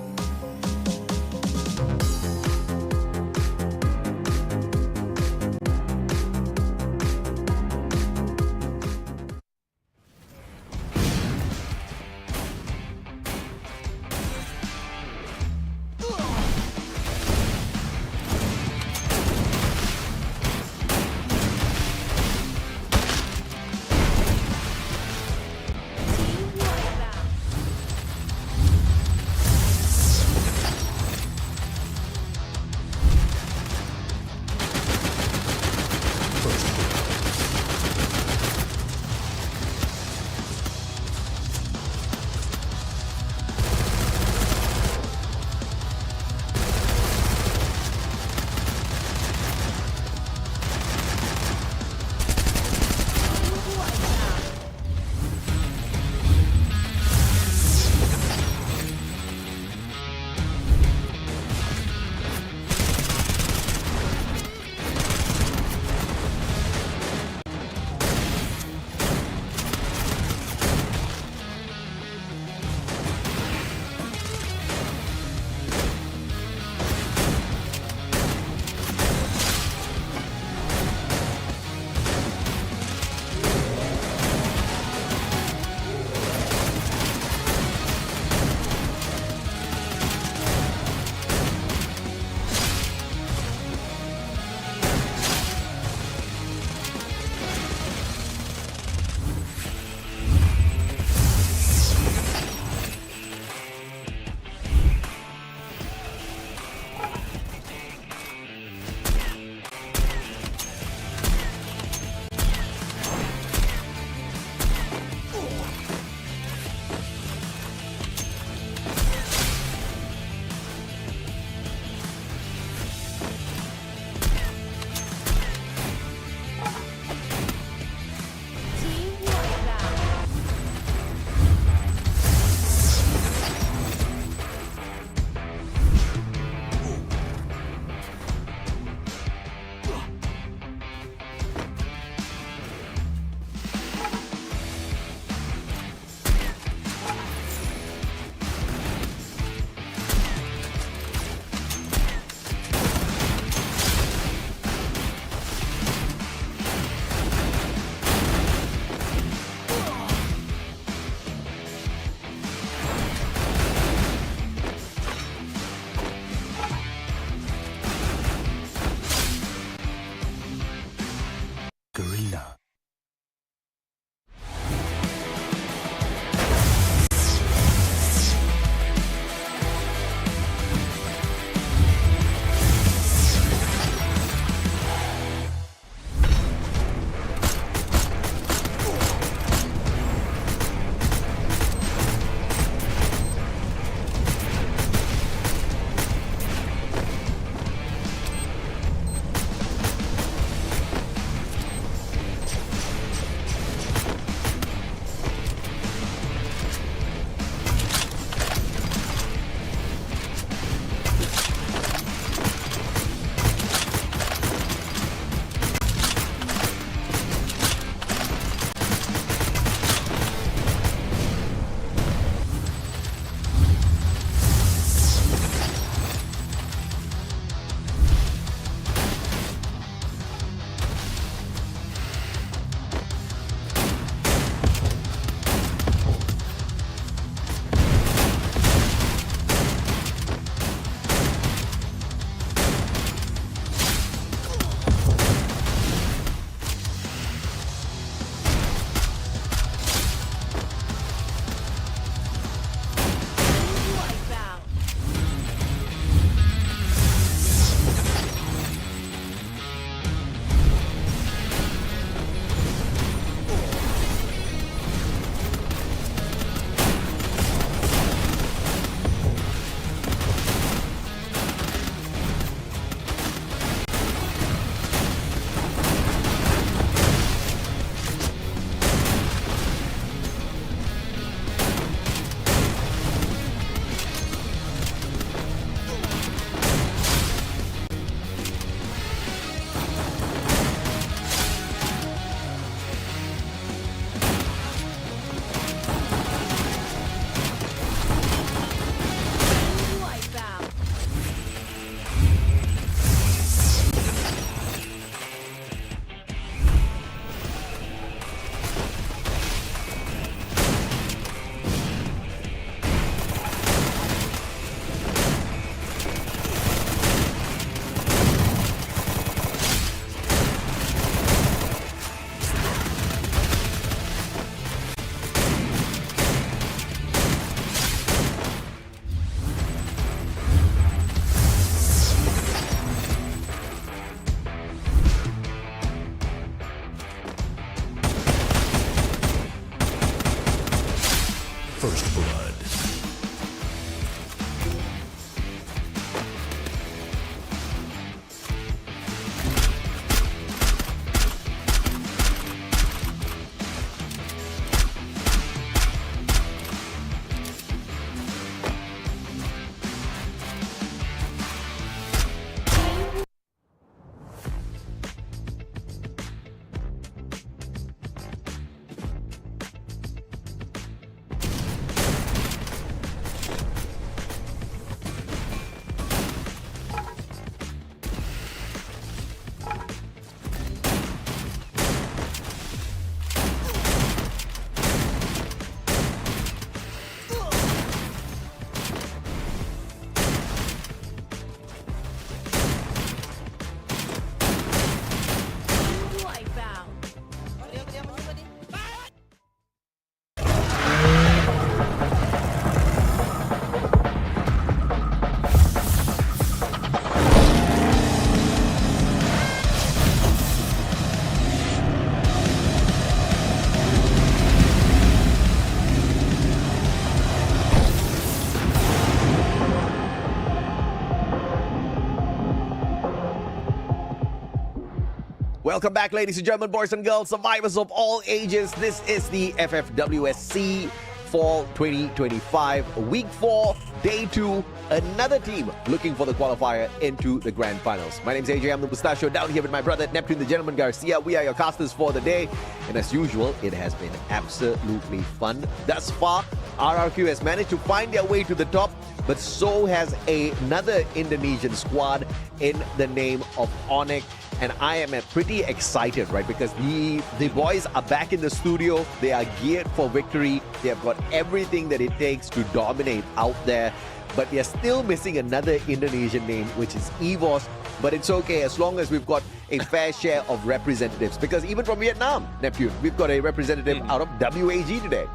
Welcome back, ladies and gentlemen, boys and girls, survivors of all ages. This is the FFWS SEA Fall 2025, Week 4, Day 2. Another team looking for the qualifier into the grand finals. My name's AJ, I'm the Mustachio, down here with my brother Neptune the Gentleman Garcia. We are your casters for the day. And as usual, it has been absolutely fun. Thus far, RRQ has managed to find their way to the top, but so has another Indonesian squad in the name of Onyx. And I am pretty excited, right? Because the boys are back in the studio. They are geared for victory. They have got everything that it takes to dominate out there. But they're still missing another Indonesian name, which is EVOS. But it's okay as long as we've got a fair share of representatives. Because even from Vietnam, Neptune, we've got a representative out of WAG today.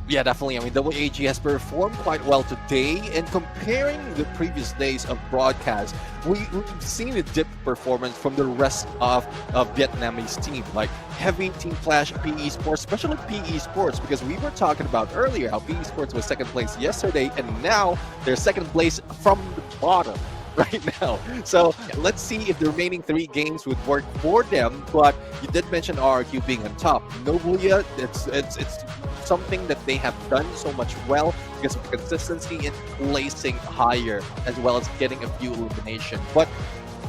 Yeah, definitely. I mean, WAG has performed quite well today. And comparing the previous days of broadcast, we've seen a dip performance from the rest of Vietnamese team, like heavy team clash, PE Sports, especially PE Sports, because we were talking about earlier how PE Sports was second place yesterday, and now they're second place from the bottom right now. So let's see if the remaining 3 games would work for them. But you did mention RRQ being on top. Nobuya, it's something that they have done so much well because of the consistency in placing higher as well as getting a few elimination. But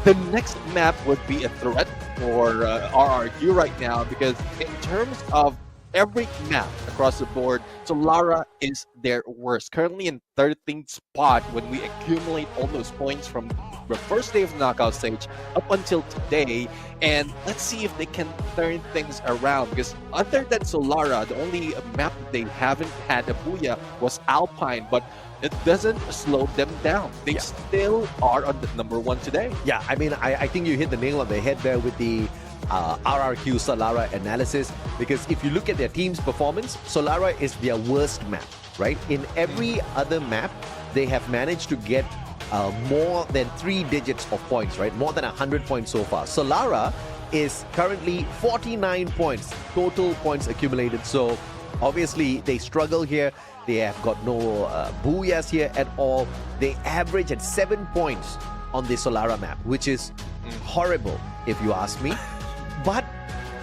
the next map would be a threat for RRQ right now, because in terms of every map across the board, Solara is their worst. Currently in 13th spot when we accumulate all those points from the first day of the knockout stage up until today. And let's see if they can turn things around, because other than Solara, the only map that they haven't had a booyah was Alpine, but it doesn't slow them down. They still are on the number 1 today. Yeah, I mean, I think you hit the nail on the head there with the RRQ Solara analysis, because if you look at their team's performance, Solara is their worst map, right? In every other map, they have managed to get more than 3 digits of points, right? More than 100 points so far. Solara is currently 49 points, total points accumulated. So obviously they struggle here. They have got no booyahs here at all. They average at 7 points on the Solara map, which is horrible if you ask me. But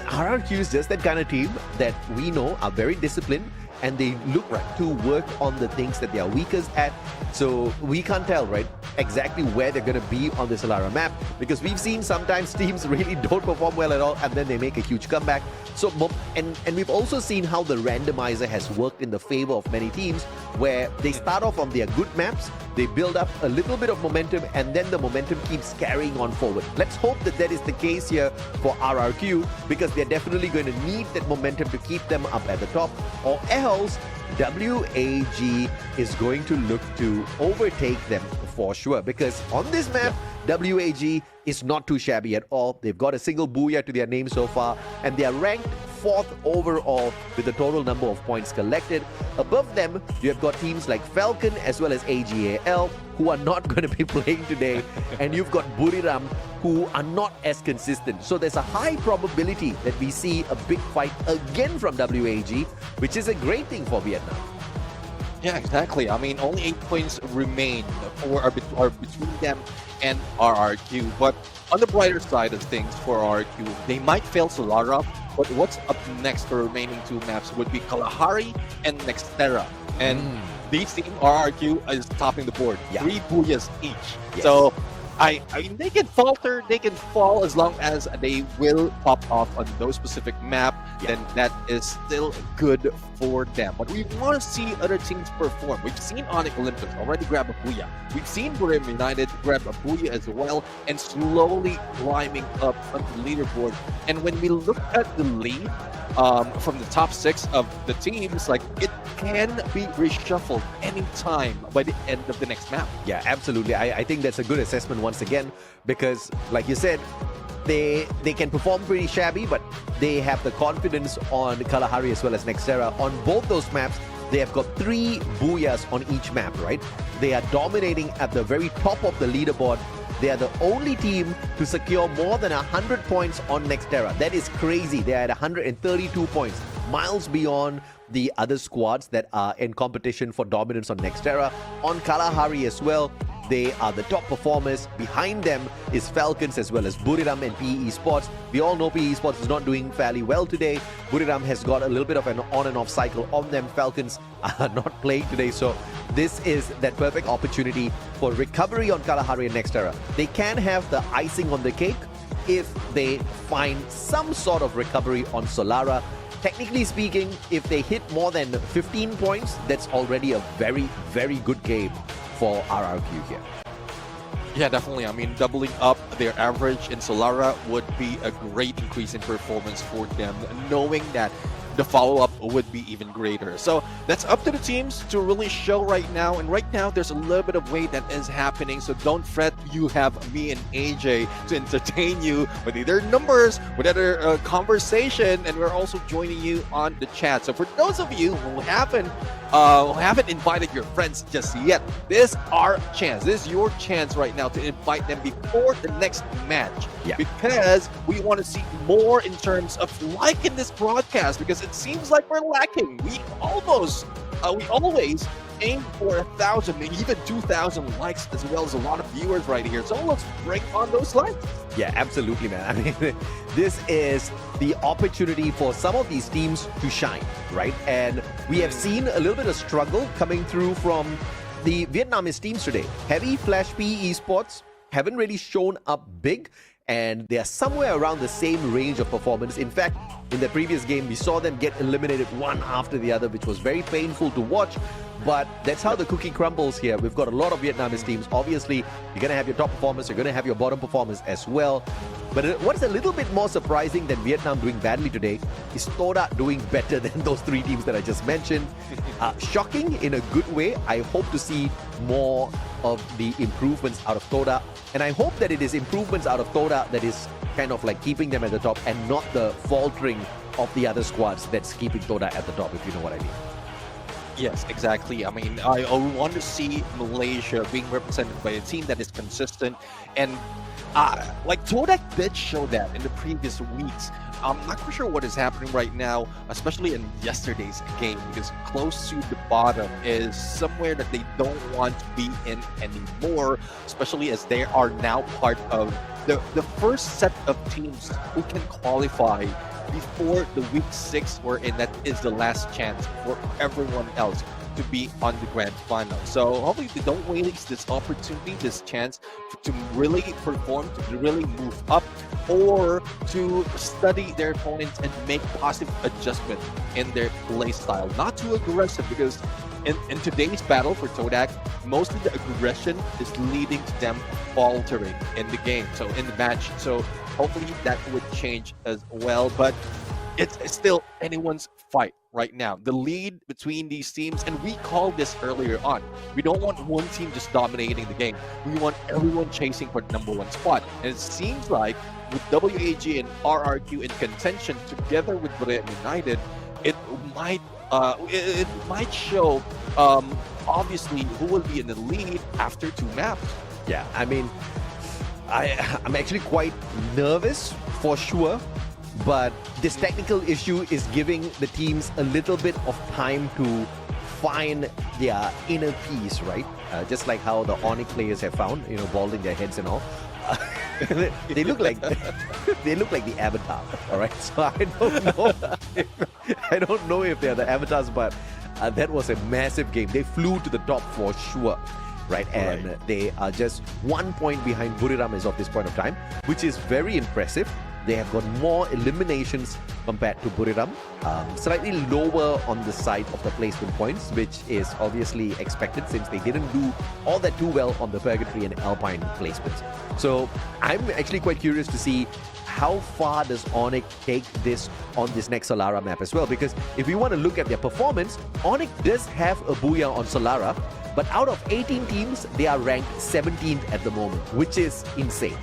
RRQ is just that kind of team that we know are very disciplined, and they look to work on the things that they are weakest at. So we can't tell, right, exactly where they're going to be on the Solara map, because we've seen sometimes teams really don't perform well at all and then they make a huge comeback. So and we've also seen how the randomizer has worked in the favor of many teams, where they start off on their good maps, they build up a little bit of momentum, and then the momentum keeps carrying on forward. Let's hope that that is the case here for RRQ, because they're definitely going to need that momentum to keep them up at the top, or else WAG is going to look to overtake them for sure. Because on this map, WAG is not too shabby at all. They've got a single booyah to their name so far, and they are ranked 4th overall with the total number of points collected. Above them, you have got teams like Falcon as well as AGAL, who are not going to be playing today, and you've got Buriram, who are not as consistent. So there's a high probability that we see a big fight again from WAG, which is a great thing for Vietnam. Yeah, exactly. I mean, only 8 points remain are between them and RRQ. But on the brighter side of things for RRQ, they might fail Solara, but what's up next for remaining 2 maps would be Kalahari and Nextera. And these team, RRQ, is topping the board. 3 booyahs each. Yes. So I mean, they can falter, they can fall, as long as they will pop off on those specific map, then that is still good for them. But we want to see other teams perform. We've seen Onyx Olympus already grab a booyah. We've seen Buriram United grab a booyah as well, and slowly climbing up on the leaderboard. And when we look at the lead from the top 6 of the teams, like, it can be reshuffled anytime by the end of the next map. Yeah, absolutely. I think that's a good assessment once again, because like you said, they can perform pretty shabby, but they have the confidence on Kalahari as well as Nextera. On both those maps, they have got 3 booyahs on each map, right? They are dominating at the very top of the leaderboard. They are the only team to secure more than 100 points on Nextera. That is crazy. They are at 132 points, miles beyond the other squads that are in competition for dominance on Nextera. On Kalahari as well, They are the top performers. Behind them is Falcons as well as Buriram and PE Esports. We all know PE Esports is not doing fairly well today. Buriram has got a little bit of an on and off cycle on them. Falcons are not playing today. So this is that perfect opportunity for recovery on Kalahari and Nextera. They can have the icing on the cake if they find some sort of recovery on Solara. Technically speaking, if they hit more than 15 points, that's already a very, very good game for RRQ here. Yeah, definitely. I mean, doubling up their average in Solara would be a great increase in performance for them, knowing that the follow-up would be even greater. So that's up to the teams to really show right now. And right now, there's a little bit of weight that is happening. So don't fret. You have me and AJ to entertain you with either numbers, with other conversation, and we're also joining you on the chat. So for those of you who haven't invited your friends just yet, this is our chance. This is your chance right now to invite them before the next match. Yeah. Because we want to see more in terms of liking this broadcast, because it seems like we're lacking. We always aim for 1,000, maybe even 2,000 likes, as well as a lot of viewers right here. So let's bring on those likes. Yeah, absolutely, man. I mean, this is the opportunity for some of these teams to shine, right? And we have seen a little bit of struggle coming through from the Vietnamese teams today. Heavy Flash PE Esports haven't really shown up big, and they are somewhere around the same range of performance. In fact, in the previous game, we saw them get eliminated one after the other, which was very painful to watch. But that's how the cookie crumbles here. We've got a lot of Vietnamese teams. Obviously, you're going to have your top performers, you're going to have your bottom performers as well. But what is a little bit more surprising than Vietnam doing badly today is Toda doing better than those three teams that I just mentioned. Shocking in a good way. I hope to see more of the improvements out of Toda. And I hope that it is improvements out of Toda that is kind of like keeping them at the top, and not the faltering of the other squads that's keeping Toda at the top, if you know what I mean. Yes, exactly. I mean, I want to see Malaysia being represented by a team that is consistent. And like Todak did show that in the previous weeks. I'm not quite sure what is happening right now, especially in yesterday's game, because close to the bottom is somewhere that they don't want to be in anymore, especially as they are now part of the first set of teams who can qualify before the week 6 we're in. That is the last chance for everyone else to be on the grand final. So hopefully they don't waste this opportunity, this chance to really perform, to really move up, or to study their opponents and make positive adjustment in their play style. Not too aggressive, because in today's battle for Todak, most of the aggression is leading to them faltering in the game, so in the match. So hopefully that would change as well, but it's still anyone's fight right now. The lead between these teams, and we called this earlier on, we don't want one team just dominating the game. We want everyone chasing for the #1 spot. And it seems like with WAG and RRQ in contention together with Buriram United, it might show obviously who will be in the lead after 2 maps. Yeah, I mean, I'm actually quite nervous for sure, but this technical issue is giving the teams a little bit of time to find their inner peace, right? Just like how the Onyx players have found, balding their heads and all. They look like the Avatar, all right? So I don't know if they're the Avatars, but that was a massive game. They flew to the top for sure. Right, and they are just 1 point behind Buriram as of this point of time, which is very impressive. They have got more eliminations compared to Buriram, slightly lower on the side of the placement points, which is obviously expected since they didn't do all that too well on the Purgatory and Alpine placements. So I'm actually quite curious to see how far does Onyx take this on this next Solara map as well, because if we want to look at their performance, Onyx does have a Booyah on Solara, but out of 18 teams, they are ranked 17th at the moment, which is insane.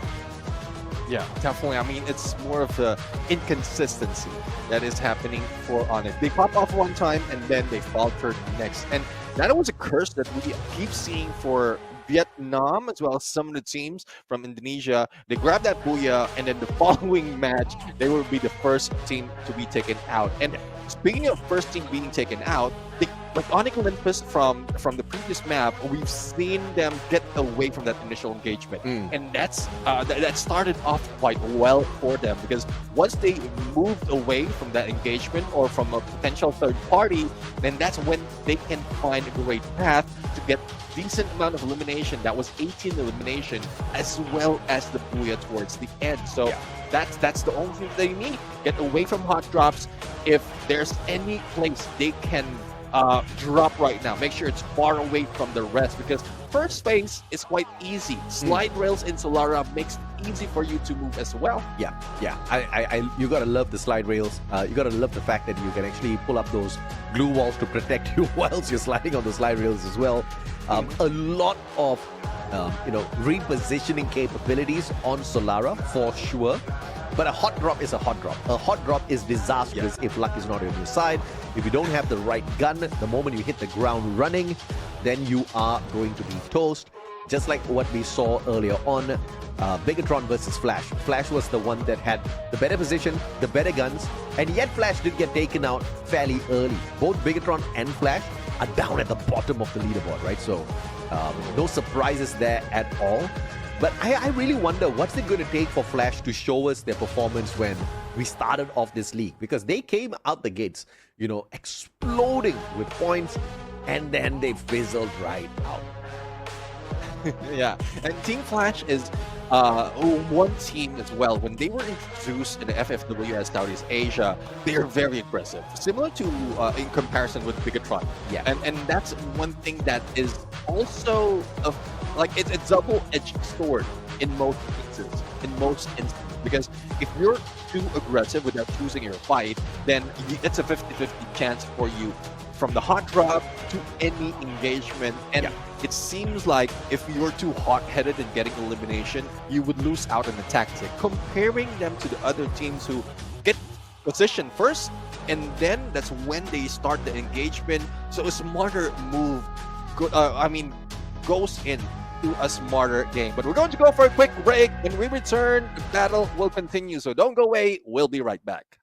Yeah, definitely. I mean, it's more of the inconsistency that is happening for Onyx. They pop off one time and then they falter next. And that was a curse that we keep seeing for Vietnam, as well as some of the teams from Indonesia. They grab that Booyah, and then the following match, they will be the first team to be taken out. And speaking of first team being taken out, they like Onyx Olympus from the previous map, we've seen them get away from that initial engagement, and that started off quite well for them, because once they moved away from that engagement or from a potential third party, then that's when they can find a great path to get decent amount of elimination. That was 18 elimination, as well as the Booyah towards the end. So that's the only thing they need. Get away from hot drops. If there's any place they can drop right now, make sure it's far away from the rest, because first phase is quite easy. Slide rails in Solara makes it easy for you to move as well. Yeah. You gotta love the slide rails. You gotta love the fact that you can actually pull up those glue walls to protect you whilst you're sliding on the slide rails as well. A lot of repositioning capabilities on Solara for sure. But a hot drop is a hot drop. A hot drop is disastrous if luck is not on your side. If you don't have the right gun, the moment you hit the ground running, then you are going to be toast. Just like what we saw earlier on, Bigatron versus Flash. Flash was the one that had the better position, the better guns, and yet Flash did get taken out fairly early. Both Bigatron and Flash are down at the bottom of the leaderboard, right? So no surprises there at all. But I really wonder what's it going to take for Flash to show us their performance when we started off this league, because they came out the gates, exploding with points, and then they fizzled right out. Yeah, and Team Flash is one team as well. When they were introduced in the FFWS Southeast Asia, they are very aggressive, similar to in comparison with Bigatron. Yeah, and that's one thing that is also it's a double-edged sword in most instances. Because if you're too aggressive without choosing your fight, then it's a 50-50 chance for you from the hot drop to any engagement. And it seems like if you're too hot-headed in getting elimination, you would lose out on the tactic. Comparing them to the other teams who get position first, and then that's when they start the engagement. So a smarter move goes in to a smarter game. But we're going to go for a quick break. When we return, the battle will continue. So don't go away. We'll be right back.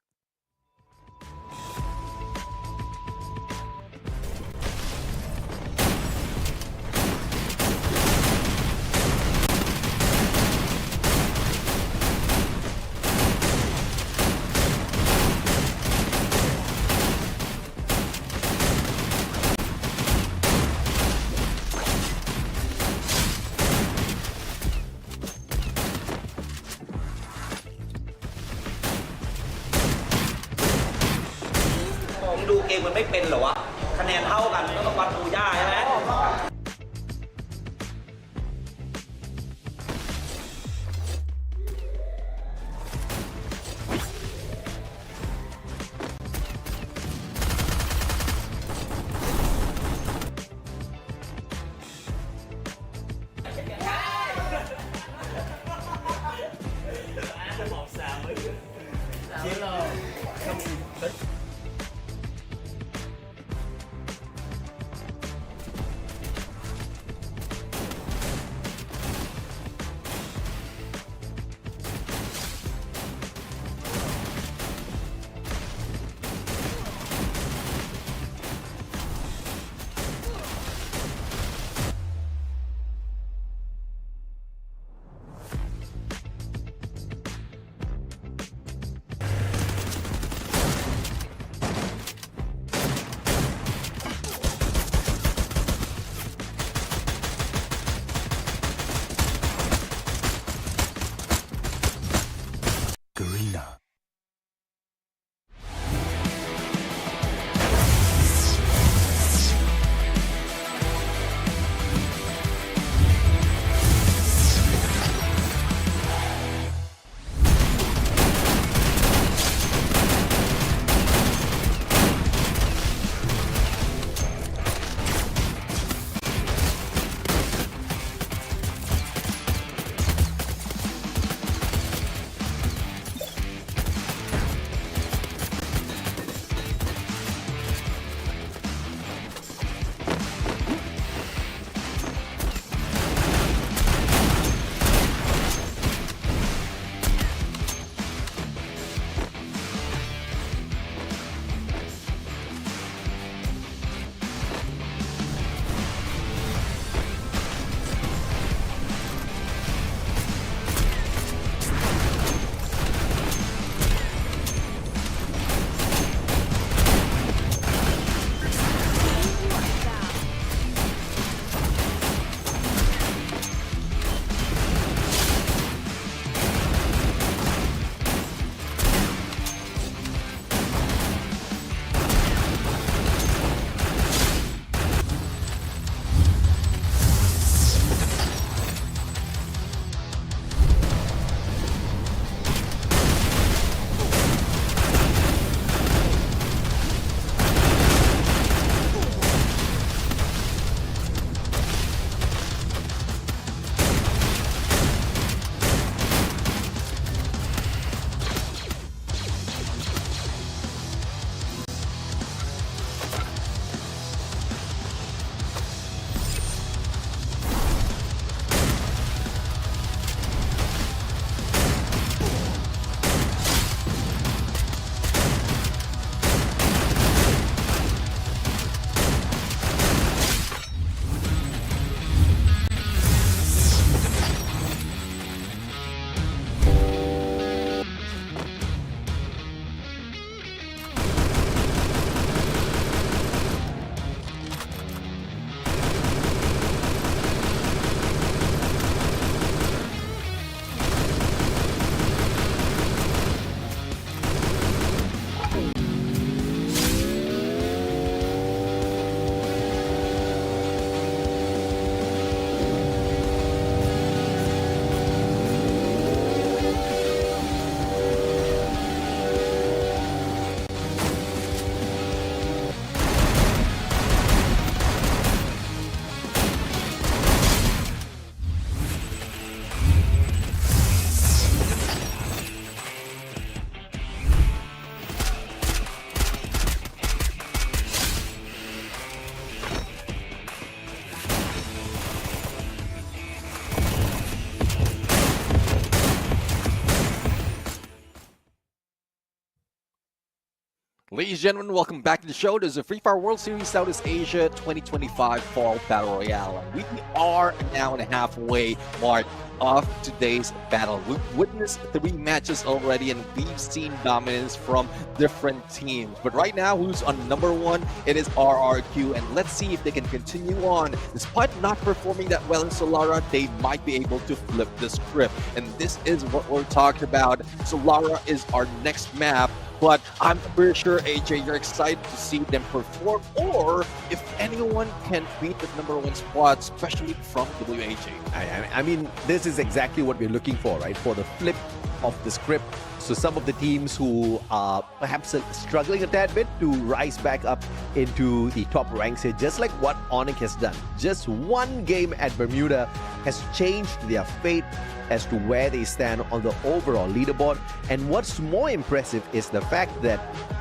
ดูเกมมันไม่เป็นเหรอวะคะแนนเท่ากันก็ต้องวัดบูย่าใช่ไหม Ladies and gentlemen, welcome back to the show. This is the Free Fire World Series Southeast Asia 2025 Fall Battle Royale. We are now in the halfway mark of today's battle. We've witnessed 3 matches already and we've seen dominance from different teams. But right now, who's on number 1? It is RRQ, and let's see if they can continue on. Despite not performing that well in Solara, they might be able to flip the script. And this is what we're talking about. Solara is our next map. But I'm pretty sure, AJ, you're excited to see them perform, or if anyone can beat the number 1 spot, especially from WAJ. I mean, this is exactly what we're looking for, right? For the flip of the script. So some of the teams who are perhaps struggling a tad bit to rise back up into the top ranks here, just like what Onyx has done. Just one game at Bermuda has changed their fate as to where they stand on the overall leaderboard. And what's more impressive is the fact that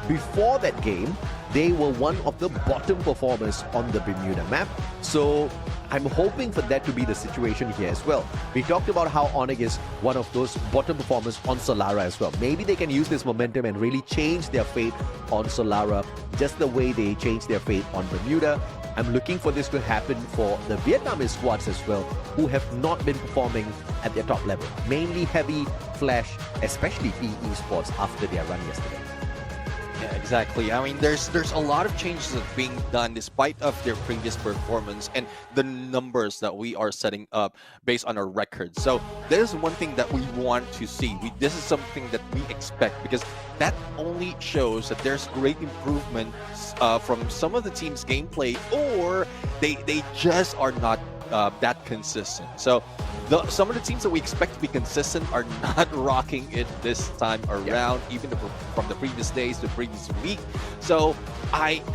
before that game, they were one of the bottom performers on the Bermuda map. So I'm hoping for that to be the situation here as well. We talked about how Onyx is one of those bottom performers on Solara as well. Maybe they can use this momentum and really change their fate on Solara, just the way they changed their fate on Bermuda. I'm looking for this to happen for the Vietnamese squads as well, who have not been performing at their top level. Mainly Heavy, Flash, especially Esports after their run yesterday. Yeah, exactly. I mean, there's a lot of changes that are being done despite of their previous performance and the numbers that we are setting up based on our records. So there's one thing that we want to see. This is something that we expect, because that only shows that there's great improvement from some of the team's gameplay, or they just are not that consistent. So some of the teams that we expect to be consistent are not rocking it this time around, even from the previous days, the previous week. So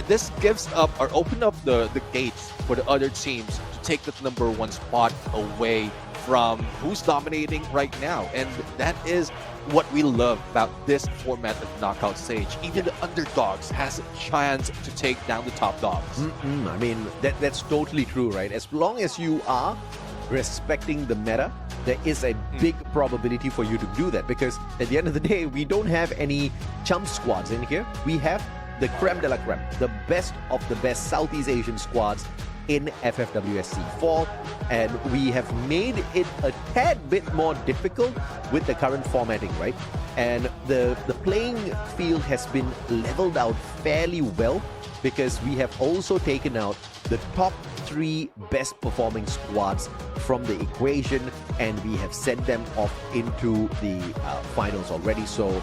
this gives up or open up the gates for the other teams to take the number 1 spot away from who's dominating right now. And that is what we love about this format of knockout stage. Even the underdogs has a chance to take down the top dogs. I mean, that's totally true, right? As long as you are respecting the meta, there is a big probability for you to do that, because at the end of the day, we don't have any chump squads in here. We have the creme de la creme, the best of the best Southeast Asian squads in FFWS SEA Fall, and we have made it a tad bit more difficult with the current formatting, right? And the playing field has been leveled out fairly well, because we have also taken out the top 3 best performing squads from the equation, and we have sent them off into the finals already. So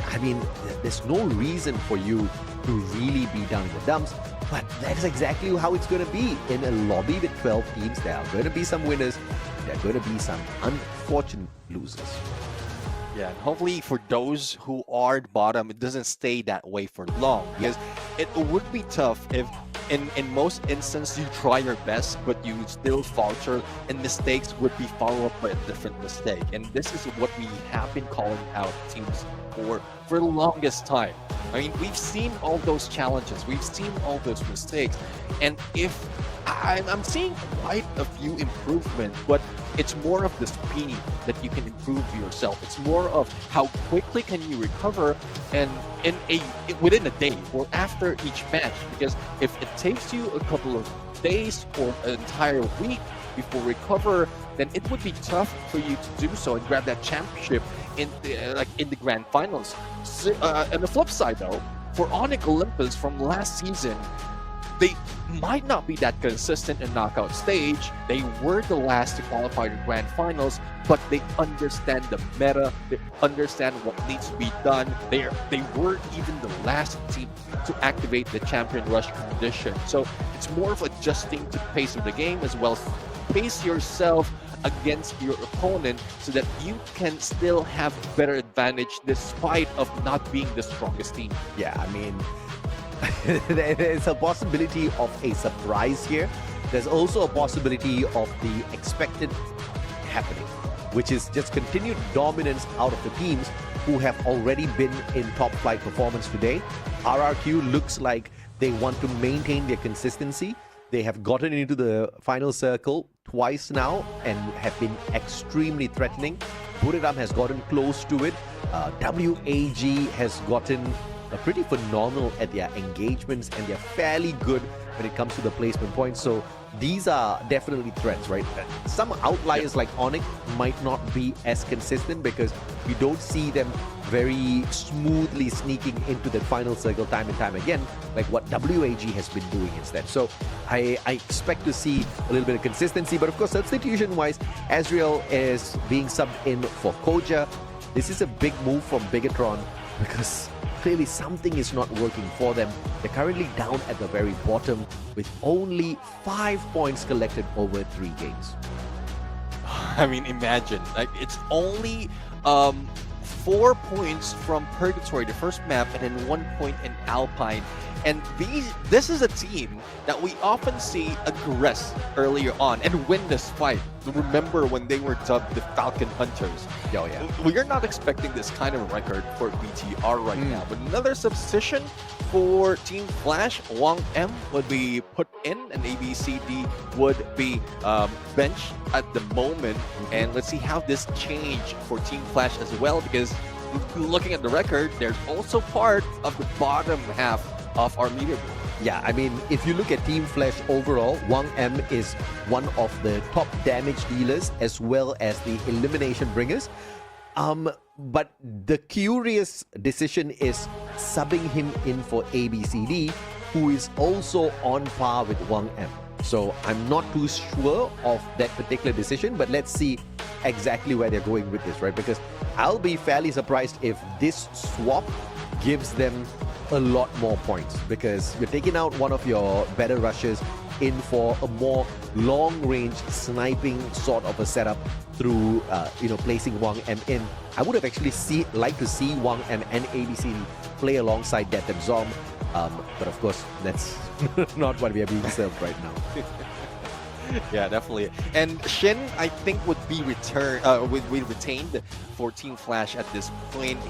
I mean, there's no reason for you to really be down in the dumps. But that is exactly how it's going to be. In a lobby with 12 teams, there are going to be some winners. There are going to be some unfortunate losers. Yeah, and hopefully for those who are at bottom, it doesn't stay that way for long. Because it would be tough if in most instances you try your best, but you still falter, and mistakes would be followed up by a different mistake. And this is what we have been calling out teams for the longest time. I mean, we've seen all those challenges, we've seen all those mistakes, and if I'm seeing quite a few improvements, but it's more of the speed that you can improve yourself. It's more of how quickly can you recover, and within a day or after each match. Because if it takes you a couple of days or an entire week before recover, then it would be tough for you to do so and grab that championship in the grand finals. So, on the flip side, though, for Onyx Olympus from last season, they might not be that consistent in knockout stage. They were the last to qualify to grand finals, but they understand the meta. They understand what needs to be done. They were even the last team to activate the champion rush condition. So it's more of adjusting to the pace of the game, as well as pace yourself against your opponent, so that you can still have better advantage despite of not being the strongest team. Yeah, I mean, there's a possibility of a surprise here. There's also a possibility of the expected happening, which is just continued dominance out of the teams who have already been in top flight performance today. RRQ looks like they want to maintain their consistency. They have gotten into the final circle twice now and have been extremely threatening. Buriram has gotten close to it. WAG has gotten are pretty phenomenal at their engagements, and they're fairly good when it comes to the placement points. So these are definitely threats, right? Some outliers like Onyx might not be as consistent because we don't see them very smoothly sneaking into the final circle time and time again, like what WAG has been doing instead. So I expect to see a little bit of consistency, but of course substitution-wise, Azriel is being subbed in for Koja. This is a big move from Bigatron because clearly something is not working for them. They're currently down at the very bottom with only 5 points collected over 3 games. I mean, imagine, like, it's only 4 points from Purgatory, the first map, and then 1 point in Alpine. And this is a team that we often see aggress earlier on and win this fight. Remember when they were dubbed the Falcon Hunters? Oh, yeah. We are not expecting this kind of record for BTR right now. But another substitution for Team Flash, Wang M would be put in, and ABCD would be benched at the moment. And let's see how this changed for Team Flash as well, because looking at the record, they're also part of the bottom half of our leaderboard. Yeah, I mean, if you look at Team Flash overall, Wang M is one of the top damage dealers as well as the elimination bringers. But the curious decision is subbing him in for ABCD, who is also on par with Wang M. So I'm not too sure of that particular decision, but let's see exactly where they're going with this, right? Because I'll be fairly surprised if this swap gives them a lot more points, because you're taking out one of your better rushers in for a more long-range sniping sort of a setup through placing Wang M in. I would have actually liked to see Wang M and ABCD play alongside Death and Zom, but of course that's not what we are being served right now. Yeah, definitely. And Shin, I think, would be retained for Team Flash at this point.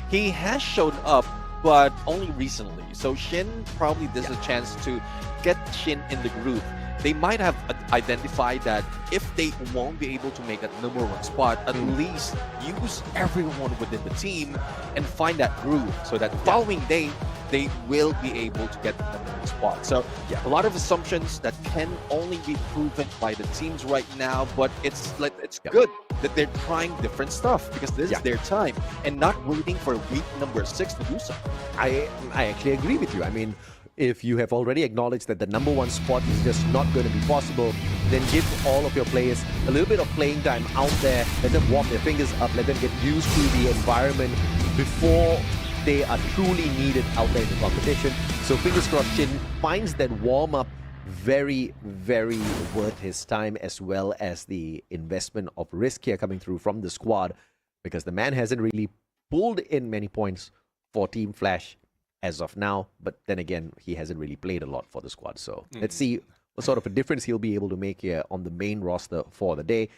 He has shown up, but only recently. So Shin, probably this is a chance to get Shin in the group. They might have identified that if they won't be able to make that #1 spot, at least use everyone within the team and find that groove, so that the following day they will be able to get the #1 spot. So a lot of assumptions that can only be proven by the teams right now, but it's good that they're trying different stuff, because this is their time and not waiting for week #6 to do so. I actually agree with you. I mean, if you have already acknowledged that the #1 spot is just not going to be possible, then give all of your players a little bit of playing time out there. Let them warm their fingers up. Let them get used to the environment before they are truly needed out there in the competition. So fingers crossed Shin finds that warm-up very, very worth his time, as well as the investment of risk here coming through from the squad, because the man hasn't really pulled in many points for Team Flash as of now, but then again, he hasn't really played a lot for the squad. So let's see what sort of a difference he'll be able to make here on the main roster for the day.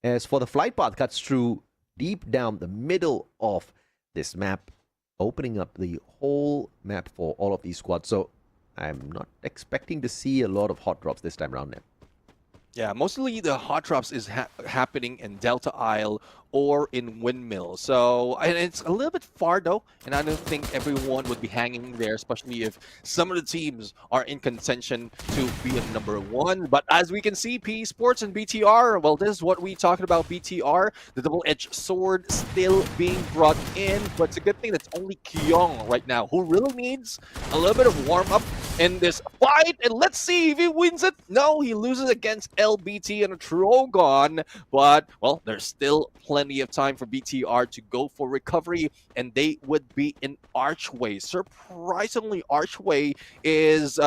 As for the flight path, cuts through deep down the middle of this map, opening up the whole map for all of these squads. So I'm not expecting to see a lot of hot drops this time around. Yeah, mostly the hot drops is happening in Delta Isle or in Windmill. So, and it's a little bit far though, and I don't think everyone would be hanging there, especially if some of the teams are in contention to be a #1. But as we can see, Esports and BTR, well, this is what we talked about. BTR, the double-edged sword still being brought in, but it's a good thing that's only Kyong right now, who really needs a little bit of warm-up in this fight. And let's see if he wins it. No, he loses against LBT and a Trogon, but, well, there's still plenty of time for BTR to go for recovery, and they would be in Archway. Surprisingly, Archway is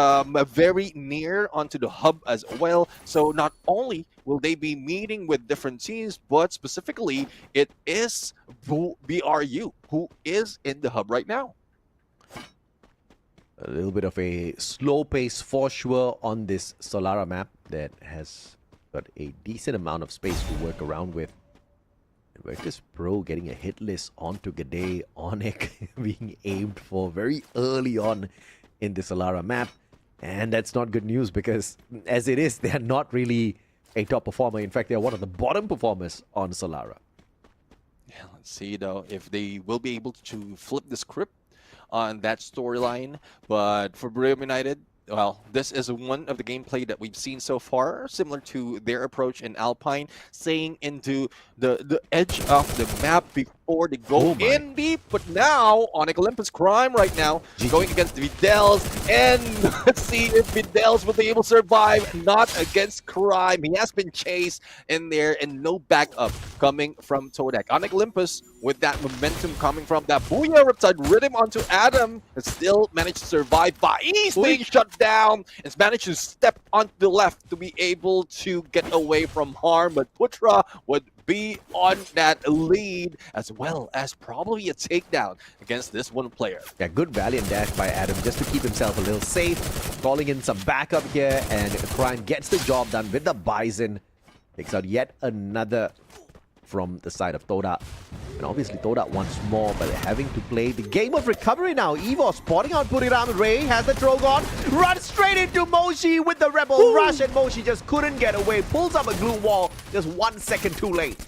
very near onto the hub as well. So not only will they be meeting with different teams, but specifically, it is BRU who is in the hub right now. A little bit of a slow pace for sure on this Solara map that has got a decent amount of space to work around with. Vertus Pro getting a hit list onto Gade, Onyx being aimed for very early on in the Solara map. And that's not good news, because as it is, they're not really a top performer. In fact, they're one of the bottom performers on Solara. Yeah, let's see though if they will be able to flip the script on that storyline. But for Brim United, well, this is one of the gameplay that we've seen so far, similar to their approach in Alpine, staying into the edge of the map before they go Oh my. in deep. But now, Onyx Olympus Crime right now, going against Videls, and let's see if Videls will be able to survive, not against Crime. He has been chased in there, and no backup coming from Todak. Onyx Olympus, with that momentum coming from that Booyah Riptide Rhythm onto Adam, has still managed to survive. He's being shut down, has managed to step onto the left to be able to get away from harm, but Putra would be on that lead, as well as probably a takedown against this one player. Yeah, good valiant dash by Adam just to keep himself a little safe. Calling in some backup here, and Crime gets the job done with the Bison. Takes out yet another from the side of Toda. And obviously Toda wants more, but having to play the game of recovery now. Evo spotting out Buriram. Ray has the Trogon. Runs straight into Moshi with the Rebel Rush, and Moshi just couldn't get away. Pulls up a glue wall just 1 second too late.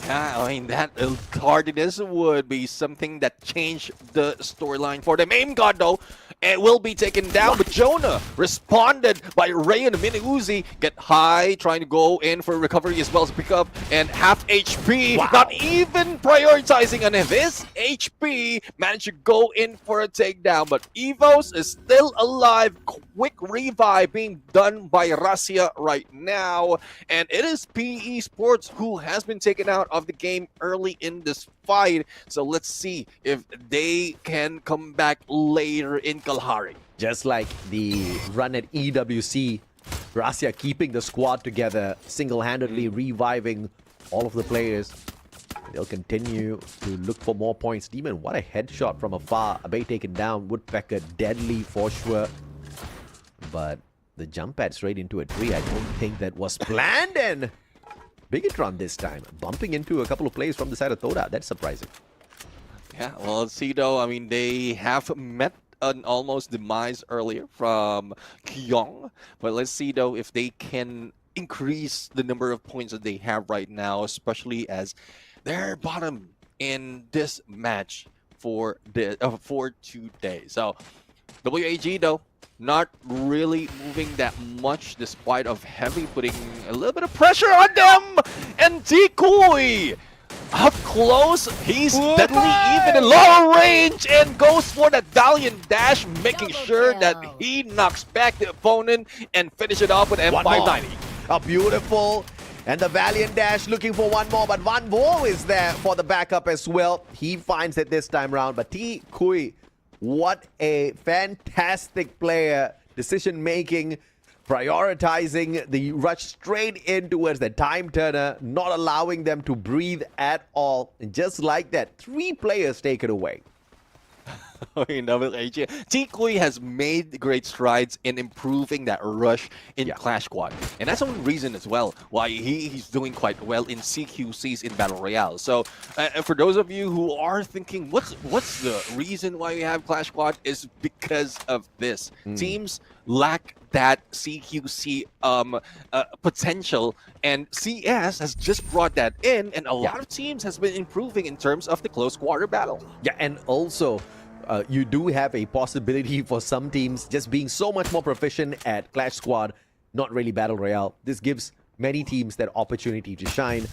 Yeah, I mean, that tardiness would be something that changed the storyline for them. Aim God, though, it will be taken down, but Jonah responded by Ray and the Mini Uzi. Get high, trying to go in for recovery as well as pick up, and half HP. Wow. Not even prioritizing on this HP. Managed to go in for a takedown, but Evos is still alive. Quick revive being done by Rasia right now, and it is PE Sports who has been taken out of the game early in this fight. So let's see if they can come back later in Kalahari. Just like the run at EWC, Rasia keeping the squad together, single-handedly reviving all of the players. They'll continue to look for more points. Demon, what a headshot from afar. Abe taken down. Woodpecker deadly for sure. But the jump pad straight into a tree, I don't think that was planned. And Bigatron this time, bumping into a couple of players from the side of Toda. That's surprising. Yeah, well, let's see though. I mean, they have met an almost demise earlier from Kyong. But let's see though if they can increase the number of points that they have right now, especially as they're bottom in this match for today. So WAG though, not really moving that much despite of Heavy putting a little bit of pressure on them. And Tikui up close, he's deadly even in lower range and goes for that valiant dash, making sure that he knocks back the opponent and finish it off with M590. A beautiful, and the valiant dash looking for one more, but Van Vo is there for the backup as well. He finds it this time round, but T Kui, what a fantastic player. Decision making, prioritizing the rush straight in towards the time turner, not allowing them to breathe at all. And just like that, 3 players take it away. Tikui has made great strides in improving that rush in Clash Squad. And that's one reason as well why he's doing quite well in CQCs in Battle Royale. So for those of you who are thinking, what's the reason why we have Clash Squad, is because of this. Teams lack that CQC potential, and CS has just brought that in, and a lot of teams has been improving in terms of the close quarter battle. Yeah, and also you do have a possibility for some teams just being so much more proficient at Clash Squad, not really Battle Royale. This gives many teams that opportunity to shine.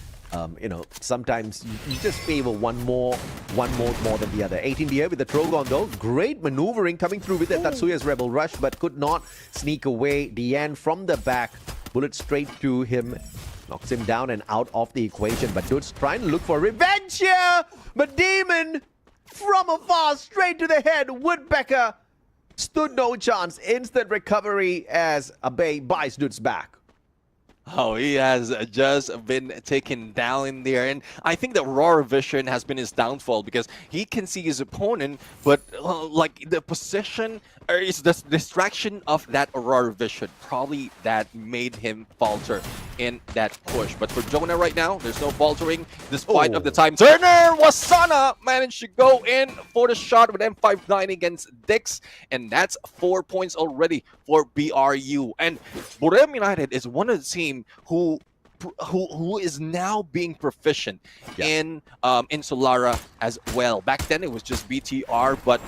You know, sometimes you just favor one mode more than the other. 18 here with the Trogon though. Great maneuvering coming through with the Tatsuya's Rebel Rush, but could not sneak away. Deanne from the back, bullet straight to him. Knocks him down and out of the equation. But Dude's trying to look for revenge here. But Demon from afar, straight to the head. Woodpecker stood no chance. Instant recovery as Abe buys Dude's back. Oh, he has just been taken down in there. And I think that Aurora Vision has been his downfall because he can see his opponent, but like the position or is the distraction of that Aurora Vision probably that made him falter in that push. But for Jonah right now, there's no faltering despite of the time turner. Wasana managed to go in for the shot with M59 against Dix, and that's 4 points already for BRU. And Borem United is one of the teams who who is now being proficient in Solara as well. Back then it was just BTR, but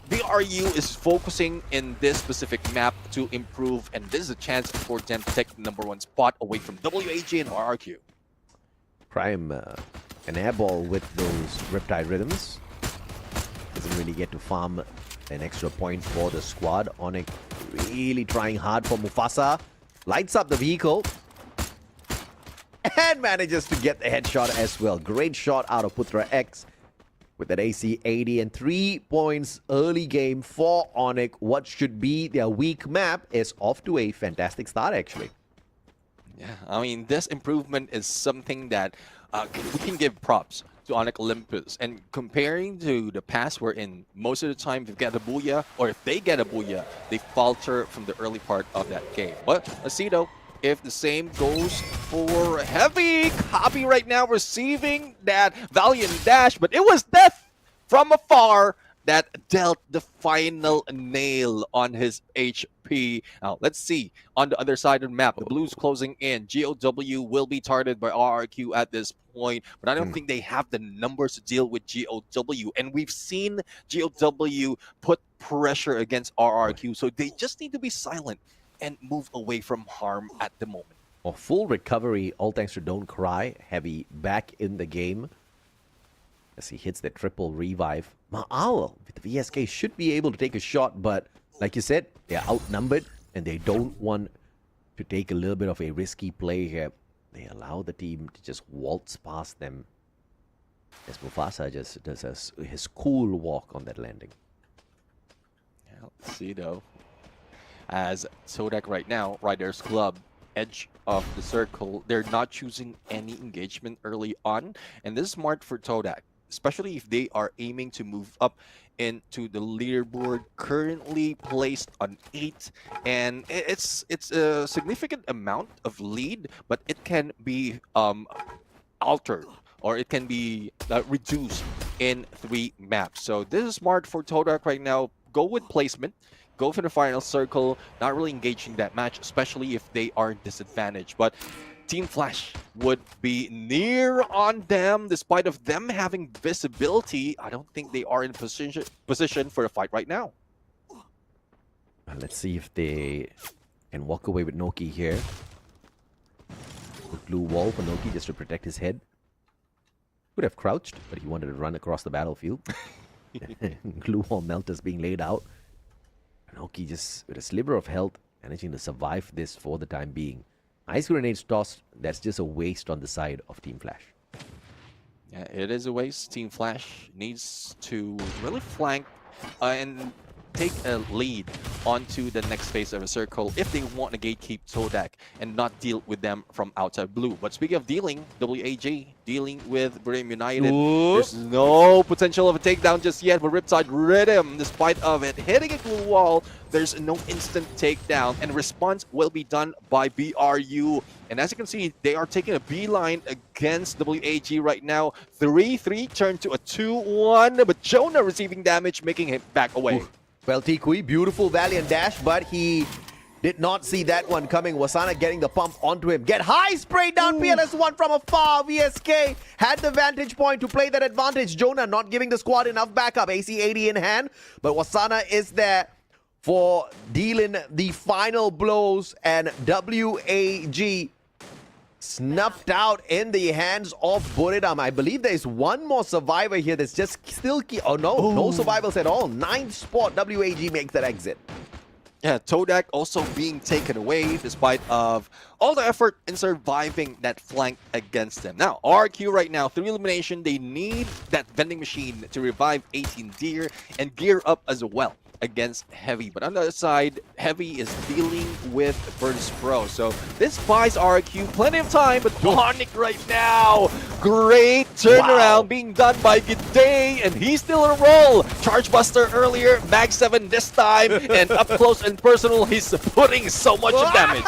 BRU is focusing in this specific map to improve, and this is a chance for them to take the #1 spot away from WAG and RRQ. Prime, an airball with those Riptide rhythms. Doesn't really get to farm an extra point for the squad. Onyx really trying hard for Mufasa. Lights up the vehicle. And manages to get the headshot as well. Great shot out of Putra X with that AC 80 and 3 points early game for Onyx. What should be their weak map is off to a fantastic start actually. Yeah, I mean, this improvement is something that we can give props to Onyx Olympus. And comparing to the past, wherein most of the time if they get a booyah, or if they get a booyah, they falter from the early part of that game. But let's see though, if the same goes for Heavy. Copy right now receiving that Valiant dash, but it was death from afar that dealt the final nail on his HP. Now, let's see on the other side of the map. The Blues closing in. GOW will be targeted by RRQ at this point, but I don't think they have the numbers to deal with GOW. And we've seen GOW put pressure against RRQ, so they just need to be silent and move away from harm at the moment. Full recovery, all thanks to Don't Cry. Heavy back in the game as he hits the triple revive. Ma'al with the VSK should be able to take a shot, but like you said, they're outnumbered and they don't want to take a little bit of a risky play here. They allow the team to just waltz past them as Mufasa just does his cool walk on that landing. Yeah, let's see though. As Sodak right now, Riders Club, edge of the circle, they're not choosing any engagement early on, and this is smart for Todak, especially if they are aiming to move up into the leaderboard, currently placed on 8, and it's a significant amount of lead, but it can be altered, or it can be reduced in 3 maps. So this is smart for Todak right now. Go with placement, go for the final circle, not really engaging that match, especially if they are disadvantaged. But Team Flash would be near on them, despite of them having visibility. I don't think they are in position for a fight right now. Let's see if they can walk away with Noki here. The blue wall for Noki just to protect his head. Could have crouched, but he wanted to run across the battlefield. Glue wall melters being laid out. Noki just with a sliver of health, managing to survive this for the time being. Ice grenades tossed, that's just a waste on the side of Team Flash. Yeah, it is a waste. Team Flash needs to really flank and take a lead onto the next phase of a circle if they want to gatekeep Todak and not deal with them from outside blue. But speaking of dealing, WAG dealing with Brim United. There's no potential of a takedown just yet, but Riptide Rhythm, despite of it hitting a glue wall, there's no instant takedown, and response will be done by BRU. And as you can see, they are taking a beeline against WAG right now. 3-3 turned to a 2-1, but Jonah receiving damage, making him back away. Well, Tikui, beautiful Valiant dash, but he did not see that one coming. Wasana getting the pump onto him. Get high, spray down PLS1 from afar. VSK had the vantage point to play that advantage. Jonah not giving the squad enough backup. AC 80 in hand, but Wasana is there for dealing the final blows, and WAG snuffed out in the hands of Buriram. I believe there's one more survivor here that's just still no survivors at all. 9th spot, WAG makes that exit. Yeah, Todak also being taken away despite of all the effort in surviving that flank against them. Now, RQ right now, 3 elimination, they need that vending machine to revive 18 Deer and gear up as well against Heavy. But on the other side, Heavy is dealing with Burns Pro. So this buys RQ plenty of time, but Tonic right now, great turnaround being done by G'day, and he's still in a roll. Charge Buster earlier, Mag 7 this time, and up close and personal, he's putting so much damage.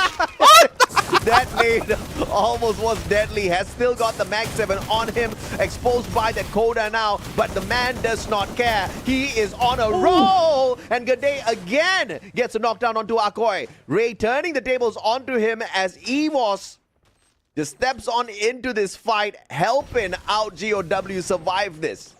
That nade almost was deadly. Has still got the Mag 7 on him, exposed by the Coda now, but the man does not care. He is on a roll, and G'day again gets a knockdown onto Akoy. Ray turning the tables onto him as EVOS just steps on into this fight, helping out GOW survive this.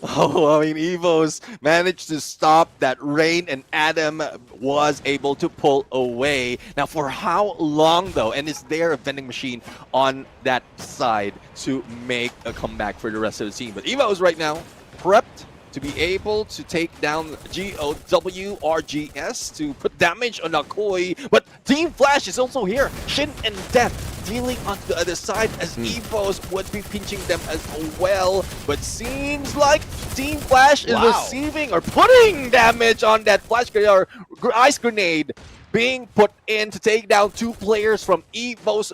Oh, I mean, Evos managed to stop that rain, and Adam was able to pull away. Now, for how long, though? And is there a vending machine on that side to make a comeback for the rest of the team? But Evos right now prepped to be able to take down GOW RGS to put damage on Akoi. But Team Flash is also here. Shin and Death dealing on the other side as Evos would be pinching them as well. But seems like Team Flash is receiving or putting damage on that flash grenade or ice grenade being put in to take down two players from Evos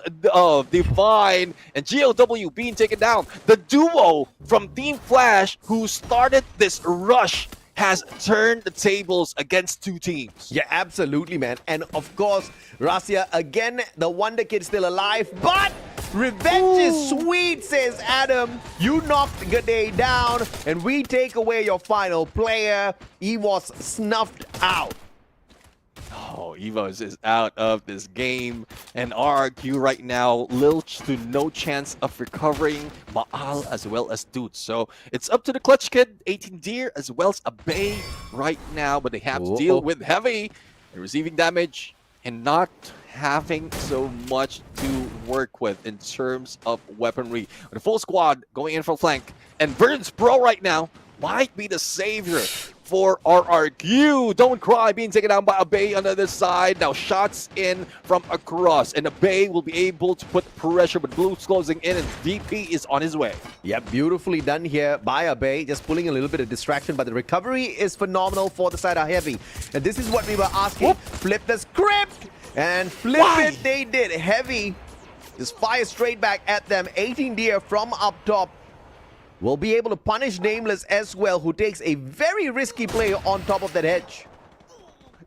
Divine and GOW being taken down. The duo from Team Flash who started this rush has turned the tables against two teams. Yeah, absolutely, man. And of course, Rasia, again, the Wonder Kid still alive, but revenge is sweet, says Adam. You knocked Gade down, and we take away your final player. He was snuffed out. Oh, Evos is out of this game, and RRQ right now, Lilch to no chance of recovering, Maal as well as Dude. So it's up to the Clutch Kid, 18 Deer as well as Abe right now, but they have to deal with Heavy, receiving damage, and not having so much to work with in terms of weaponry. The full squad going in from flank, and Verdance Pro right now might be the savior for RRQ. Don't cry, being taken down by Abe on the other side. Now shots in from across, and Abe will be able to put pressure, but Blue's closing in, and DP is on his way. Yeah, beautifully done here by Abe, just pulling a little bit of distraction, but the recovery is phenomenal for the side of Heavy. And this is what we were asking. Flip the script, and flip it they did. Heavy just fire straight back at them. 18 Deer from up top will be able to punish Nameless as well, who takes a very risky play on top of that hedge.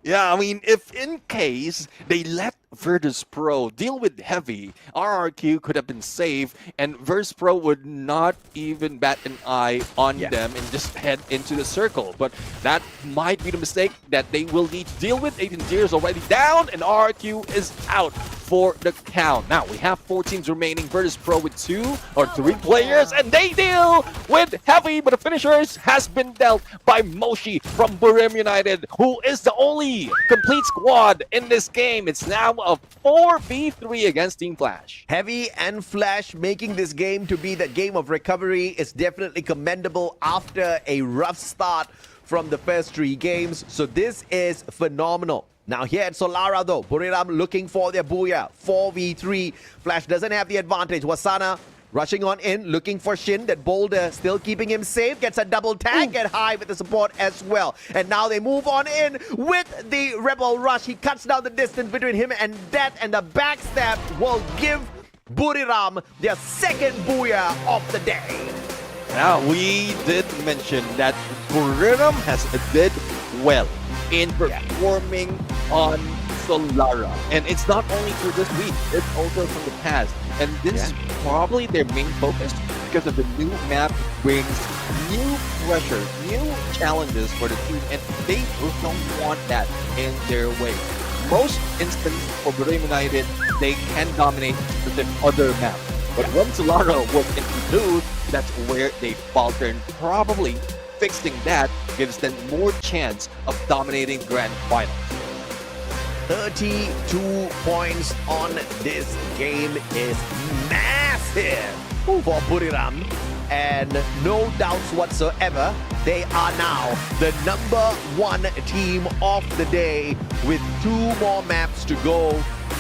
Yeah, I mean, if in case they let Virtus Pro deal with Heavy, RRQ could have been safe, and Virtus Pro would not even bat an eye on them and just head into the circle. But that might be the mistake that they will need to deal with. 18 Deer is already down, and RRQ is out for the count. Now, we have 4 teams remaining. Virtus Pro with 2 or 3 players, and they deal with Heavy, but the finishers has been dealt by Moshi from Burim United, who is the only complete squad in this game. It's now a 4v3 against Team Flash. Heavy and Flash making this game to be that game of recovery is definitely commendable after a rough start from the first 3 games. So this is phenomenal. Now here at Solara though, Buriram looking for their booyah. 4v3. Flash doesn't have the advantage. Wasana rushing on in, looking for Shin. That boulder still keeping him safe. Gets a double tag, get high with the support as well. And now they move on in with the Rebel Rush. He cuts down the distance between him and that, and the backstab will give Buriram their second booyah of the day. Now, we did mention that Buriram has did well in performing on Solara. And it's not only for this week, it's also from the past. And this is probably their main focus because of the new map brings new pressure, new challenges for the team, and they don't want that in their way. Most instances for Burim United, they can dominate the other map. But when Solara was introduced, that's where they faltered. Probably fixing that gives them more chance of dominating Grand Finals. 32 points on this game is massive for Buriram, and no doubts whatsoever, they are now the #1 team of the day with 2 more maps to go.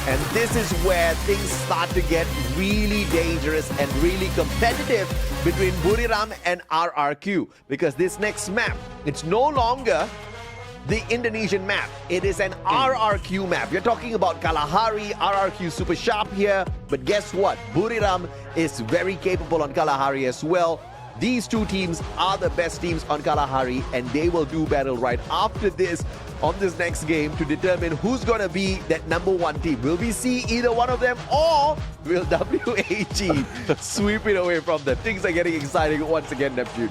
And this is where things start to get really dangerous and really competitive between Buriram and RRQ, because this next map, it's no longer the Indonesian map. It is an RRQ map. You're talking about Kalahari, RRQ super sharp here. But guess what? Buriram is very capable on Kalahari as well. These 2 teams are the best teams on Kalahari, and they will do battle right after this on this next game to determine who's going to be that #1 team. Will we see either one of them, or will WAG sweep it away from them? Things are getting exciting once again, Neptune.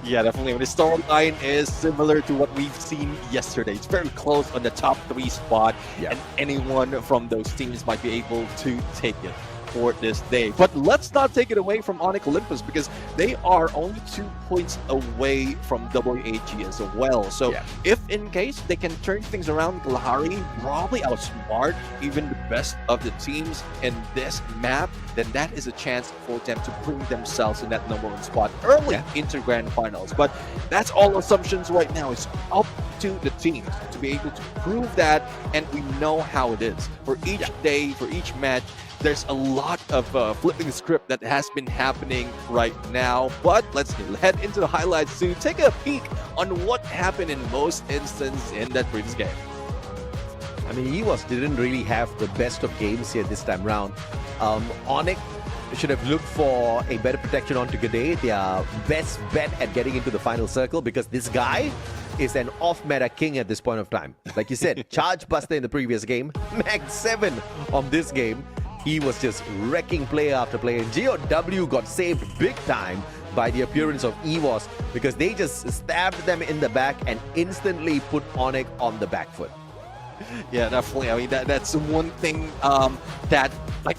Yeah, definitely. The storyline is similar to what we've seen yesterday. It's very close on the top 3 spot, and anyone from those teams might be able to take it. for this day. But let's not take it away from Onyx Olympus because they are only 2 points away from WAG as well. So if in case they can turn things around, Kalahari probably outsmart even the best of the teams in this map, then that is a chance for them to bring themselves in that #1 spot early into grand finals. But that's all assumptions right now. It's up to the teams to be able to prove that, and we know how it is. For each day, for each match, there's a lot of flipping the script that has been happening right now. But let's head into the highlights to take a peek on what happened in most instances in that previous game. I mean, EWOS didn't really have the best of games here this time round. Onyx should have looked for a better protection onto Gade, their best bet at getting into the final circle, because this guy is an off-meta king at this point of time. Like you said, Charge Buster in the previous game, Mag 7 on this game. He was just wrecking player after player. And GOW got saved big time by the appearance of EWOS because they just stabbed them in the back and instantly put Onyx on the back foot. Yeah, definitely. I mean, that's one thing that like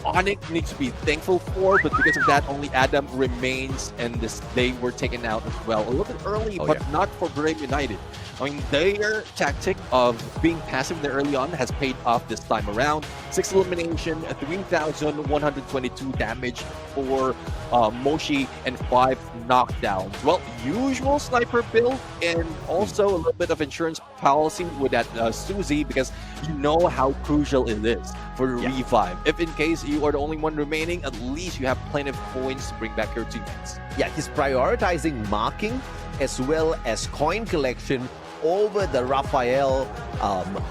Onyx needs to be thankful for, but because of that, only Adam remains, and they were taken out as well a little bit early, but not for Brave United. I mean, their tactic of being passive there early on has paid off this time around. 6 elimination, 3,122 damage for Moshi, and 5 knockdowns. Well, usual sniper build, and also a little bit of insurance policy with that Suzy, because you know how crucial it is for the revive. If in case you are the only one remaining, at least you have plenty of coins to bring back your teammates. Yeah, he's prioritizing marking as well as coin collection over the Raphael,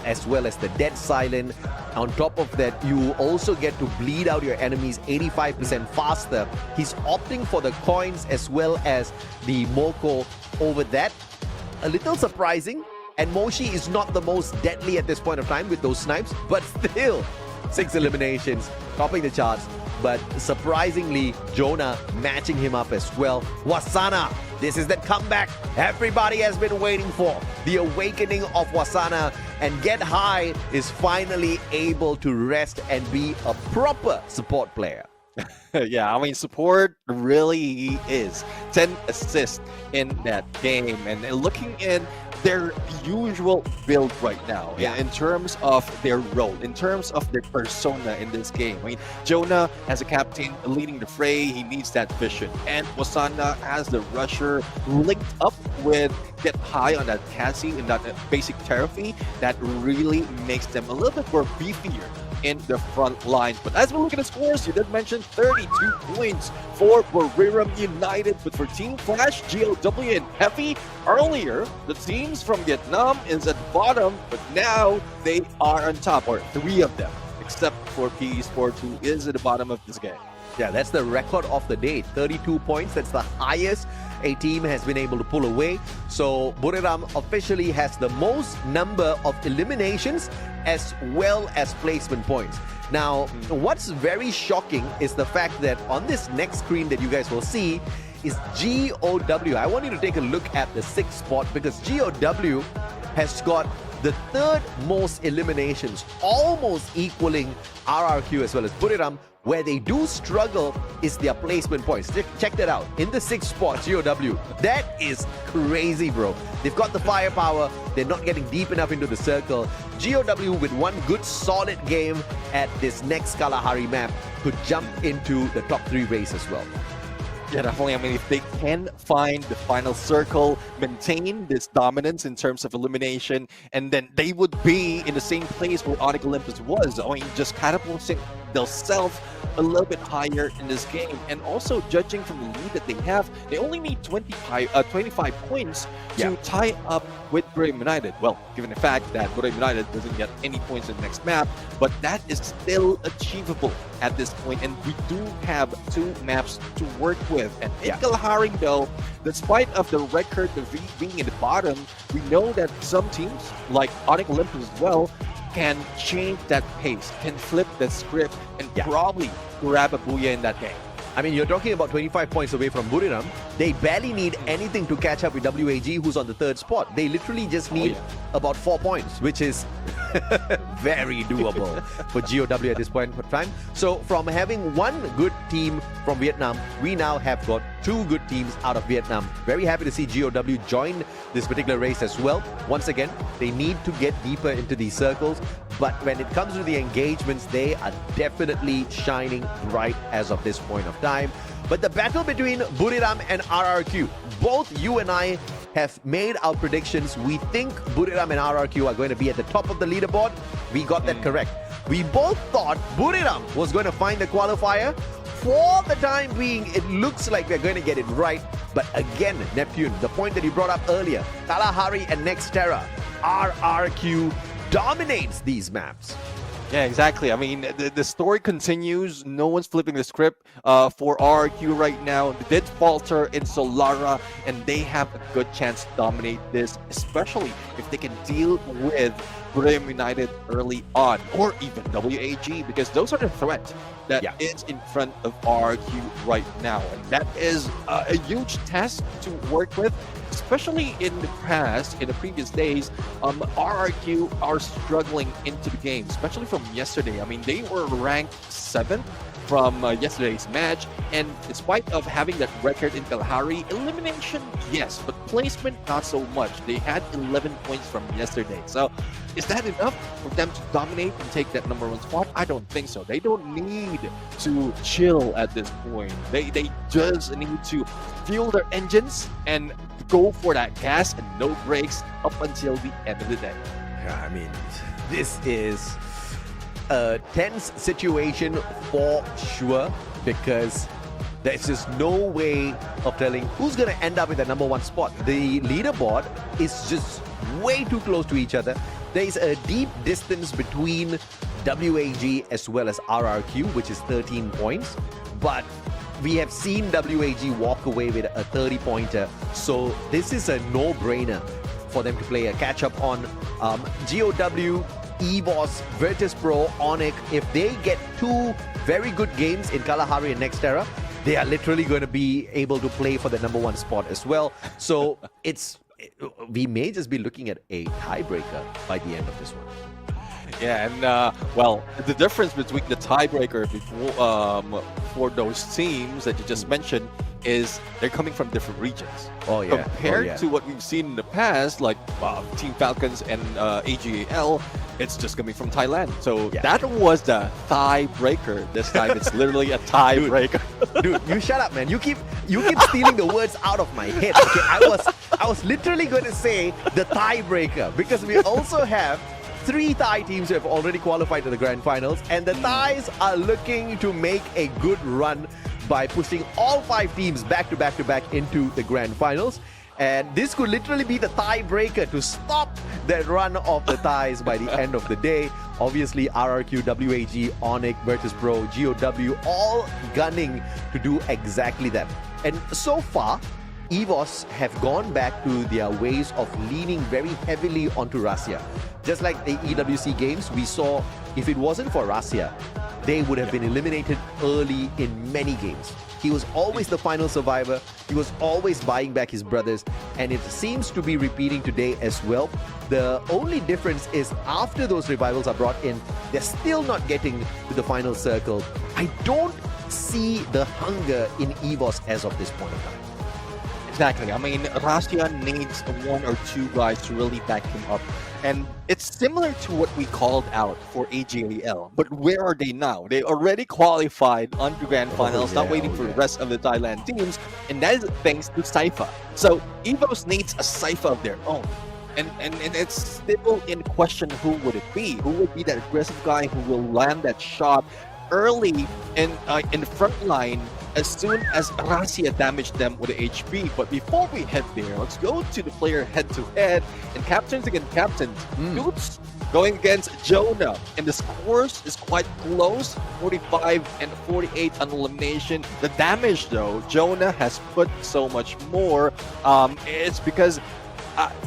as well as the Dead Silent. On top of that, you also get to bleed out your enemies 85% faster. He's opting for the coins as well as the Moko over that. A little surprising, and Moshi is not the most deadly at this point of time with those snipes, but still 6 eliminations, topping the charts. But surprisingly, Jonah matching him up as well. Wasana, this is the comeback everybody has been waiting for. The awakening of Wasana, and Get High is finally able to rest and be a proper support player. Yeah, I mean, support really is 10 assists in that game, and looking in their usual build right now in terms of their role, in terms of their persona in this game. I mean, Jonah as a captain leading the fray, he needs that vision, and Wasana as the rusher linked up with Get High on that Cassie and that basic therapy that really makes them a little bit more beefier in the front line. But as we look at the scores, you did mention 32 points for Buriram United, but for Team Flash, GOW and Heavy, earlier the teams from Vietnam is at the bottom, but now they are on top, or 3 of them, except for PE Sports, who is at the bottom of this game. Yeah, that's the record of the day. 32 points. That's the highest a team has been able to pull away. So Buriram officially has the most number of eliminations as well as placement points. Now, what's very shocking is the fact that on this next screen that you guys will see is GOW. I want you to take a look at the 6th spot, because GOW has got the 3rd most eliminations, almost equaling RRQ as well as Buriram. Where they do struggle is their placement points. Check that out. In the 6th spot, GOW. That is crazy, bro. They've got the firepower. They're not getting deep enough into the circle. GOW, with one good solid game at this next Kalahari map, could jump into the top 3 race as well. Yeah, definitely. I mean, if they can find the final circle, maintain this dominance in terms of elimination, and then they would be in the same place where Onyx Olympus was. I mean, just catapulting themselves a little bit higher in this game. And also, judging from the lead that they have, they only need 25 points to tie up with Buriram United. Well, given the fact that Buriram United doesn't get any points in the next map, but that is still achievable at this point, and we do have 2 maps to work with. And in Kalahari, though, despite of the record of being in the bottom, we know that some teams, like Onyx Olympus as well, can change that pace, can flip the script, and probably grab a booyah in that game. I mean, you're talking about 25 points away from Buriram. They barely need anything to catch up with WAG, who's on the 3rd spot. They literally just need about 4 points, which is Very doable for GOW at this point of time. So from having one good team from Vietnam, we now have got two good teams out of Vietnam. Very happy to see GOW join this particular race as well. Once again, they need to get deeper into these circles, but when it comes to the engagements, they are definitely shining bright as of this point of time. But the battle between Buriram and RRQ, both you and I have made our predictions. We think Buriram and RRQ are going to be at the top of the leaderboard. We got that correct. We both thought Buriram was going to find the qualifier. For the time being, it looks like we're going to get it right. But again, Neptune, the point that you brought up earlier, Kalahari and Nextera, RRQ dominates these maps. Yeah, exactly. I mean, the story continues. No one's flipping the script for RRQ right now. They did falter in Solara, and they have a good chance to dominate this, especially if they can deal with Brim United early on, or even WAG, because those are the threat that is in front of RRQ right now. And that is a huge test to work with, especially in the past, in the previous days. RRQ are struggling into the game, especially from yesterday. I mean, they were ranked 7th from yesterday's match, and in spite of having that record in Kalahari, elimination, yes, but placement, not so much. They had 11 points from yesterday. So is that enough for them to dominate and take that #1 spot? I don't think so. They don't need to chill at this point. They just need to fuel their engines and go for that gas and no brakes up until the end of the day. Yeah, I mean, this is a tense situation for sure, because there's just no way of telling who's going to end up in the #1 spot. The leaderboard is just way too close to each other. There's a deep distance between WAG as well as RRQ, which is 13 points. But we have seen WAG walk away with a 30-pointer. So this is a no-brainer for them to play a catch-up on. GOW, EVOS, Virtus Pro, Onyx, if they get two very good games in Kalahari and Nextera, they are literally going to be able to play for the #1 spot as well. So we may just be looking at a tiebreaker by the end of this one. Yeah, and well, the difference between the tiebreaker for those teams that you just mentioned is they're coming from different regions. Oh yeah. Compared to what we've seen in the past, like Team Falcons and AGAL, it's just coming from Thailand. So that was the tiebreaker. This time it's literally a tiebreaker. Dude, you shut up, man. You keep stealing the words out of my head. Okay, I was literally going to say the tiebreaker, because we also have 3 Thai teams who have already qualified to the grand finals, and the Thais are looking to make a good run by pushing all 5 teams back to back into the grand finals. And this could literally be the tiebreaker to stop that run of the Thais by the end of the day. Obviously, RRQ, WAG, Onyx, Virtus Pro, GOW, all gunning to do exactly that. And so far, EVOS have gone back to their ways of leaning very heavily onto Russia. Just like the EWC games, we saw if it wasn't for Russia, they would have been eliminated early in many games. He was always the final survivor. He was always buying back his brothers, and it seems to be repeating today as well. The only difference is after those revivals are brought in, they're still not getting to the final circle. I don't see the hunger in EVOS as of this point of time. Exactly. I mean, Russia needs 1 or 2 guys to really back him up. And it's similar to what we called out for AGAL. But where are they now? They already qualified on the grand finals, not waiting for the rest of the Thailand teams. And that is thanks to Cypher. So EVOS needs a Cypher of their own. And it's still in question, who would it be? Who would be that aggressive guy who will land that shot early in the front line as soon as Russia damaged them with the HP. But before we head there, let's go to the player head-to-head and captains against captains. Dupes going against Jonah, and the scores is quite close, 45 and 48 on elimination. The damage though, Jonah has put so much more. It's because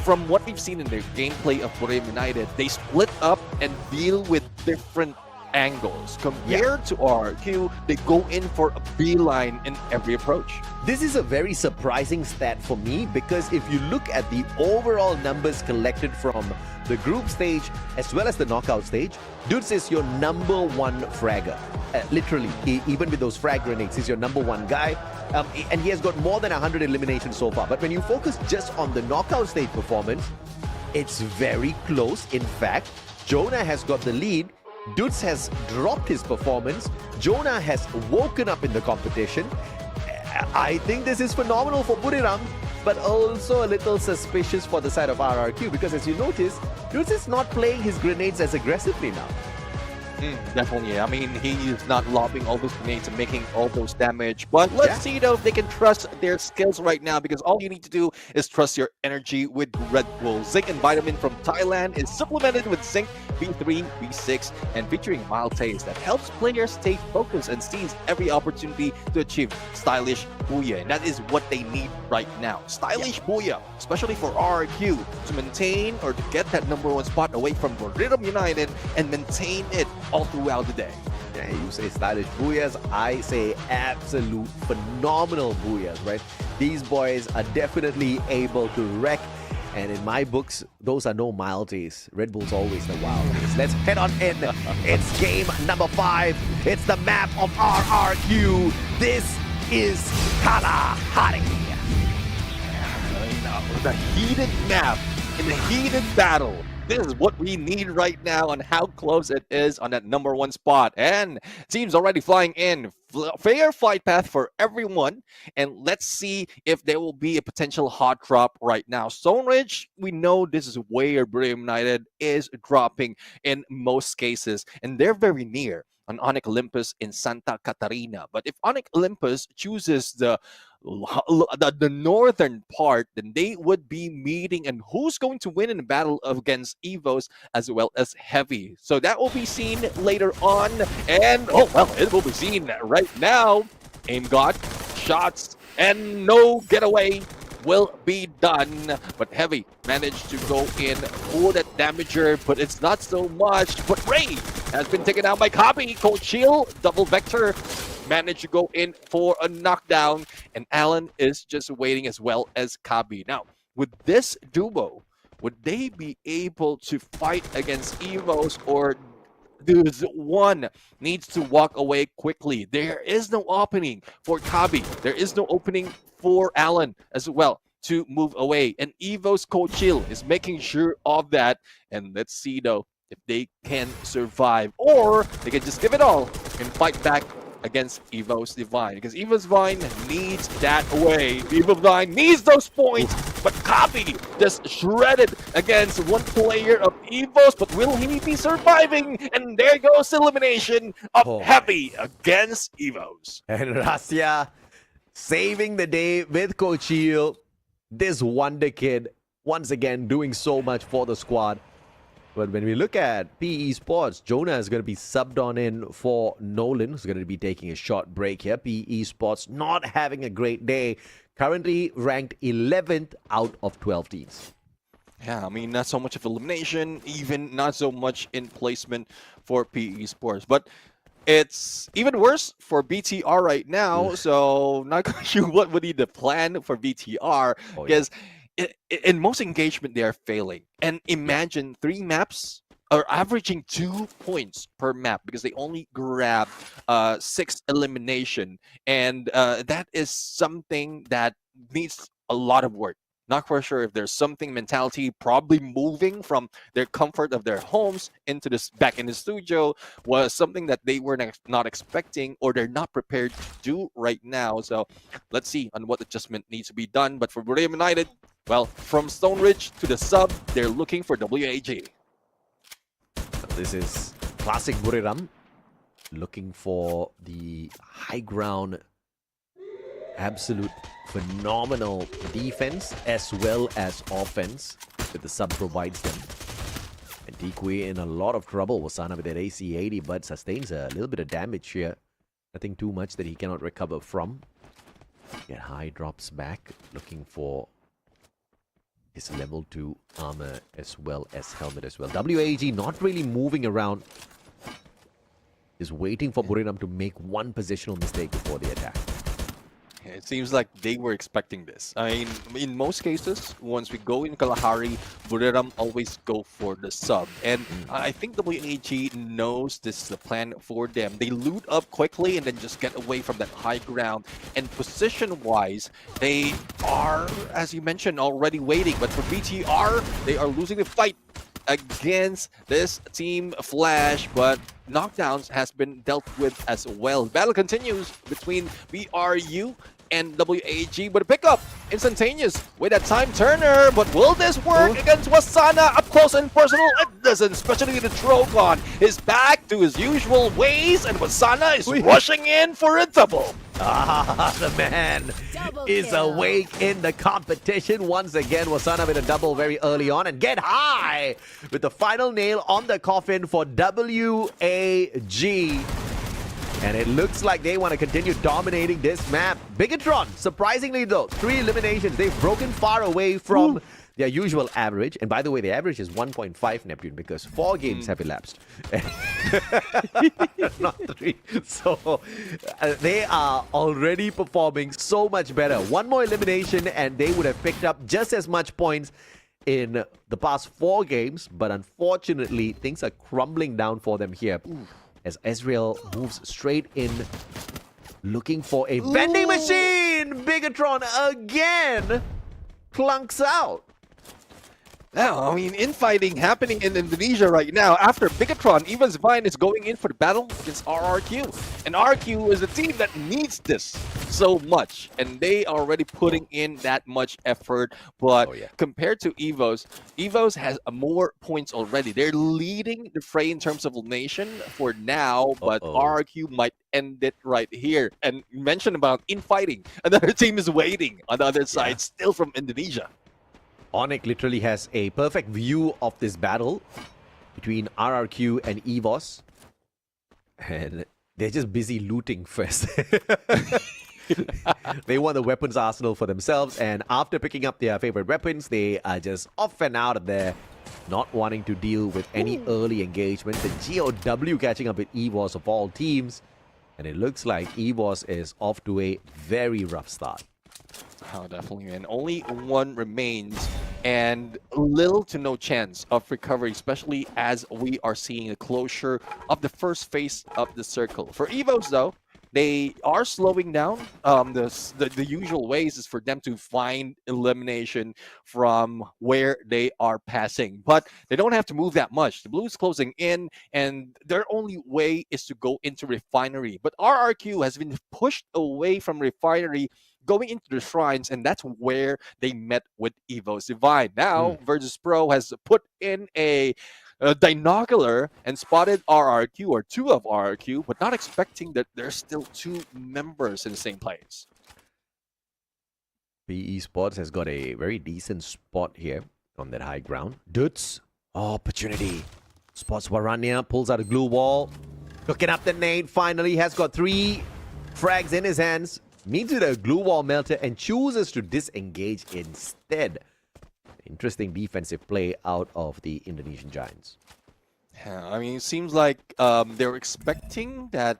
from what we've seen in the gameplay of Buriram United, they split up and deal with different angles. Compared to RRQ, they go in for a beeline in every approach. This is a very surprising stat for me because if you look at the overall numbers collected from the group stage as well as the knockout stage, Dudes is your number one fragger. Literally, even with those frag grenades, he's your number one guy. And he has got more than 100 eliminations so far. But when you focus just on the knockout stage performance, it's very close. In fact, Jonah has got the lead. Dudes has dropped his performance. Jonah has woken up in the competition. I think this is phenomenal for Buriram, but also a little suspicious for the side of RRQ because as you notice, Dudes is not playing his grenades as aggressively now. Definitely. I mean, he's not lobbing all those grenades and making all those damage. But let's see, though, if they can trust their skills right now, because all you need to do is trust your energy with Red Bull. Zinc and Vitamin from Thailand is supplemented with Zinc, B3, B6, and featuring mild taste that helps players stay focused and seize every opportunity to achieve stylish Booyah. And that is what they need right now. Stylish Booyah, especially for RRQ, to maintain or to get that number one spot away from Buriram United and maintain it all throughout the day. Yeah, you say stylish booyahs, I say absolute phenomenal booyahs, right? These boys are definitely able to wreck. And in my books, those are no mild taste. Red Bull's always the wild taste. Let's head on in. It's game number 5. It's the map of RRQ. This is Kalahari. The heated map in the heated battle. This is what we need right now on how close it is on that number one spot. And teams already flying in. Fair fight path for everyone. And let's see if there will be a potential hot drop right now. Stone Ridge, we know this is where Buriram United is dropping in most cases. And they're very near on Onyx Olympus in Santa Catarina. But if Onyx Olympus chooses the northern part, then they would be meeting, and who's going to win in the battle against Evos as well as Heavy. So that will be seen later on, and it will be seen right now. Aim got shots and no getaway will be done, but Heavy managed to go in for that damager, but it's not so much. But Ray has been taken out by Kabi. Cold Shield, double vector, managed to go in for a knockdown, and Alan is just waiting as well as Kabi. Now, with this duo, would they be able to fight against Evos, or does one needs to walk away quickly? There is no opening for Kabi. There is no opening for Alan as well to move away. And Evo's Cold Chill is making sure of that. And let's see, though, if they can survive, or they can just give it all and fight back against Evo's Divine, because Evo's Divine needs that away. Evo's Divine needs those points, but Kabi just shredded against one player of Evo's, but will he be surviving? And there goes elimination of Heavy against Evo's. And Rasya saving the day with Cochil. This wonder kid, once again, doing so much for the squad. But when we look at PE Sports, Jonah is going to be subbed on in for Nolan, who's going to be taking a short break here. PE Sports not having a great day. Currently ranked 11th out of 12 teams. Yeah, I mean, not so much of elimination, even not so much in placement for PE Sports. But it's even worse for BTR right now. So not quite sure what would be the plan for BTR, because in most engagement they are failing. And imagine 3 maps are averaging 2 points per map because they only grab 6 elimination, and that is something that needs a lot of work. Not quite sure if there's something mentality probably moving from their comfort of their homes into this back in the studio was something that they were not expecting, or they're not prepared to do right now. So let's see on what adjustment needs to be done. But for Buriram United, well, from Stone Ridge to the sub, they're looking for WAG. This is classic Buriram, looking for the high ground. Absolute phenomenal defense as well as offense that the sub provides them. And Tikui in a lot of trouble. Wasana with that AC-80, but sustains a little bit of damage here. Nothing too much that he cannot recover from. Get high, drops back, looking for his level 2 armor as well as helmet as well. WAG not really moving around. Just waiting for Buriram to make one positional mistake before the attack. It seems like they were expecting this. I mean, in most cases, once we go in Kalahari, Buriram always go for the sub. And I think WAG knows this is the plan for them. They loot up quickly and then just get away from that high ground. And position-wise, they are, as you mentioned, already waiting. But for BTR, they are losing the fight against this Team Flash, but knockdowns has been dealt with as well. Battle continues between BRU and WAG, but a pickup instantaneous with a time turner. But will this work against Wasana up close and personal? It doesn't, especially the Drogon is back to his usual ways, and Wasana is rushing in for a double. The man is awake in the competition once again. Wasana with a double very early on, and get high with the final nail on the coffin for WAG. And it looks like they want to continue dominating this map. Bigatron, surprisingly though, 3 eliminations. They've broken far away from their usual average. And by the way, the average is 1.5, Neptune, because 4 games have elapsed. Not 3. So they are already performing so much better. 1 more elimination and they would have picked up just as much points in the past 4 games. But unfortunately, things are crumbling down for them here. As Ezreal moves straight in, looking for a vending machine! Bigatron again clunks out. Now, I mean, infighting happening in Indonesia right now. After Bigatron, Evans Vine is going in for the battle against RRQ. And RRQ is a team that needs this so much. And they are already putting in that much effort. But compared to Evos, Evos has more points already. They're leading the fray in terms of elimination for now. But RRQ might end it right here. And you mentioned about infighting. Another team is waiting on the other side, still from Indonesia. Onyx literally has a perfect view of this battle between RRQ and EVOS. And they're just busy looting first. They want the weapons arsenal for themselves. And after picking up their favorite weapons, they are just off and out of there, not wanting to deal with any early engagement. The GOW catching up with EVOS of all teams. And it looks like EVOS is off to a very rough start. Oh, definitely, and only 1 remains, and little to no chance of recovery, especially as we are seeing the closure of the first phase of the circle. For Evos, though, they are slowing down. The usual ways is for them to find elimination from where they are passing, but they don't have to move that much. The Blues closing in, and their only way is to go into Refinery. But RRQ has been pushed away from Refinery, going into the shrines, and that's where they met with Evos Divine. Now, Virtus Pro has put in a binocular and spotted RRQ, or 2 of RRQ, but not expecting that there's still 2 members in the same place. Esports has got a very decent spot here on that high ground. Dudes, opportunity. Spots Waranya, pulls out a glue wall. Looking up the nade, finally has got 3 frags in his hands. Meets with a glue wall melter and chooses to disengage instead. Interesting defensive play out of the Indonesian Giants. Yeah, I mean, it seems like they're expecting that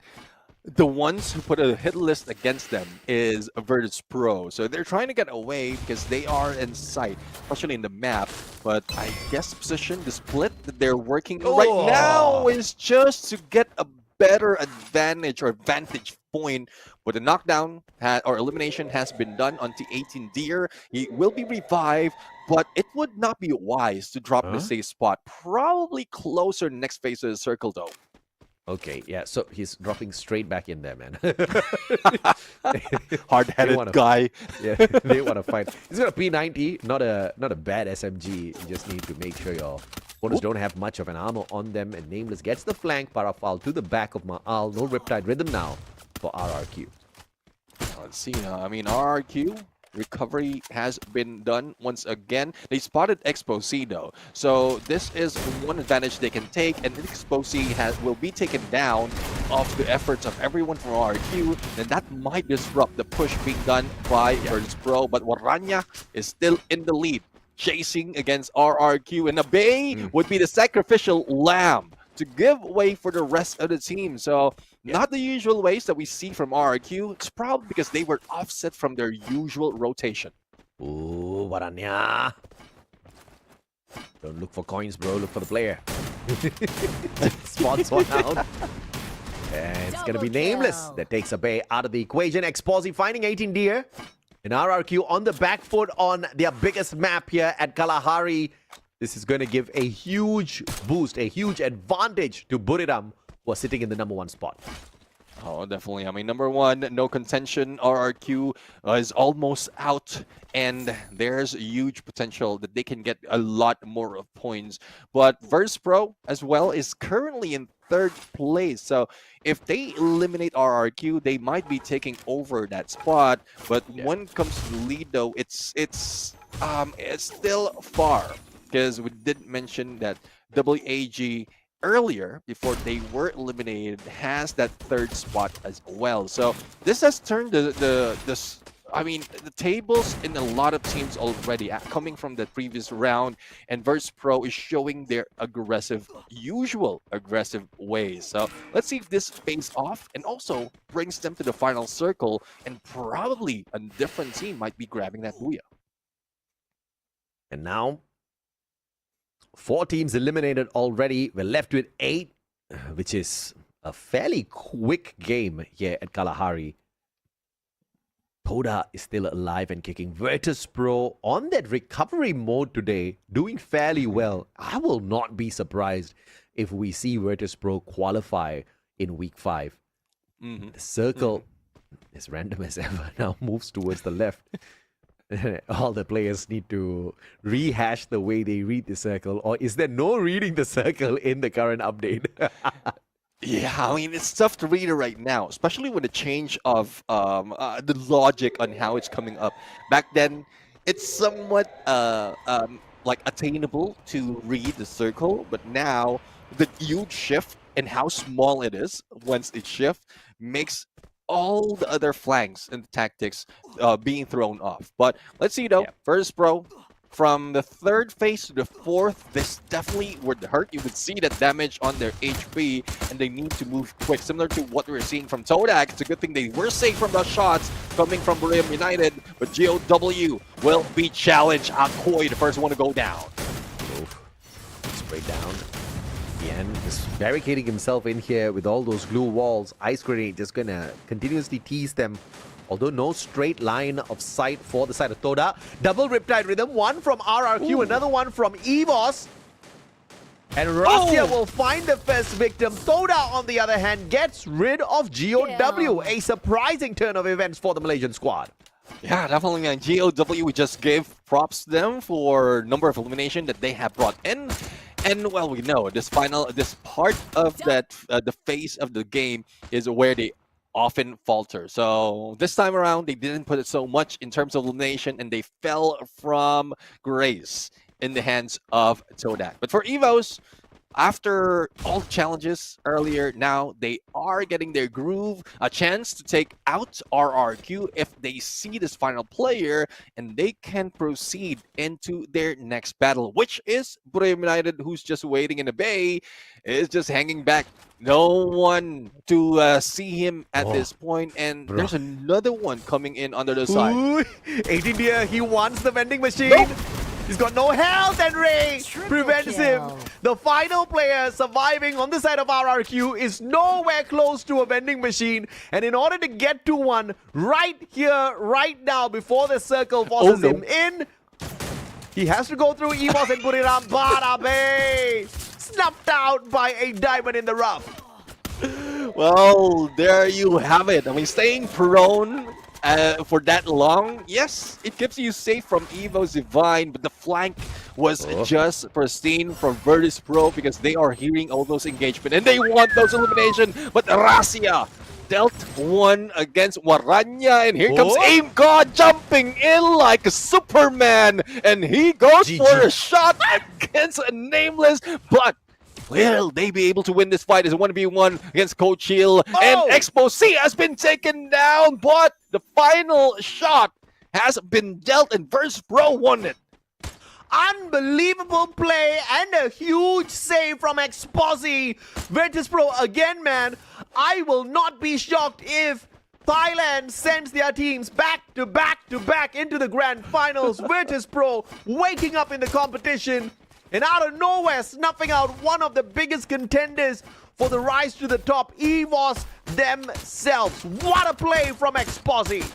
the ones who put a hit list against them is a Virtus Pro. So they're trying to get away because they are in sight, especially in the map. But I guess the position, the split that they're working right now is just to get a better advantage or vantage point. But the knockdown or elimination has been done onto 18 Deer. He will be revived, but it would not be wise to drop the safe spot. Probably closer next phase of the circle, though. Okay, yeah, so he's dropping straight back in there, man. Hard-headed guy. Yeah, they want to fight. He's got a P90, not a bad SMG. You just need to make sure your opponents don't have much of an armor on them. And Nameless gets the flank, Parafal to the back of Ma'al. No Riptide Rhythm now for RRQ. Let's see now. I mean, RRQ recovery has been done once again. They spotted Exposé though, so this is one advantage they can take, and Exposé will be taken down off the efforts of everyone from RRQ. Then that might disrupt the push being done by Virtus Pro, but Waranya is still in the lead, chasing against RRQ, and Abe would be the sacrificial lamb to give way for the rest of the team. So not the usual ways that we see from RRQ. It's probably because they were offset from their usual rotation. Ooh, Varanya. Don't look for coins, bro. Look for the player. Spots one out. And it's going to be Nameless that takes a bay out of the equation. Exposy finding 18 deer. And RRQ on the back foot on their biggest map here at Kalahari. This is going to give a huge boost, a huge advantage to Buriram, who are sitting in the #1 spot. Oh, definitely. I mean, number one, no contention. RRQ is almost out, and there's huge potential that they can get a lot more of points. But Verse Pro as well is currently in 3rd place. So if they eliminate RRQ, they might be taking over that spot. But when it comes to the lead, though, it's still far, because we did mention that WAG earlier, before they were eliminated, has that 3rd spot as well. So this has turned the tables in a lot of teams already, coming from the previous round, and Verse Pro is showing their usual aggressive ways. So let's see if this pays off and also brings them to the final circle, and probably a different team might be grabbing that booyah. And now 4 teams eliminated already. We're left with 8, which is a fairly quick game here at Kalahari. Toda is still alive and kicking. Virtus Pro on that recovery mode today, doing fairly well. I will not be surprised if we see Virtus Pro qualify in week 5. The circle, as random as ever, now moves towards the left. All the players need to rehash the way they read the circle, or is there no reading the circle in the current update? Yeah, I mean, it's tough to read it right now, especially with the change of the logic on how it's coming up. Back then, it's somewhat like attainable to read the circle, but now the huge shift and how small it is once it shifts makes all the other flanks and tactics being thrown off. But let's see though, Versus Pro, from the 3rd phase to the 4th, this definitely would hurt. You would see that damage on their HP, and they need to move quick, similar to what we were seeing from Todak. It's a good thing they were safe from the shots coming from Buriram United, but GOW will be challenged. Akoi, the first one to go down. Straight down. Again, just barricading himself in here with all those glue walls. Ice Grenade just gonna continuously tease them. Although no straight line of sight for the side of Toda. Double Riptide Rhythm, one from RRQ, another one from EVOS. And Russia will find the first victim. Toda, on the other hand, gets rid of GOW. A surprising turn of events for the Malaysian squad. Yeah, definitely. GOW, we just gave props to them for number of elimination that they have brought in. And well, we know this part of that the phase of the game is where they often falter. So this time around, they didn't put it so much in terms of elimination, and they fell from grace in the hands of Todak. But for EVOS, after all the challenges earlier, now they are getting their groove, a chance to take out RRQ if they see this final player, and they can proceed into their next battle, which is Buriram United, who's just waiting in the bay, is just hanging back. No one to see him at this point, and there's another one coming in under the side. Ooh, 18 deer, he wants the vending machine. He's got no health, and Ray prevents him. The final player surviving on the side of RRQ is nowhere close to a vending machine. And in order to get to one right here, right now, before the circle forces him in, he has to go through EVOS and Buriram. Barabe snuffed out by a diamond in the rough. Well, there you have it. I mean, staying prone for that long, yes, it keeps you safe from Evo's Divine, but the flank was just pristine from Virtus Pro because they are hearing all those engagement and they want those elimination. But Rasia dealt one against Waranya, and here comes Aim God jumping in like a Superman, and he goes for a shot against a Nameless, but will they be able to win this fight as a 1v1 against Coach Hill? And Expo C has been taken down, but the final shot has been dealt and Versus Pro won it. Unbelievable play and a huge save from Exposi. Virtus Pro again, man. I will not be shocked if Thailand sends their teams back to back into the grand finals. Virtus Pro waking up in the competition and out of nowhere snuffing out one of the biggest contenders for the rise to the top, EVOS themselves. What a play from Exposi.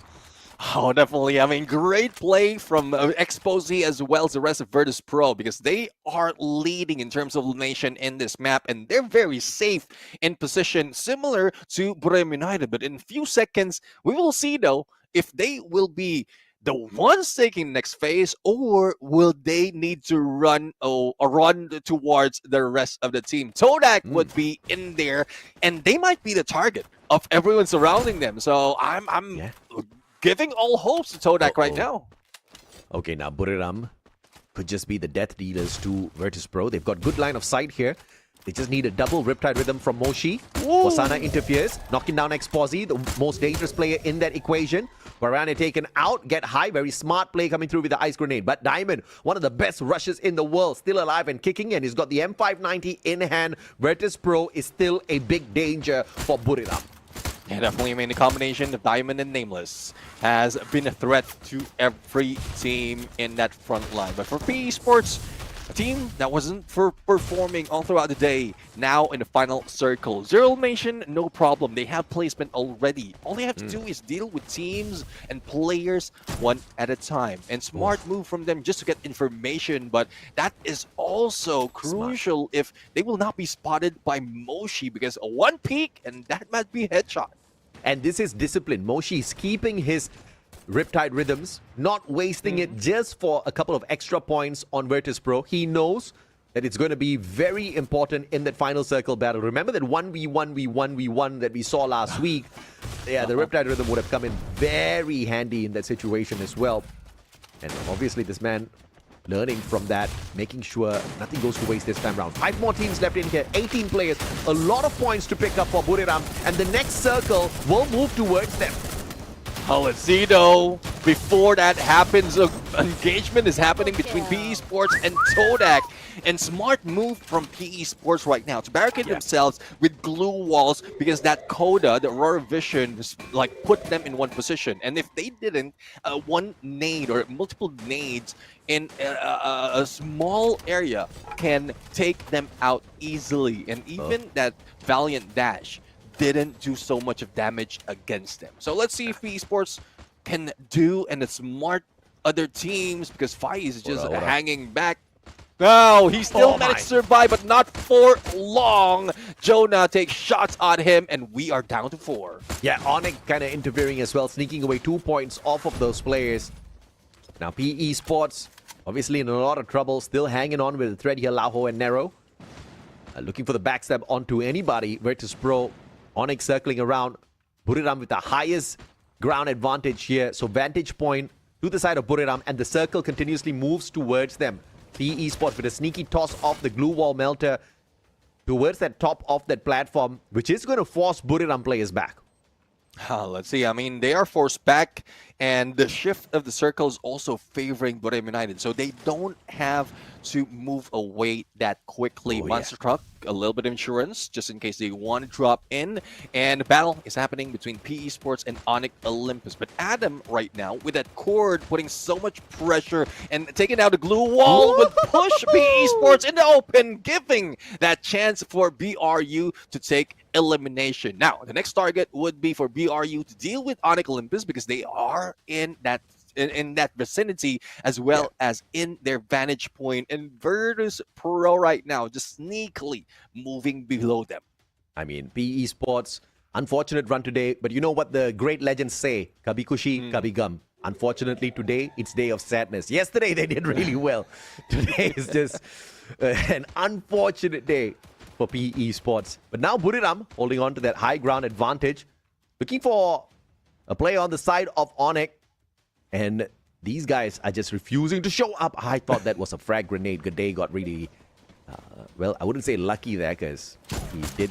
Oh, definitely. I mean, great play from Exposi as well as the rest of Virtus Pro because they are leading in terms of elimination in this map and they're very safe in position, similar to Borem United. But in a few seconds, we will see though if they will be the ones taking the next phase or will they need to run towards the rest of the team. Todak would be in there and they might be the target of everyone surrounding them. So I'm giving all hopes to Todak right now. Okay, now Buriram could just be the death dealers to Virtus Pro. They've got good line of sight here. They just need a double Riptide Rhythm from Moshi. Wasana interferes, knocking down Exposi, the most dangerous player in that equation. Varane taken out, get high, very smart play coming through with the ice grenade. But Diamond, one of the best rushes in the world, still alive and kicking, and he's got the M590 in hand. Virtus Pro is still a big danger for Buriram. Yeah, definitely. I mean, the combination of Diamond and Nameless has been a threat to every team in that front line. But for PE Sports, a team that wasn't performing all throughout the day, now in the final circle. Zero elimination, no problem. They have placement already. All they have to do is deal with teams and players one at a time. And smart move from them just to get information, but that is also crucial if they will not be spotted by Moshi because one peek and that might be headshot. And this is discipline. Moshi is keeping his Riptide Rhythms, not wasting it just for a couple of extra points on Virtus Pro. He knows that it's going to be very important in that final circle battle. Remember that 1v1v1v1 that we saw last week? Yeah, the Riptide Rhythm would have come in very handy in that situation as well. And obviously this man learning from that, making sure nothing goes to waste this time round. 5 more teams left in here, 18 players, a lot of points to pick up for Buriram, and the next circle will move towards them. Oh, let's see though. Before that happens, engagement is happening between PE Sports and Todak. And smart move from PE Sports right now to barricade themselves with glue walls because that Coda, the Aurora Vision, like put them in one position. And if they didn't, one nade or multiple nades in a small area can take them out easily. And even that Valiant Dash didn't do so much of damage against them. So let's see if PE Sports can do and the smart other teams because Fai is just hanging back. No, he still managed to survive, but not for long. Jonah takes shots on him, and we are down to 4. Yeah, Onyx kind of interfering as well, sneaking away 2 points off of those players. Now, PE Sports, obviously in a lot of trouble, still hanging on with the thread here, Laho and Nero. Looking for the backstab onto anybody. Virtus Pro, Onyx circling around. Buriram with the highest ground advantage here. So vantage point to the side of Buriram, and the circle continuously moves towards them. PE Sports with a sneaky toss off the glue wall melter towards that top of that platform, which is going to force Buriram players back. Let's see. I mean, they are forced back, and the shift of the circle is also favoring Borem United, so they don't have to move away that quickly. Monster Truck, a little bit of insurance, just in case they want to drop in, and the battle is happening between PE Sports and Onyx Olympus. But Adam right now, with that cord, putting so much pressure and taking out the glue wall, would push PE Sports in the open, giving that chance for BRU to take elimination. Now, the next target would be for BRU to deal with Onyx Olympus because they are in that vicinity as well as in their vantage point, and Virtus Pro right now just sneakily moving below them. I mean, PE Sports, unfortunate run today, but you know what the great legends say, Kabi Kushi, Kabi Gum. Unfortunately today, it's day of sadness. Yesterday they did really well. Today is just an unfortunate day for PE Sports. But now Buriram holding on to that high ground advantage, looking for a play on the side of Onyx. And these guys are just refusing to show up. I thought that was a frag grenade. G'day got really, well, I wouldn't say lucky there because he did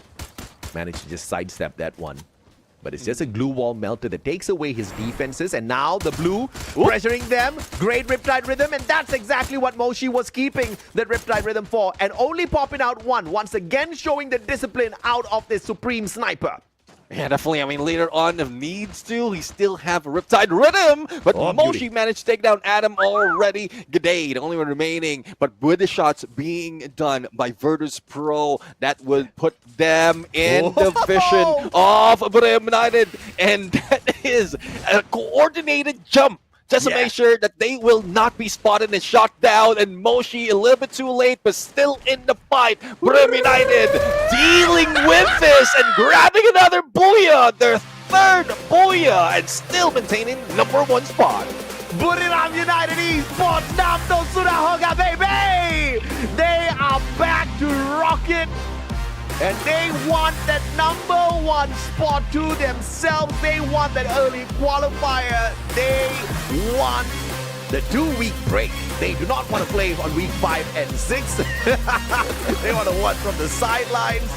manage to just sidestep that one. but it's just a glue wall melter that takes away his defenses. And now the blue pressuring them. Great Riptide Rhythm, and that's exactly what Moshi was keeping that Riptide Rhythm for, and only popping out one. Once again showing the discipline out of this Supreme Sniper. Yeah, definitely. I mean, later on, if needs to, he still have a Riptide Rhythm. But Moshi managed to take down Adam already. G'day, the only one remaining. But with the shots being done by Virtus Pro, that would put them in the vision of Brim United. And that is a coordinated jump. Just to make sure that they will not be spotted and shot down. And Moshi a little bit too late, but still in the fight. Brim United dealing with this and grabbing another Booyah, their third Booyah, and still maintaining #1 spot. Buriram United Esports, Namdo Surahoga, baby! They are back to rock it. And they want that #1 spot to themselves. They want that early qualifier. They want the 2-week break. They do not want to play on week 5 and 6. They want to watch from the sidelines.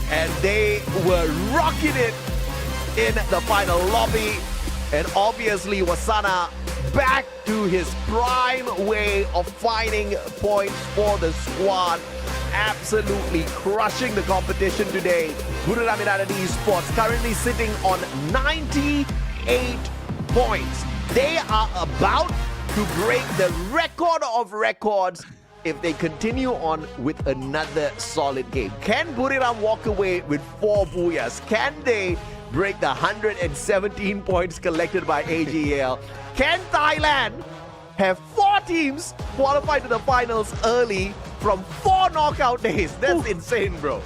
And they were rocking it in the final lobby. And obviously Wasana back to his prime way of finding points for the squad. Absolutely crushing the competition today. Buriram United Esports currently sitting on 98 points. They are about to break the record of records if they continue on with another solid game. Can Buriram walk away with 4 Booyahs? Can they break the 117 points collected by AGL? Can Thailand have 4 teams qualify to the finals early from 4 knockout days? That's insane, bro.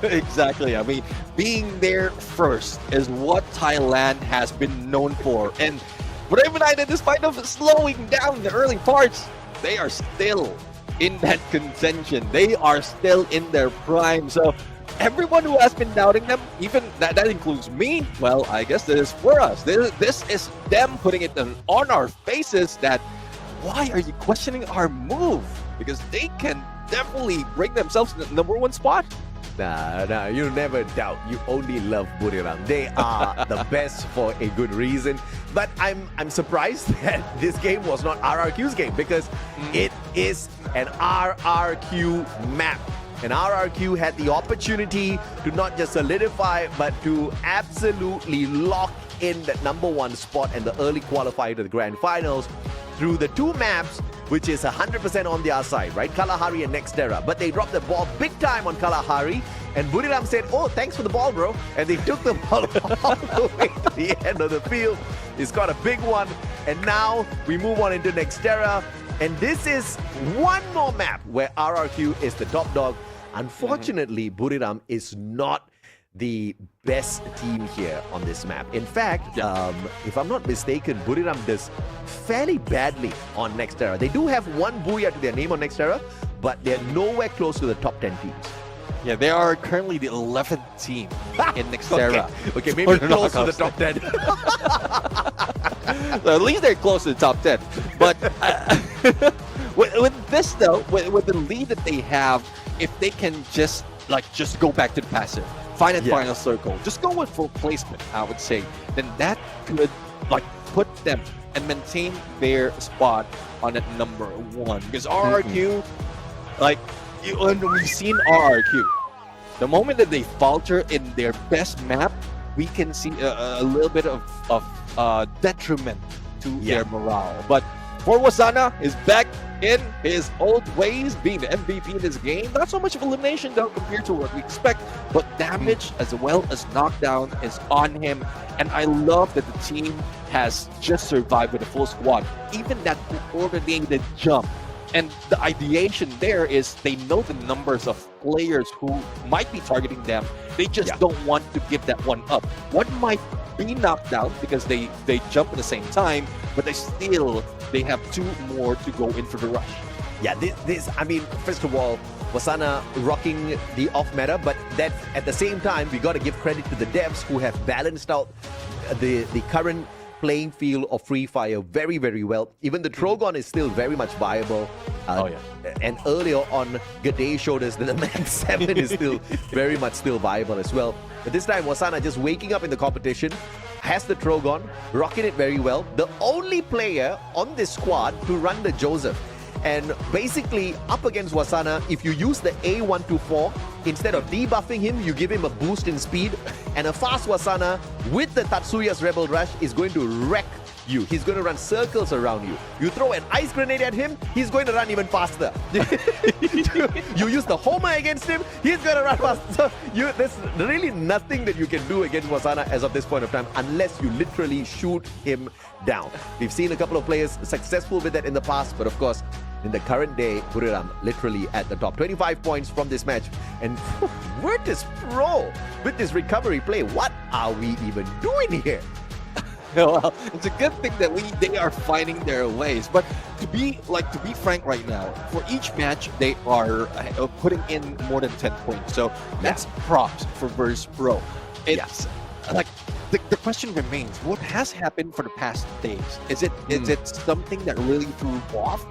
Exactly. I mean, being there first is what Thailand has been known for. And Brim United, despite of slowing down the early parts, they are still in that contention. They are still in their prime. So everyone who has been doubting them, even that includes me, well, I guess this is for us. This is them putting it on our faces that, why are you questioning our move? Because they can definitely bring themselves to the #1 spot. Nah, you never doubt. You only love Buriram. They are the best for a good reason. But I'm surprised that this game was not RRQ's game, because it is an RRQ map. And RRQ had the opportunity to not just solidify, but to absolutely lock in that #1 spot and the early qualifier to the grand finals through the 2 maps, which is 100% on their side, right? Kalahari and Nextera. But they dropped the ball big time on Kalahari, and Buriram said, oh, thanks for the ball, bro. And they took the ball all the way to the end of the field. He's got a big one. And now we move on into Nextera. And this is one more map where RRQ is the top dog. Unfortunately, Buriram is not the best team here on this map. In fact, if I'm not mistaken, Buriram does fairly badly on Nextera. They do have 1 Booyah to their name on Nextera, but they're nowhere close to the top 10 teams. Yeah, they are currently the 11th team in Nextera. Okay, maybe close to the top 10. So at least they're close to the top 10. But with this though, with the lead that they have, if they can just go back to the passive, find that final circle, just go with full placement, I would say, then that could put them and maintain their spot on at #1. Because RRQ, and we've seen RRQ, the moment that they falter in their best map, we can see a little bit of detriment to their morale. But for Wasana, is back in his old ways, being the MVP in this game. Not so much of elimination though compared to what we expect, but damage as well as knockdown is on him. And I love that the team has just survived with a full squad. Even that coordinated jump. And the ideation there is they know the numbers of players who might be targeting them. They just don't want to give that one up. One might be knocked out because they jump at the same time, but they have 2 more to go in for the rush. Yeah, I mean, first of all, Wasana rocking the off meta, but that at the same time, we got to give credit to the devs who have balanced out the current playing field of Free Fire very, very well. Even the Trogon is still very much viable. And earlier on, Gade showed us that the Max 7 is still very much still viable as well. But this time, Wasana just waking up in the competition, has the Trogon, rocking it very well. The only player on this squad to run the Joseph. And basically, up against Wasana, if you use the A124, instead of debuffing him, you give him a boost in speed. And a fast Wasana with the Tatsuya's Rebel Rush is going to wreck you. He's going to run circles around you. You throw an ice grenade at him, he's going to run even faster. You use the Homer against him, he's going to run faster. So there's really nothing that you can do against Wasana as of this point of time unless you literally shoot him down. We've seen a couple of players successful with that in the past, but of course, in the current day, Buriram literally at the top. 25 points from this match. And Virtus Pro with this recovery play. What are we even doing here? Well, it's a good thing that they are finding their ways. But to be frank right now, for each match they are putting in more than 10 points. So that's props for Virtus Pro. It's like the question remains: what has happened for the past days? Is it something that really threw off?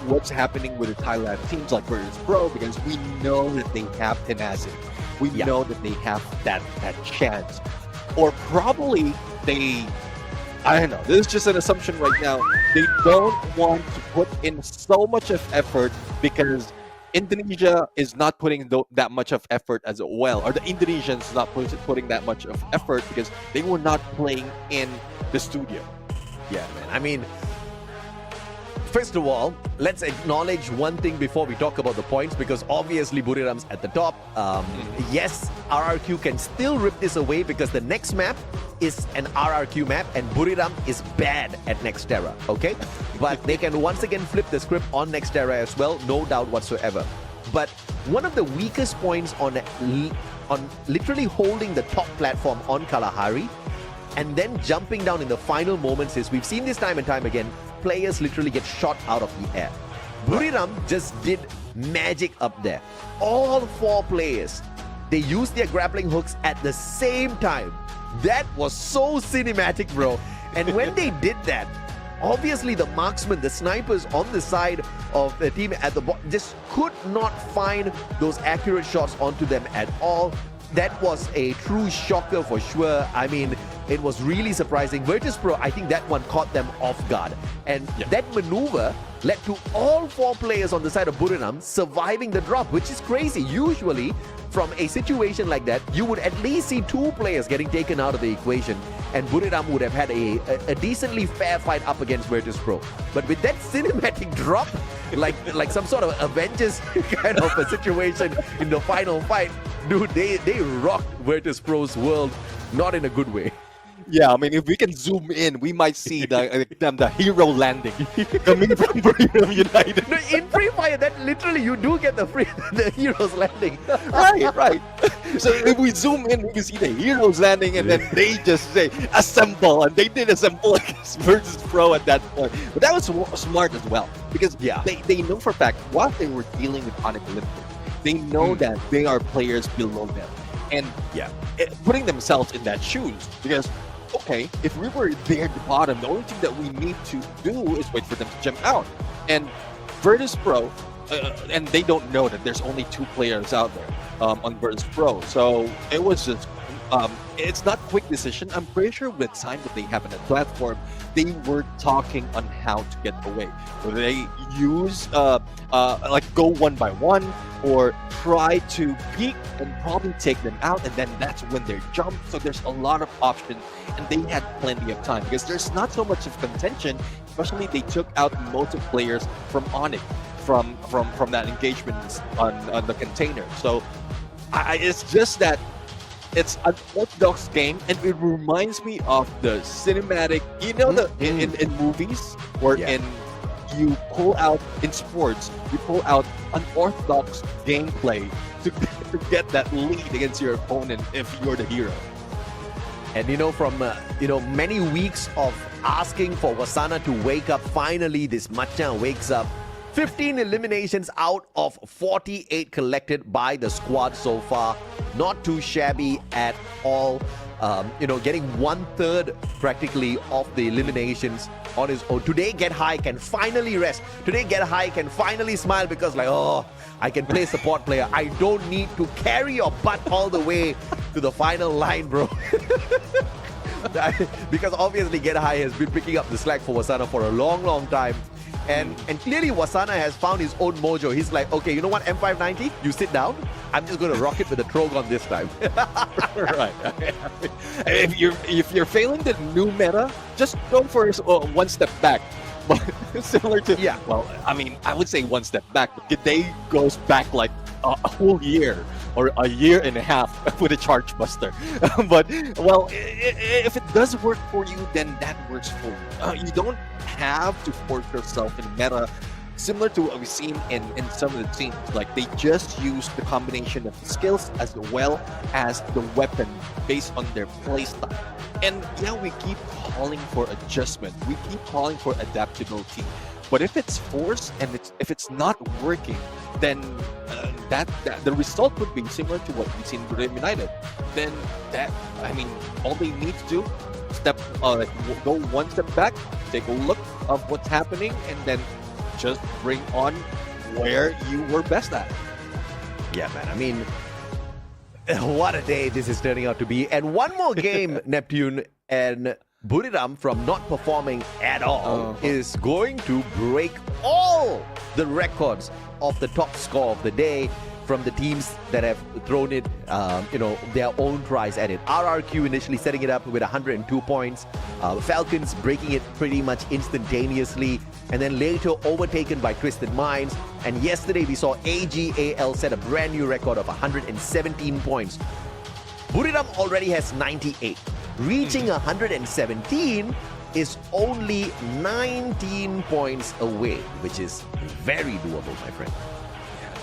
What's happening with the Thailand teams like Virtus Pro? Because we know that they have tenacity. We know that they have that chance. Or probably I don't know, this is just an assumption right now. They don't want to put in so much of effort because Indonesia is not putting that much of effort as well, or the Indonesians not putting that much of effort because they were not playing in the studio. Yeah, man. I mean, first of all, let's acknowledge one thing before we talk about the points, because obviously Buriram's at the top. Yes, RRQ can still rip this away because the next map is an RRQ map and Buriram is bad at Nextera, okay? But they can once again flip the script on Nextera as well, no doubt whatsoever. But one of the weakest points on literally holding the top platform on Kalahari and then jumping down in the final moments is, we've seen this time and time again, players literally get shot out of the air. Buriram just did magic up there. All 4 players, they used their grappling hooks at the same time. That was so cinematic, bro. And when they did that, obviously the marksmen, the snipers on the side of the team at the bottom just could not find those accurate shots onto them at all. That was a true shocker for sure. I mean, it was really surprising. Virtus Pro, I think that one caught them off guard. And that maneuver led to all 4 players on the side of Buriram surviving the drop, which is crazy. Usually, from a situation like that, you would at least see 2 players getting taken out of the equation, and Buriram would have had a decently fair fight up against Virtus Pro. But with that cinematic drop, like some sort of Avengers kind of a situation in the final fight, dude, they rocked Virtus Pro's world, not in a good way. Yeah, I mean, if we can zoom in, we might see the hero landing coming from Buriram United. No, in Free Fire, that literally you do get the heroes landing. Right. So if we zoom in, we can see the heroes landing, and then they just say assemble, and they did assemble against Virtus Pro at that point. But that was smart as well, because they know for a fact while they were dealing with Onyx Olympic, they know that they are players below them, and putting themselves in that shoes, because okay, if we were there at the bottom, the only thing that we need to do is wait for them to jump out. And Virtus Pro, and they don't know that there's only 2 players out there on Virtus Pro. So it was just, it's not a quick decision. I'm pretty sure with the time that they have on the platform, they were talking on how to get away. Whether they use, like go 1 by 1, or try to peek and probably take them out, and then that's when they jump. So there's a lot of options, and they had plenty of time because there's not so much of contention. Especially they took out most of players from Onyx, from that engagement on the container. So it's just that it's an orthodox game, and it reminds me of the cinematic, you know, in movies where you pull out in sports, you pull out unorthodox gameplay to get that lead against your opponent if you're the hero. And you know, from many weeks of asking for Wasana to wake up, finally this Machan wakes up. 15 eliminations out of 48 collected by the squad so far. Not too shabby at all. getting 1/3 practically of the eliminations on his own. Today, Get High can finally rest. Today, Get High can finally smile because I can play support player. I don't need to carry your butt all the way to the final line, bro. Because obviously Get High has been picking up the slack for Wasana for a long time. And clearly Wasana has found his own mojo. He's like, okay, you know what, M590, you sit down. I'm just going to rock it with the Trogon this time. Right. If you're failing the new meta, just go for one step back. But similar to well, I mean, I would say one step back, but the day goes back like a whole year or a year and a half with a charge buster. But well, if it does work for you, then that works for you. You don't have to force yourself in meta. Similar to what we've seen in some of the teams, like they just use the combination of skills as well as the weapon based on their playstyle. And yeah, we keep calling for adjustment. We keep calling for adaptability. But if it's forced and if it's not working, then that the result would be similar to what we've seen with United. Then all they need to do go one step back, take a look of what's happening, and then just bring on where you were best at. Yeah, man. I mean, what a day this is turning out to be. And one more game, Neptune, and Buriram, from not performing at all, is going to break all the records of the top score of the day from the teams that have thrown it, their own prize at it. RRQ initially setting it up with 102 points. Falcons breaking it pretty much instantaneously, and then later overtaken by Twisted Minds. And yesterday we saw AGAL set a brand new record of 117 points. Buriram already has 98. Reaching 117 is only 19 points away, which is very doable, my friend.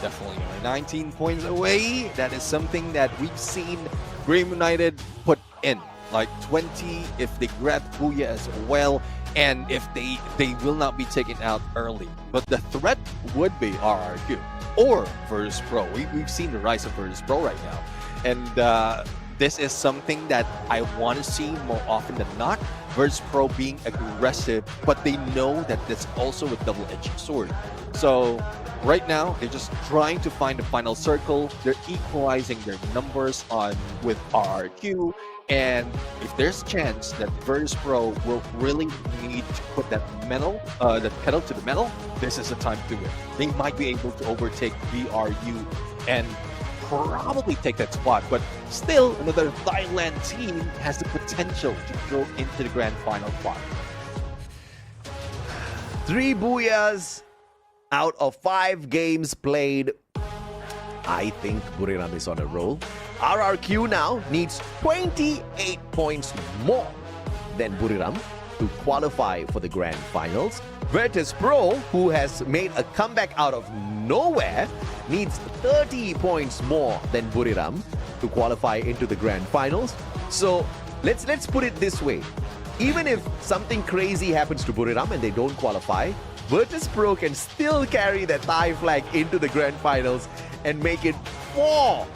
Definitely 19 points away. That is something that we've seen Graham United put in. Like 20 if they grab Booyah as well, and if they will not be taken out early. But the threat would be RRQ or Virtus Pro. We've seen the rise of Virtus Pro right now. And this is something that I want to see more often than not. Virtus Pro being aggressive, but they know that that's also a double-edged sword. So right now, they're just trying to find the final circle. They're equalizing their numbers with RRQ. And if there's a chance that Virtus Pro will really need to put that pedal to the metal, this is the time to do it. They might be able to overtake VRU and probably take that spot, but still another Thailand team has the potential to go into the grand final spot. 3 Booyahs out of 5 games played. I think Buriram is on a roll. RRQ now needs 28 points more than Buriram to qualify for the grand finals. Virtus Pro, who has made a comeback out of nowhere, needs 30 points more than Buriram to qualify into the grand finals. So let's put it this way. Even if something crazy happens to Buriram and they don't qualify, Virtus Pro can still carry their Thai flag into the grand finals and make it 4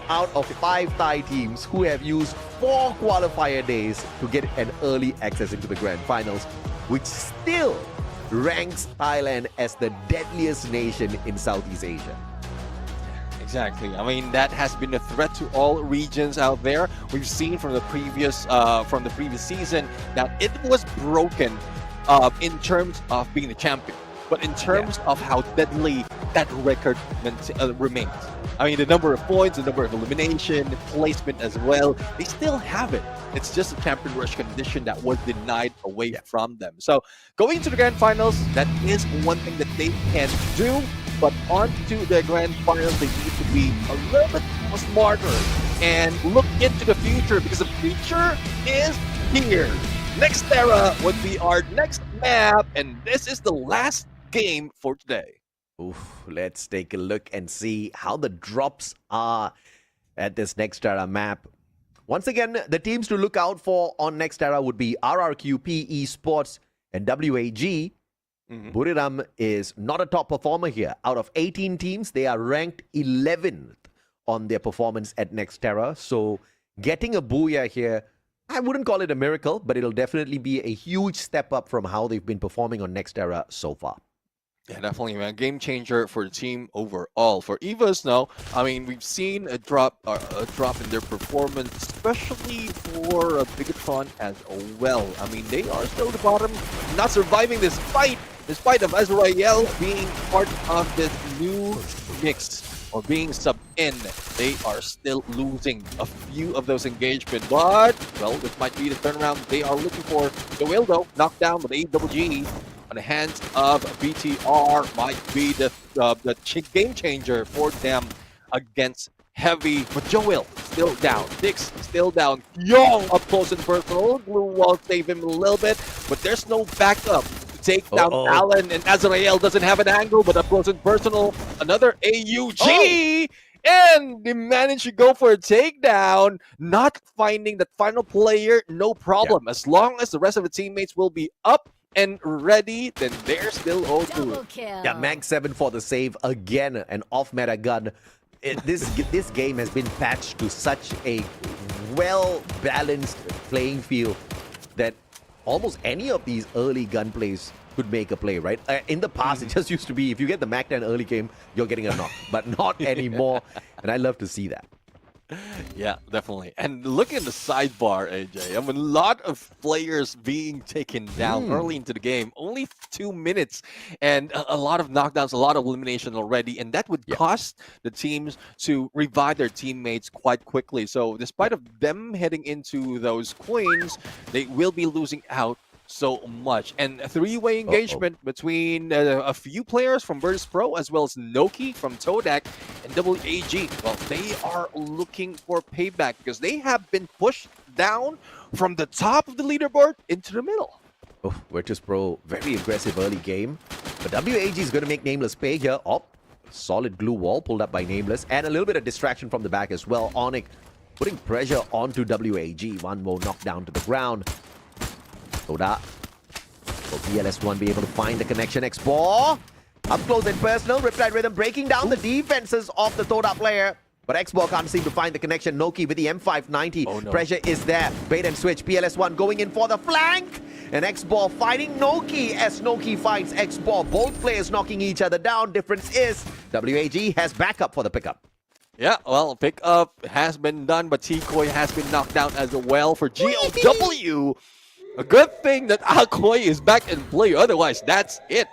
out of 5 Thai teams who have used 4 qualifier days to get an early access into the grand finals, which still ranks Thailand as the deadliest nation in Southeast Asia. Exactly. I mean, that has been a threat to all regions out there. We've seen from the previous season that it was broken in terms of being the champion, but in terms of how deadly that record remains. I mean, the number of points, the number of elimination, placement as well, they still have it. It's just a champion rush condition that was denied away from them. So going to the grand finals, that is one thing that they can do. But on to the grand finals, they need to be a little bit more smarter and look into the future, because the future is here. Nextera would be our next map, and this is the last game for today. Oof, let's take a look and see how the drops are at this Nextera map. Once again, the teams to look out for on Nextera would be RRQP, Esports, and WAG. Buriram is not a top performer here. Out of 18 teams, they are ranked 11th on their performance at Nextera. So getting a booyah here, I wouldn't call it a miracle, but it'll definitely be a huge step up from how they've been performing on Next Era so far. Yeah, definitely, man. Game changer for the team overall. For Evas now, I mean, we've seen a drop in their performance, especially for Bigatron as well. I mean, they are still at the bottom, not surviving this fight, despite of Royale being part of this new mix or being subbed in. They are still losing a few of those engagements, but, well, this might be the turnaround they are looking for. The Whale, though, knocked down with AWG. On the hands of BTR might be the game changer for them against Heavy. But Joel still down. Dix still down. Young up close and personal. Blue Wall save him a little bit, but there's no backup to take down Alan. And Azrael doesn't have an angle, but up close and personal. Another AUG. And they managed to go for a takedown, not finding that final player, no problem. As long as the rest of the teammates will be up and ready, then they're still all good. Yeah, Mag 7 for the save again, an off-meta gun. This game has been patched to such a well-balanced playing field that almost any of these early gun plays could make a play, right? In the past, it just used to be if you get the Mag 10 early game, you're getting a knock, but not anymore, and I love to see that. Yeah, definitely. And look at the sidebar, AJ. I mean, a lot of players being taken down early into the game. Only 2 minutes and a lot of knockdowns, a lot of elimination already. And that would cost the teams to revive their teammates quite quickly. So despite of them heading into those queens, they will be losing out so much. And a three-way engagement between a few players from Virtus Pro as well as Noki from Todak and WAG. Well, they are looking for payback because they have been pushed down from the top of the leaderboard into the middle. Oh, Virtus Pro, very aggressive early game. But WAG is going to make Nameless pay here. Oh, solid glue wall pulled up by Nameless. And a little bit of distraction from the back as well. Onyx putting pressure onto WAG. One more knockdown to the ground. Toda. Will PLS1 be able to find the connection? X-Ball. Up close and personal. Riptide Rhythm breaking down the defenses of the Toda player. But X-Ball can't seem to find the connection. Noki with the M590. Oh, no. Pressure is there. Bait and switch. PLS1 going in for the flank. And X-Ball fighting Noki as Noki fights X-Ball. Both players knocking each other down. Difference is WAG has backup for the pickup. Yeah, well, pickup has been done, but T-Koi has been knocked down as well for GLW. A good thing that Akoy is back in play. Otherwise, that's it.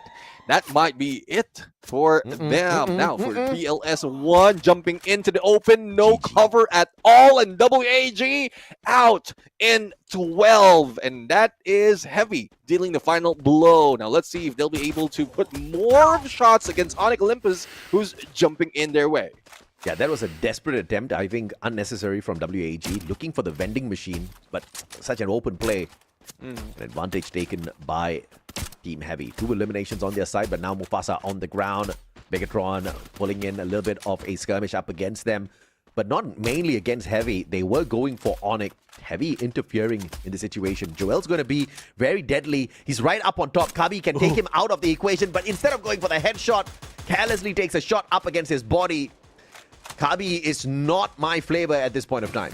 That might be it for them. Now, for PLS1 jumping into the open. No cover at all. And WAG out in 12. And that is Heavy dealing the final blow. Now, let's see if they'll be able to put more shots against Onyx Olympus, who's jumping in their way. Yeah, that was a desperate attempt. I think unnecessary from WAG. Looking for the vending machine. But such an open play. An advantage taken by Team Heavy. 2 eliminations on their side, but now Mufasa on the ground. Megatron pulling in a little bit of a skirmish up against them, but not mainly against Heavy. They were going for Onyx. Heavy interfering in the situation. Joel's going to be very deadly. He's right up on top. Kabi can take him out of the equation, but instead of going for the headshot, carelessly takes a shot up against his body. Kabi is not my flavor at this point of time.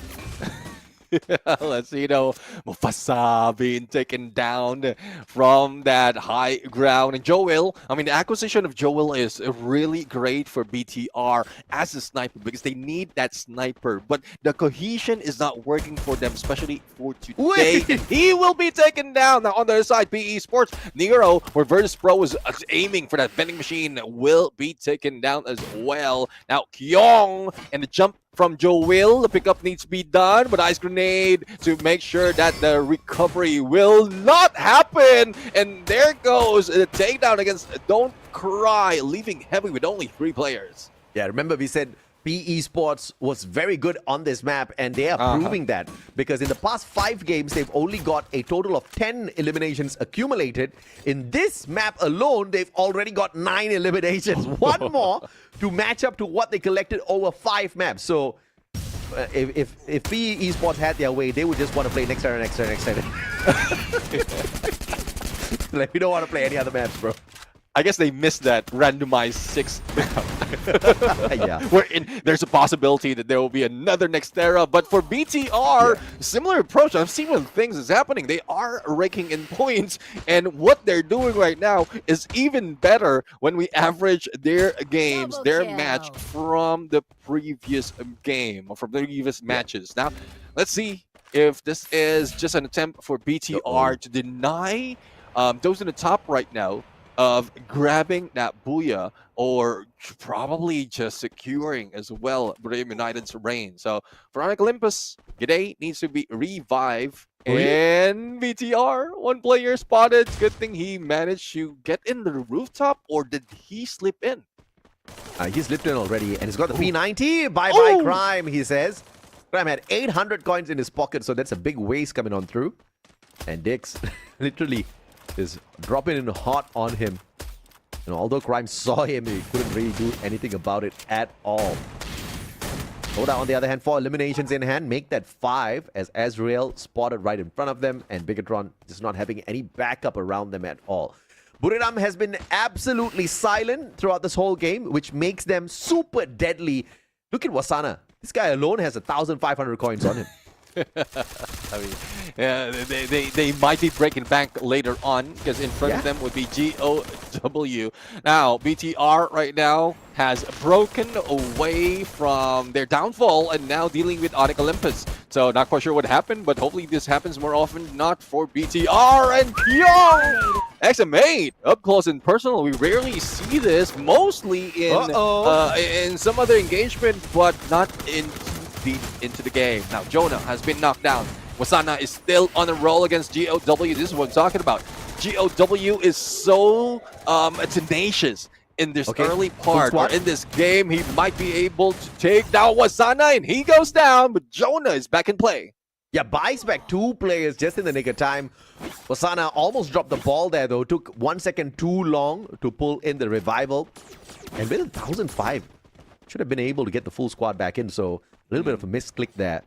Let's see, Mufasa being taken down from that high ground. And Joel, I mean, the acquisition of Joel is really great for BTR as a sniper because they need that sniper. But the cohesion is not working for them, especially for today. And he will be taken down. Now, on the other side, PE Sports, Nero, where Virtus Pro is aiming for that vending machine, will be taken down as well. Now, Kyong and the jump from Joel, the pickup needs to be done, but ice grenade to make sure that the recovery will not happen. And there goes the takedown against Don't Cry, leaving Heavy with only 3 players. Yeah, remember we said PE Sports was very good on this map, and they are proving that because in the past 5 games, they've only got a total of 10 eliminations accumulated. In this map alone, they've already got 9 eliminations. One more to match up to what they collected over 5 maps. So if PE Esports had their way, they would just want to play next era. Like, we don't want to play any other maps, bro. I guess they missed that randomized 6. Yeah. There's a possibility that there will be another Nextera, but for BTR, similar approach. I've seen when things is happening. They are raking in points, and what they're doing right now is even better when we average their games, their match from the previous game or from the previous matches. Now, let's see if this is just an attempt for BTR to deny those in the top right now of grabbing that booyah, or probably just securing as well Brave United's reign. So Veronica Olympus, G'day needs to be revived. And BTR, one player spotted. Good thing he managed to get in the rooftop, or did he slip in? He slipped in already, and he's got the P90. Bye-bye, Crime, he says. Crime had 800 coins in his pocket, so that's a big waste coming on through. And Dix literally is dropping in hot on him. And although Crime saw him, he couldn't really do anything about it at all. Oda, on the other hand, 4 eliminations in hand, make that 5 as Azrael spotted right in front of them, and Bigatron just not having any backup around them at all. Buriram has been absolutely silent throughout this whole game, which makes them super deadly. Look at Wasana. This guy alone has 1,500 coins on him. I mean, yeah, they might be breaking bank later on, because in front of them would be GOW. Now, BTR right now has broken away from their downfall and now dealing with Onyx Olympus. So not quite sure what happened, but hopefully this happens more often, not for BTR. And Pyong! XM8 up close and personal. We rarely see this, mostly in some other engagement, but not in deep into the game. Now, Jonah has been knocked down. Wasana is still on a roll against GOW. This is what I'm talking about. GOW is so tenacious in this early part, or in this game. He might be able to take down Wasana, and he goes down, but Jonah is back in play. Yeah, buys back 2 players just in the nick of time. Wasana almost dropped the ball there, though. Took 1 second too long to pull in the revival. And with 1,005, should have been able to get the full squad back in, so a little bit of a misclick there.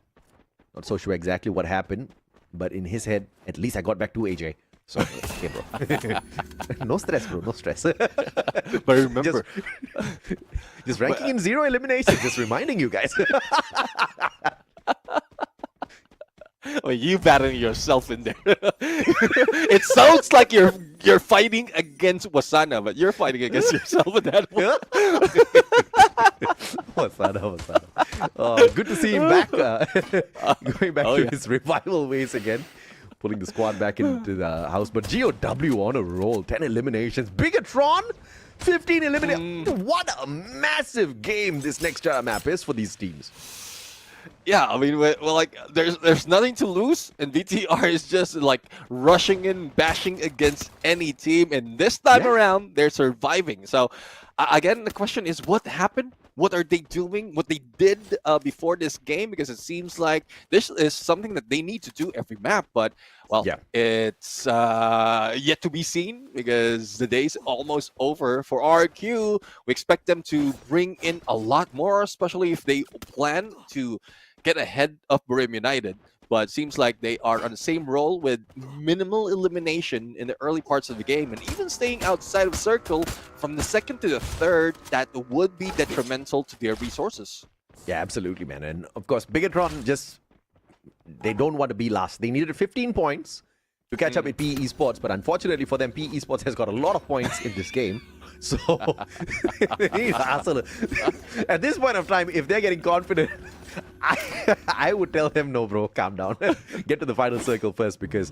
Not so sure exactly what happened, but in his head, at least I got back to AJ. So, okay, bro. No stress, bro. No stress. But remember, just ranking in 0 eliminations, just reminding you guys. Well, you battling yourself in there. It sounds like you're fighting against Wasana, but you're fighting against yourself in that one. Wasana. Oh, good to see him back. Going back to his revival ways again. Pulling the squad back into the house. But GOW on a roll. 10 eliminations. Bigatron, 15 eliminations. What a massive game this next map is for these teams. Yeah, I mean, well, like, there's nothing to lose, and BTR is just like rushing in, bashing against any team, and this time around, they're surviving. So, again, the question is, what happened? What are they doing? What they did before this game? Because it seems like this is something that they need to do every map, but, well, it's yet to be seen, because the day's almost over for RQ. We expect them to bring in a lot more, especially if they plan to get ahead of Brave United. But it seems like they are on the same role with minimal elimination in the early parts of the game, and even staying outside of circle from the second to the third, that would be detrimental to their resources. Yeah, absolutely, man. And of course, Bigatron just, they don't want to be last. They needed 15 points to catch up with PE Esports, but unfortunately for them, PE Esports has got a lot of points in this game. So, at this point of time, if they're getting confident, I would tell them, no, bro, calm down. Get to the final circle first, because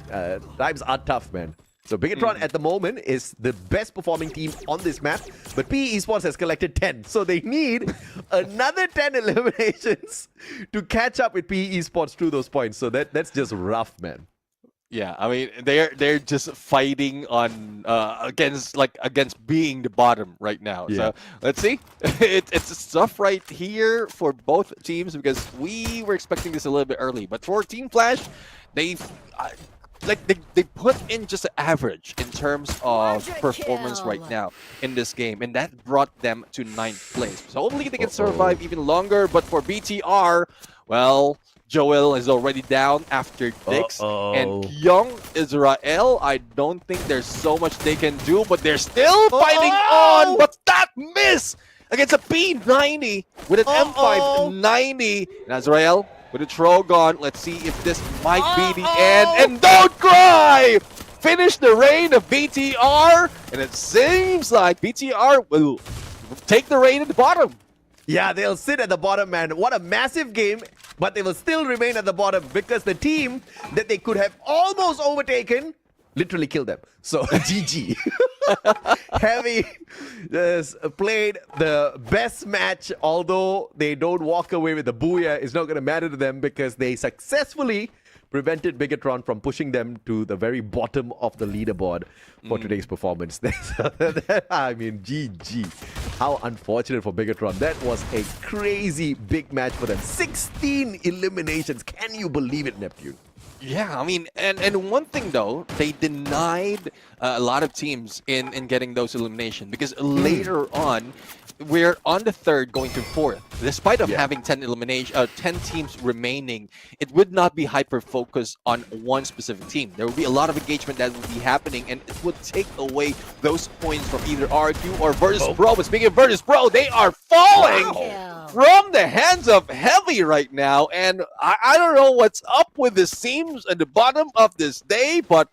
times are tough, man. So Bigatron at the moment is the best performing team on this map, but PE Esports has collected 10. So they need another 10 eliminations to catch up with PE Esports through those points. So that's just rough, man. Yeah, I mean, they're just fighting on against being the bottom right now. Yeah. So let's see. It's tough right here for both teams, because we were expecting this a little bit early. But for Team Flash, they put in just an average in terms of performance right now in this game, and that brought them to 9th place. So hopefully they can survive even longer. But for BTR, well, Joel is already down after Dix. And young Israel, I don't think there's so much they can do, but they're still fighting on. But that miss against a P90 with an M590. And Azrael with a Trogon. Let's see if this might be the end. And don't cry! Finish the reign of BTR. And it seems like BTR will take the reign at the bottom. Yeah, they'll sit at the bottom, man. What a massive game. But they will still remain at the bottom because the team that they could have almost overtaken literally killed them. So GG. Heavy has played the best match, although they don't walk away with the booyah. It's not going to matter to them because they successfully prevented Bigatron from pushing them to the very bottom of the leaderboard for today's performance. I mean, GG. How unfortunate for Bigatron. That was a crazy big match for them. 16 eliminations. Can you believe it, Neptune? Yeah, I mean, and one thing though, they denied a lot of teams in getting those eliminations because later on, we're on the third going to fourth. Despite of having 10 teams remaining, it would not be hyper focused on one specific team. There would be a lot of engagement that would be happening, and it would take away those points from either RQ or Virtus Pro. But speaking of Virtus Pro, they are falling from the hands of Heavy right now, and I don't know what's up with this teams at the bottom of this day, but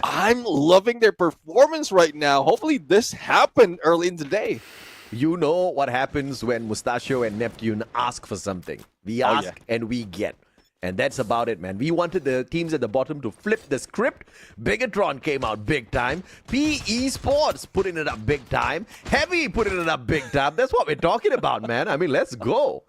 I'm loving their performance right now. Hopefully this happened early in the day. You know what happens when Mustachio and Neptune ask for something. We ask and we get. And that's about it, man. We wanted the teams at the bottom to flip the script. Bigatron came out big time. Esports putting it up big time. Heavy putting it up big time. That's what we're talking about, man. I mean, let's go.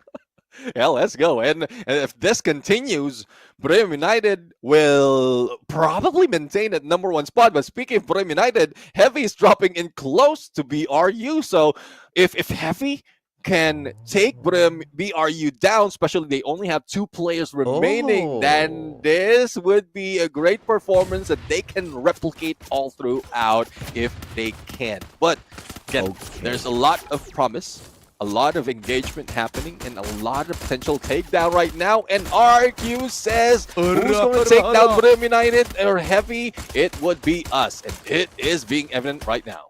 Yeah, let's go. And if this continues, Brahim United will probably maintain that #1 spot. But speaking of Brahim United, Heavy is dropping in close to BRU. So if Heavy can take BRU down, especially they only have 2 players remaining, then this would be a great performance that they can replicate all throughout if they can. But again, there's a lot of promise, a lot of engagement happening, and a lot of potential takedown right now. And RQ says, who's going to take down Brahim United or Heavy? It would be us. And it is being evident right now.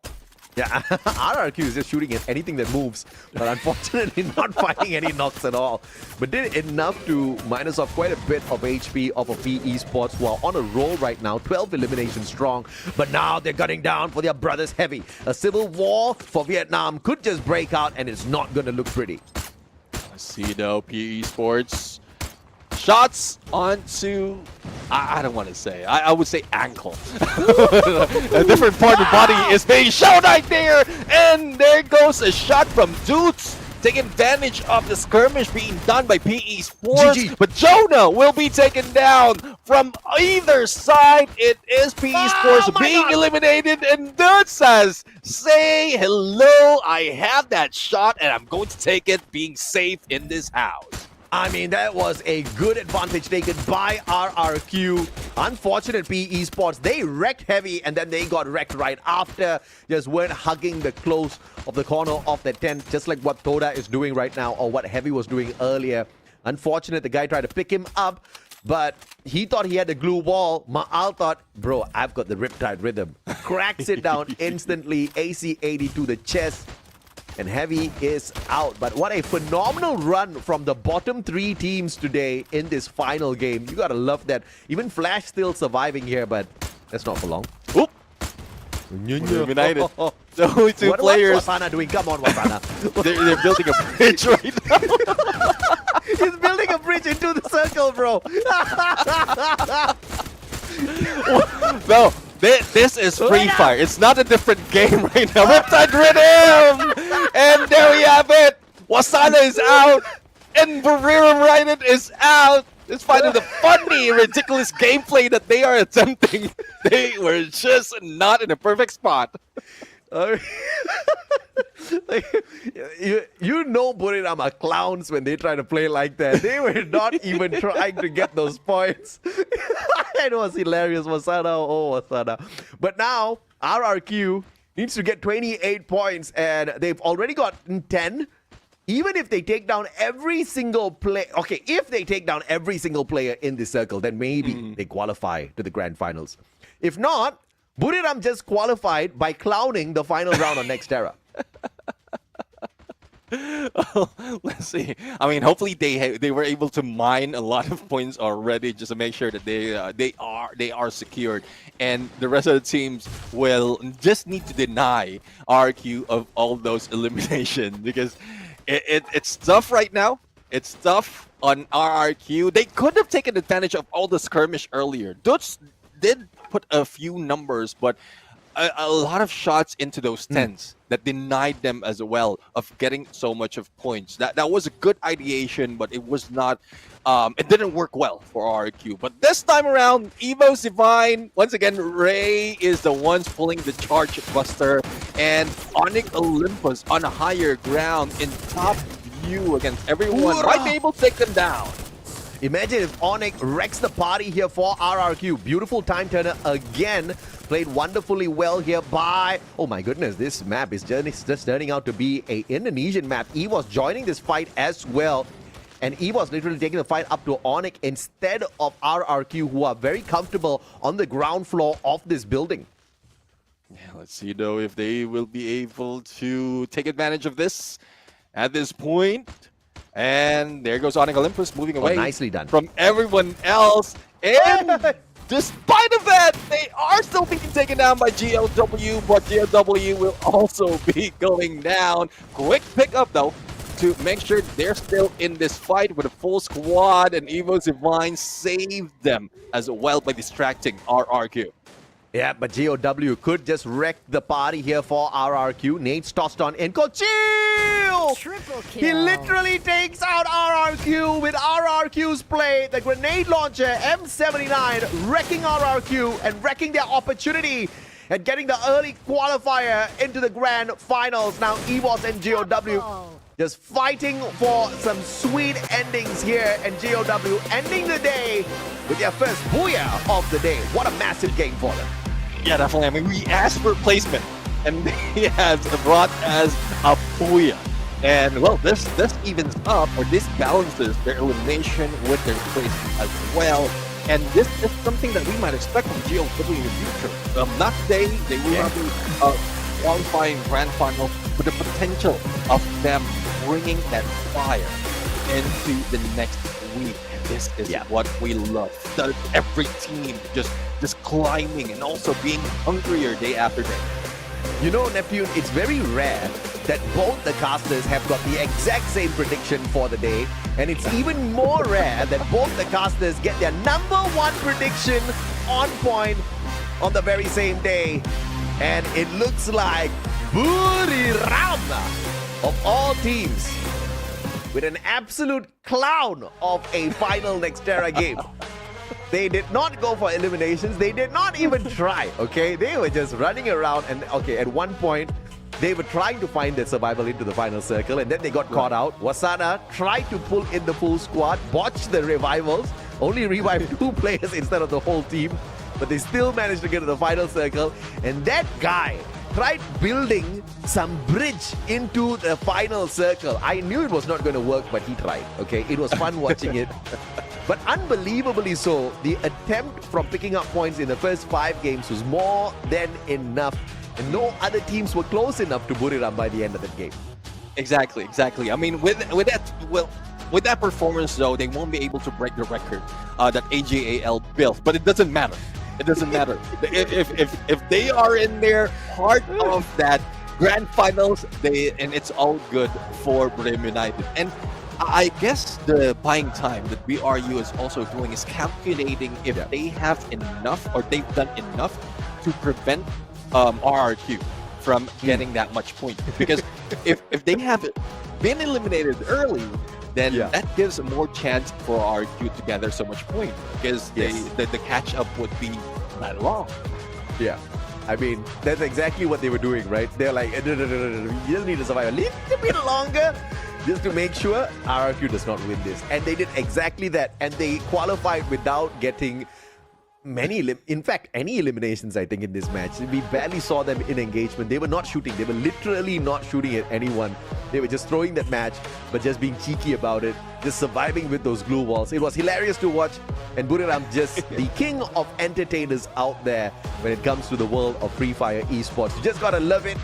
Yeah, RRQ is just shooting at anything that moves, but unfortunately not finding any knocks at all. But did enough to minus off quite a bit of HP off of Esports, who are on a roll right now, 12 eliminations strong. But now they're gunning down for their brothers Heavy. A civil war for Vietnam could just break out, and it's not going to look pretty. I see though, Esports. Shots onto, I don't want to say, I would say ankle. A different part of the body is being shown right there. And there goes a shot from Dukes, taking advantage of the skirmish being done by Esports. But Jonah will be taken down from either side. It is Esports being eliminated. And Dukes says, say hello, I have that shot and I'm going to take it, being safe in this house. I mean, that was a good advantage taken by RRQ. Unfortunate Esports, they wrecked Heavy and then they got wrecked right after. Just weren't hugging the close of the corner of the tent, just like what Toda is doing right now or what Heavy was doing earlier. Unfortunate, the guy tried to pick him up, but he thought he had the glue wall. Ma'al thought, bro, I've got the Riptide Rhythm. Cracks it down instantly, AC-80 to the chest. And Heavy is out. But what a phenomenal run from the bottom 3 teams today in this final game. You gotta love that. Even Flash still surviving here, but that's not for long. Oop! United. The only 2 players. What's Wasana doing? Come on, Wasana. they're building a bridge right now. He's building a bridge into the circle, bro. No. This is Free Fire. It's not a different game right now. Riptide Rhythm! And there we have it. Wasana is out. And Barrera United is out. Despite of the funny, ridiculous gameplay that they are attempting, they were just not in a perfect spot. You know Buriram are clowns when they try to play like that. They were not even trying to get those points. It was hilarious, Wasana. Oh, Wasana. But now, RRQ needs to get 28 points, and they've already got 10. even if they take down every single player, okay, if they take down every single player in this circle, then maybe they qualify to the grand finals. If not, Buriram just qualified by clowning the final round on Nextera. Let's see. I mean, hopefully they were able to mine a lot of points already, just to make sure that they are secured, and the rest of the teams will just need to deny RQ of all those eliminations, because it's tough right now. It's tough on RRQ. They could have taken advantage of all the skirmish earlier. Dutch did put a few numbers, but a lot of shots into those tents that denied them as well of getting so much of points. That was a good ideation, but it was not. It didn't work well for RQ. But this time around, Evo Divine, once again, Ray is the ones pulling the charge buster, and Onyx Olympus on a higher ground in top view against everyone. Might be able to take them down. Imagine if Onyx wrecks the party here for RRQ. Beautiful time turner again. Played wonderfully well here by... Oh my goodness, this map is just turning out to be an Indonesian map. EVOS joining this fight as well. And EVOS literally taking the fight up to Onyx instead of RRQ, who are very comfortable on the ground floor of this building. Yeah, let's see though if they will be able to take advantage of this at this point. And there goes Onyx Olympus moving away. Nicely done. From everyone else. And despite of that, they are still being taken down by GLW, but GLW will also be going down. Quick pickup though to make sure they're still in this fight with a full squad, and Evo Divine saved them as well by distracting RRQ. Yeah, but GOW could just wreck the party here for RRQ. Nate's tossed on in. Chill! Triple kill. He literally takes out RRQ with RRQ's play. The grenade launcher, M79, wrecking RRQ and wrecking their opportunity and getting the early qualifier into the grand finals. Now EVOS and GOW just fighting for some sweet endings here, and GOW ending the day with their first booyah of the day. What a massive game for them. Yeah, definitely. I mean, we asked for placement, and he has brought as a booyah. And, well, this evens up, or this balances their elimination with their placement as well. And this is something that we might expect from GLW in the future. Not today, they will not be qualifying grand final, but the potential of them bringing that fire into the next week. This is what we love. Every team just climbing and also being hungrier day after day. You know, Neptune, it's very rare that both the casters have got the exact same prediction for the day. And it's even more rare that both the casters get their #1 prediction on point on the very same day. And it looks like Buriram, of all teams, with an absolute clown of a final Nextera game. They did not go for eliminations. They did not even try, okay? They were just running around, and okay, at one point, they were trying to find their survival into the final circle, and then they got caught out. Wasana tried to pull in the full squad, botched the revivals, only revived 2 players instead of the whole team, but they still managed to get to the final circle. And that guy tried building some bridge into the final circle. I knew it was not going to work, but he tried, okay? It was fun watching it. But unbelievably so, the attempt from picking up points in the first 5 games was more than enough. And no other teams were close enough to Buriram by the end of the game. Exactly. I mean, with that performance though, they won't be able to break the record that AJAL built. But it doesn't matter. It doesn't matter. If they are in there, part of that grand finals, and it's all good for Buriram United. And I guess the buying time that BRU is also doing is calculating if they have enough, or they've done enough to prevent RRQ from getting that much point. Because if they have been eliminated early, then that gives more chance for RRQ to gather so much point, because the catch up would be not long. Yeah. I mean, that's exactly what they were doing, right? They're like, no, you just need to survive a little bit longer just to make sure RRQ does not win this. And they did exactly that. And they qualified without getting many, in fact, any eliminations, I think, in this match. We barely saw them in engagement. They were not shooting. They were literally not shooting at anyone. They were just throwing that match, but just being cheeky about it, just surviving with those glue walls. It was hilarious to watch. And Buriram just the king of entertainers out there when it comes to the world of Free Fire Esports. You just gotta love it.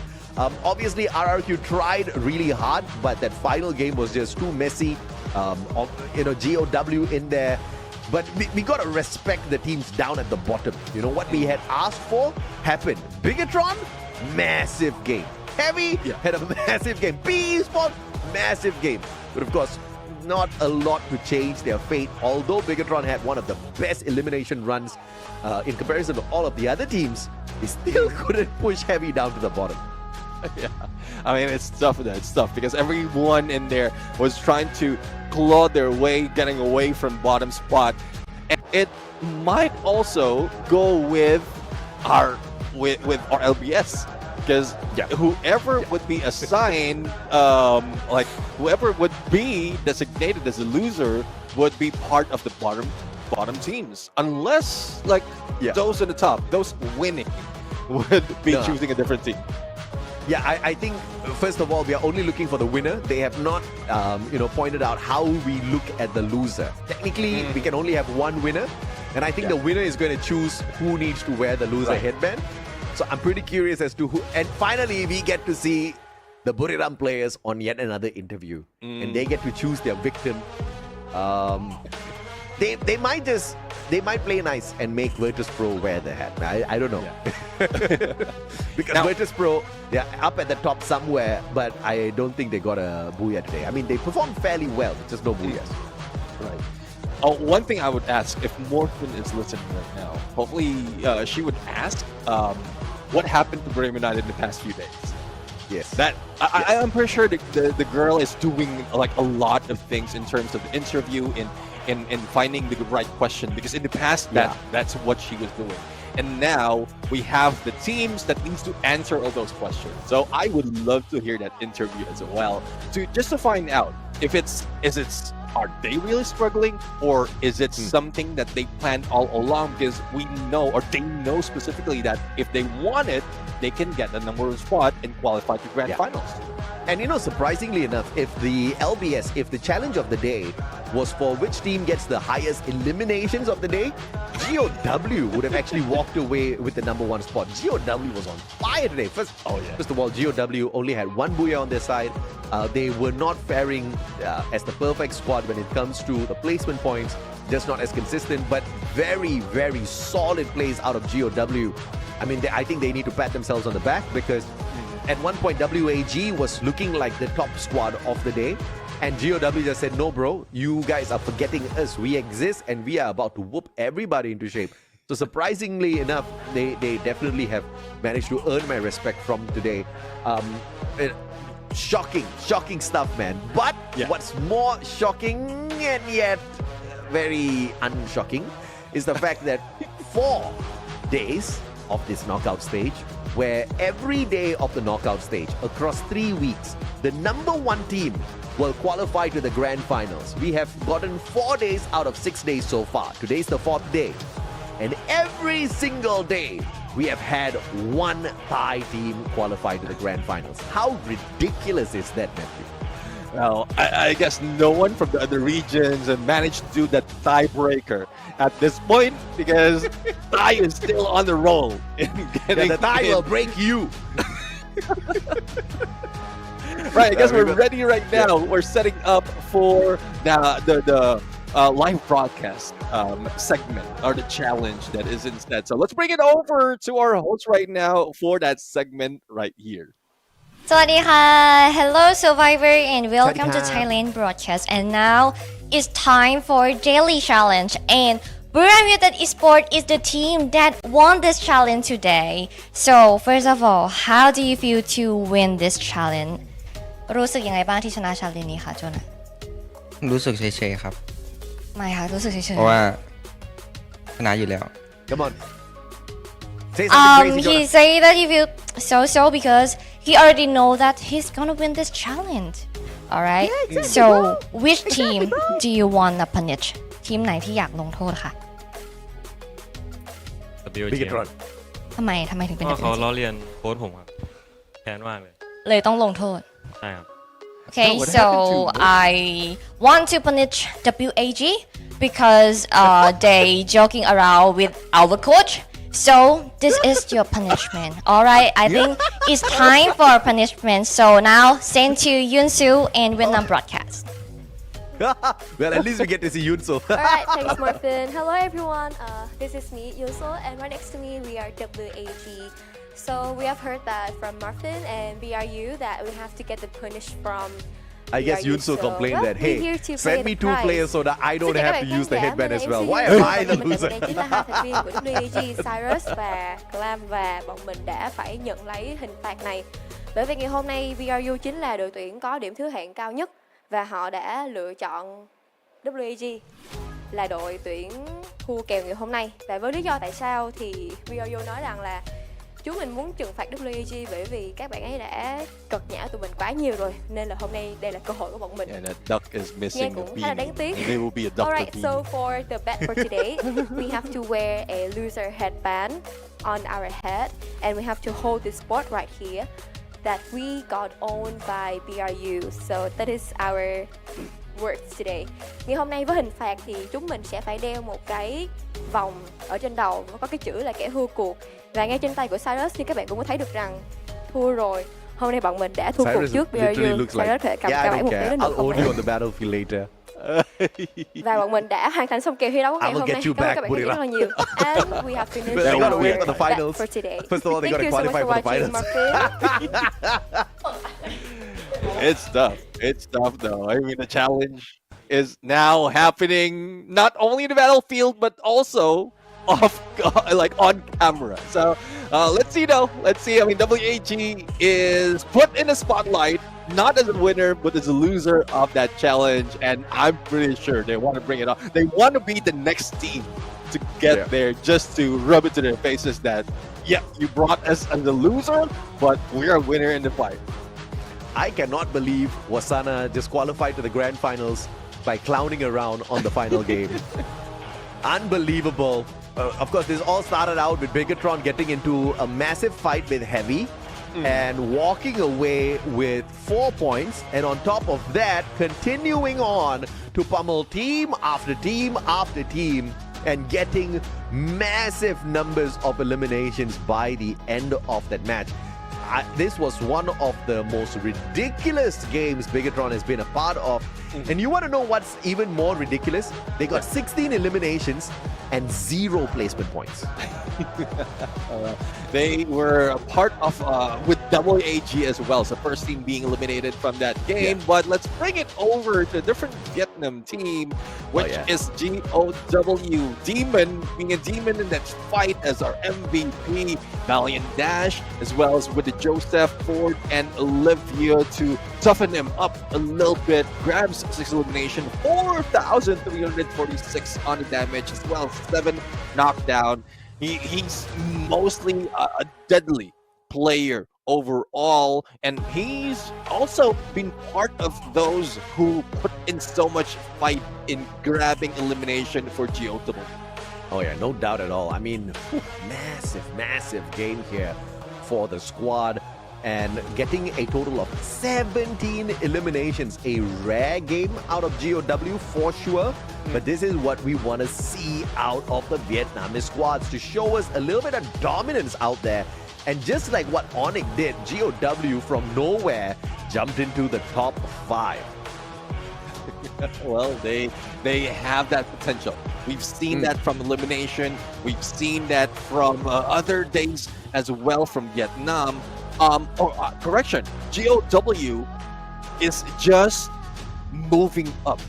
Obviously, RRQ tried really hard, but that final game was just too messy. GOW in there. But we got to respect the teams down at the bottom. You know, what we had asked for happened. Bigatron, massive game. Heavy had a massive game. B Esports, massive game. But of course, not a lot to change their fate. Although Bigatron had one of the best elimination runs in comparison to all of the other teams, they still couldn't push Heavy down to the bottom. Yeah, I mean, it's tough. It's tough because everyone in there was trying to claw their way, getting away from bottom spot, and it might also go with our LBS because whoever would be assigned, whoever would be designated as a loser would be part of the bottom teams, unless those at the top, those winning, would be choosing a different team. Yeah, I think, first of all, we are only looking for the winner. They have not, pointed out how we look at the loser. Technically, we can only have one winner. And I think the winner is going to choose who needs to wear the loser headband. So I'm pretty curious as to who. And finally, we get to see the Buriram players on yet another interview. And they get to choose their victim. They might play nice and make Virtus Pro wear the hat. I don't know. Because now, Virtus Pro, they're up at the top somewhere, but I don't think they got a booyah today. I mean, they performed fairly well, just no booyahs. Right. One thing I would ask, if Morphin is listening right now, hopefully she would ask what happened to Bremen United in the past few days. Yes. I'm pretty sure the girl is doing a lot of things in terms of the interview in finding the right question, because in the past that's what she was doing, and now we have the teams that needs to answer all those questions. So I would love to hear that interview as well, to find out if are they really struggling, or is it something that they planned all along, because we know, or they know specifically, that if they want it, they can get the number one spot and qualify to grand finals. And surprisingly enough, if the LBS, if the challenge of the day was for which team gets the highest eliminations of the day, GOW would have actually walked away with the number one spot. GOW was on fire today. First of all, GOW only had one booyah on their side. They were not faring as the perfect squad when it comes to the placement points, just not as consistent, but very, very solid plays out of GOW. I mean, I think they need to pat themselves on the back, because at one point, WAG was looking like the top squad of the day. And GOW just said, no, bro, you guys are forgetting us. We exist and we are about to whoop everybody into shape. So surprisingly enough, they definitely have managed to earn my respect from today. Shocking stuff, man. But what's more shocking and yet very unshocking is the fact that 4 days of this knockout stage, where every day of the knockout stage across 3 weeks, the number one team will qualify to the grand finals. We have gotten 4 days out of 6 days so far. Today's the 4th day. And every single day, we have had one Thai team qualify to the grand finals. How ridiculous is that, Matthew? Well, I guess no one from the other regions have managed to do that tiebreaker at this point, because Thai is still on the roll. The Thai will break you. Right, I guess we're ready right now. We're setting up for the live broadcast segment, or the challenge that is instead. So let's bring it over to our host right now for that segment right here. สวัสดีค่ะ Hello Survivor and welcome to Thailand broadcast, and now it's time for daily challenge, and Buriram United Esports is the team that won this challenge today. So first of all, how do you feel to win this challenge? รู้สึกยังไงบ้างที่ชนะ challenge นี้คะโจนะ รู้สึกเฉยๆครับ ไม่ค่ะรู้สึกเฉยๆ เพราะว่าชนะอยู่แล้ว Come on. Say something crazy, he say that he feel so because he already know that he's gonna win this challenge. Alright? So which team do you want to punish? ทีมไหนที่อยากลงโทษค่ะ Bigatron. ทำไมถึงเป็น เพราะเขาล้อเลียนโค้ชผมครับแค้นมากเลย เลยต้องลงโทษ ใช่ครับ Okay, What so happened to- I want to punish WAG because they joking around with our coach. So this is your punishment. All right, I think it's time for punishment. So now send to Yunsu and Vietnam broadcast. Well, at least we get to see Yunso. Alright, thanks Martin. Hello everyone, this is me, Yuso, and right next to me we are WAG. So we have heard that from Martin and BRU that we have to get the punish from I guess BRU. Yunso So, complained well, that, we're hey, here to pay send me the 2 price. players so that I don't Xin chào have các to bạn use the khán giả, headband mình as là well. MC Why Hero. am I the Mình loser? đây chính là hai thành viên của WAG, Cyrus và Glam, và bọn mình đã phải nhận lấy hình phạt này. Bởi vì ngày hôm nay BRU chính là đội tuyển có điểm thứ hạng cao nhất và họ đã lựa chọn WAG là đội tuyển thua kèo ngày hôm nay. Và với lý do tại sao thì BRU nói rằng là chúng mình muốn trừng phạt WAG bởi vì các bạn ấy đã cật nhã tụi mình quá nhiều rồi, nên là hôm nay đây là cơ hội của bọn mình. Yeah, that duck is Nghe missing a cũng khá là đáng beanie. tiếc. Maybe it will be a duck Alright, beanie. so for the bet for today, we have to wear a loser headband on our head and we have to hold this board right here that we got owned by BRU. So that is our words today. Ngày hôm nay với hình phạt thì chúng mình sẽ phải đeo một cái vòng ở trên đầu có cái chữ là kẻ thua cuộc, và ngay trên tay của Cyrus thì các bạn cũng có thấy được rằng thua rồi. Hôm nay bọn mình đã thua cuộc Cyrus trước literally BRU. looks Cyrus like, thể cầm yeah, cả I bản don't một care. tiếng đến được I'll không own vậy? you on the battlefield later. Và bọn mình đã hoàn thành xong kèo thi đấu của ngày I will hôm get nay. you Cảm ơn back, các bạn Burira. rất là nhiều. And we have finished But they gotta wait for the our bet finals. for today. First of all, they Thank gotta you so much qualify for for the watching, finals. Martin. It's tough. It's tough though. I mean, the challenge is now happening not only in the battlefield but also off, like on camera. So let's see though. Let's see. I mean, WAG is put in the spotlight not as a winner but as a loser of that challenge, and I'm pretty sure they want to bring it up. They want to be the next team to get there, just to rub it to their faces that, yeah, you brought us as a loser, but we're a winner in the fight. I cannot believe Wasana just qualified to the grand finals by clowning around on the final game. Unbelievable. Of course, this all started out with Bigatron getting into a massive fight with Heavy and walking away with 4 points. And on top of that, continuing on to pummel team after team after team and getting massive numbers of eliminations by the end of that match. This was one of the most ridiculous games Bigatron has been a part of. And you want to know what's even more ridiculous? They got 16 eliminations and 0 placement points. They were a part of with WAG as well. So first team being eliminated from that game. But let's bring it over to a different Vietnam team, which is GOW. Demon, being a demon in that fight as our MVP. Valiant Dash, as well as with the Joseph, Ford, and Olivia to toughen him up a little bit. Grabs 6 elimination, 4,346 on the damage, as well as 7 knockdown. He's mostly a deadly player overall, and he's also been part of those who put in so much fight in grabbing elimination for GOW. Oh yeah, no doubt at all. I mean, massive game here for the squad, and getting a total of 17 eliminations. A rare game out of GOW for sure, but this is what we want to see out of the Vietnamese squads, to show us a little bit of dominance out there. And just like what Onyx did, GOW from nowhere jumped into the top 5. Well, they have that potential. We've seen that from elimination. We've seen that from other days as well from Vietnam. Correction, GOW is just moving up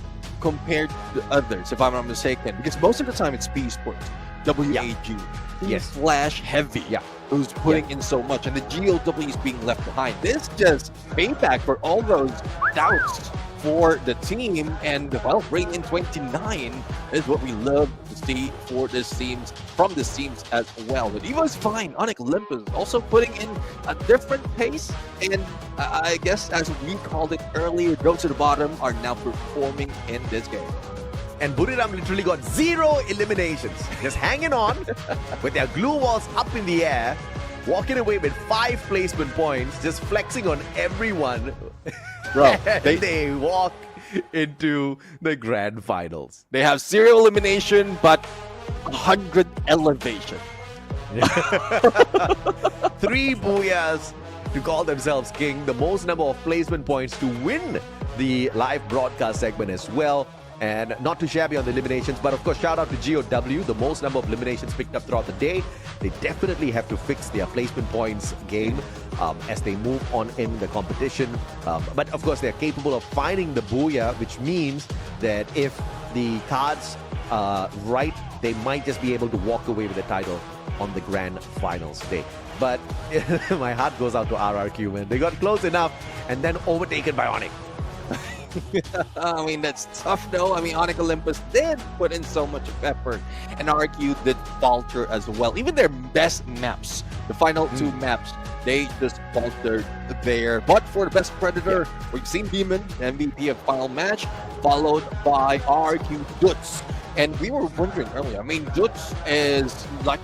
compared to others, if I'm not mistaken. Because most of the time it's Esports, WAG, Flash Heavy, who's putting in so much, and the GOW is being left behind. This just payback for all those doubts for the team, and well, bringing in 29 is what we love to see for this teams, from this teams as well. But Evo's fine. Onyx Olympus also putting in a different pace, and I guess as we called it earlier, those to the bottom are now performing in this game. And Buriram literally got 0 eliminations, just hanging on with their glue walls up in the air. walking away with 5 placement points, just flexing on everyone. Bro, they walk into the grand finals. They have serial elimination, but 100 elevation. 3 booyahs to call themselves king, the most number of placement points to win the live broadcast segment as well. And not too shabby on the eliminations, but of course, shout out to GOW, the most number of eliminations picked up throughout the day. They definitely have to fix their placement points game as they move on in the competition. But of course, they're capable of finding the booyah, which means that if the cards are right, they might just be able to walk away with the title on the grand finals day. But my heart goes out to RRQ, man. They got close enough and then overtaken by Onyx. I mean, that's tough though. I mean, Onyx Olympus did put in so much effort, and RQ did falter as well. Even their best maps, the final 2 maps, they just faltered there. But for the best Predator, we've seen Demon, MVP of final match, followed by RQ Dutz. And we were wondering earlier, I mean, Dutz is like,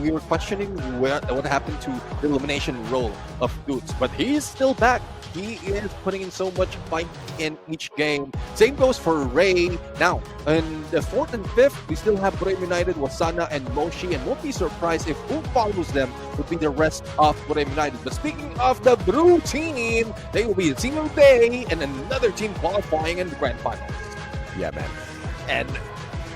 we were questioning what happened to the elimination role of Dutz, but he's still back. He is putting in so much fight in each game. Same goes for Ray. Now, in the 4th and 5th, we still have Brave United, Wasana, and Moshi, and won't be surprised if who follows them would be the rest of Brave United. But speaking of the blue team, they will be Sino Day and another team qualifying in the grand finals. Yeah, man. And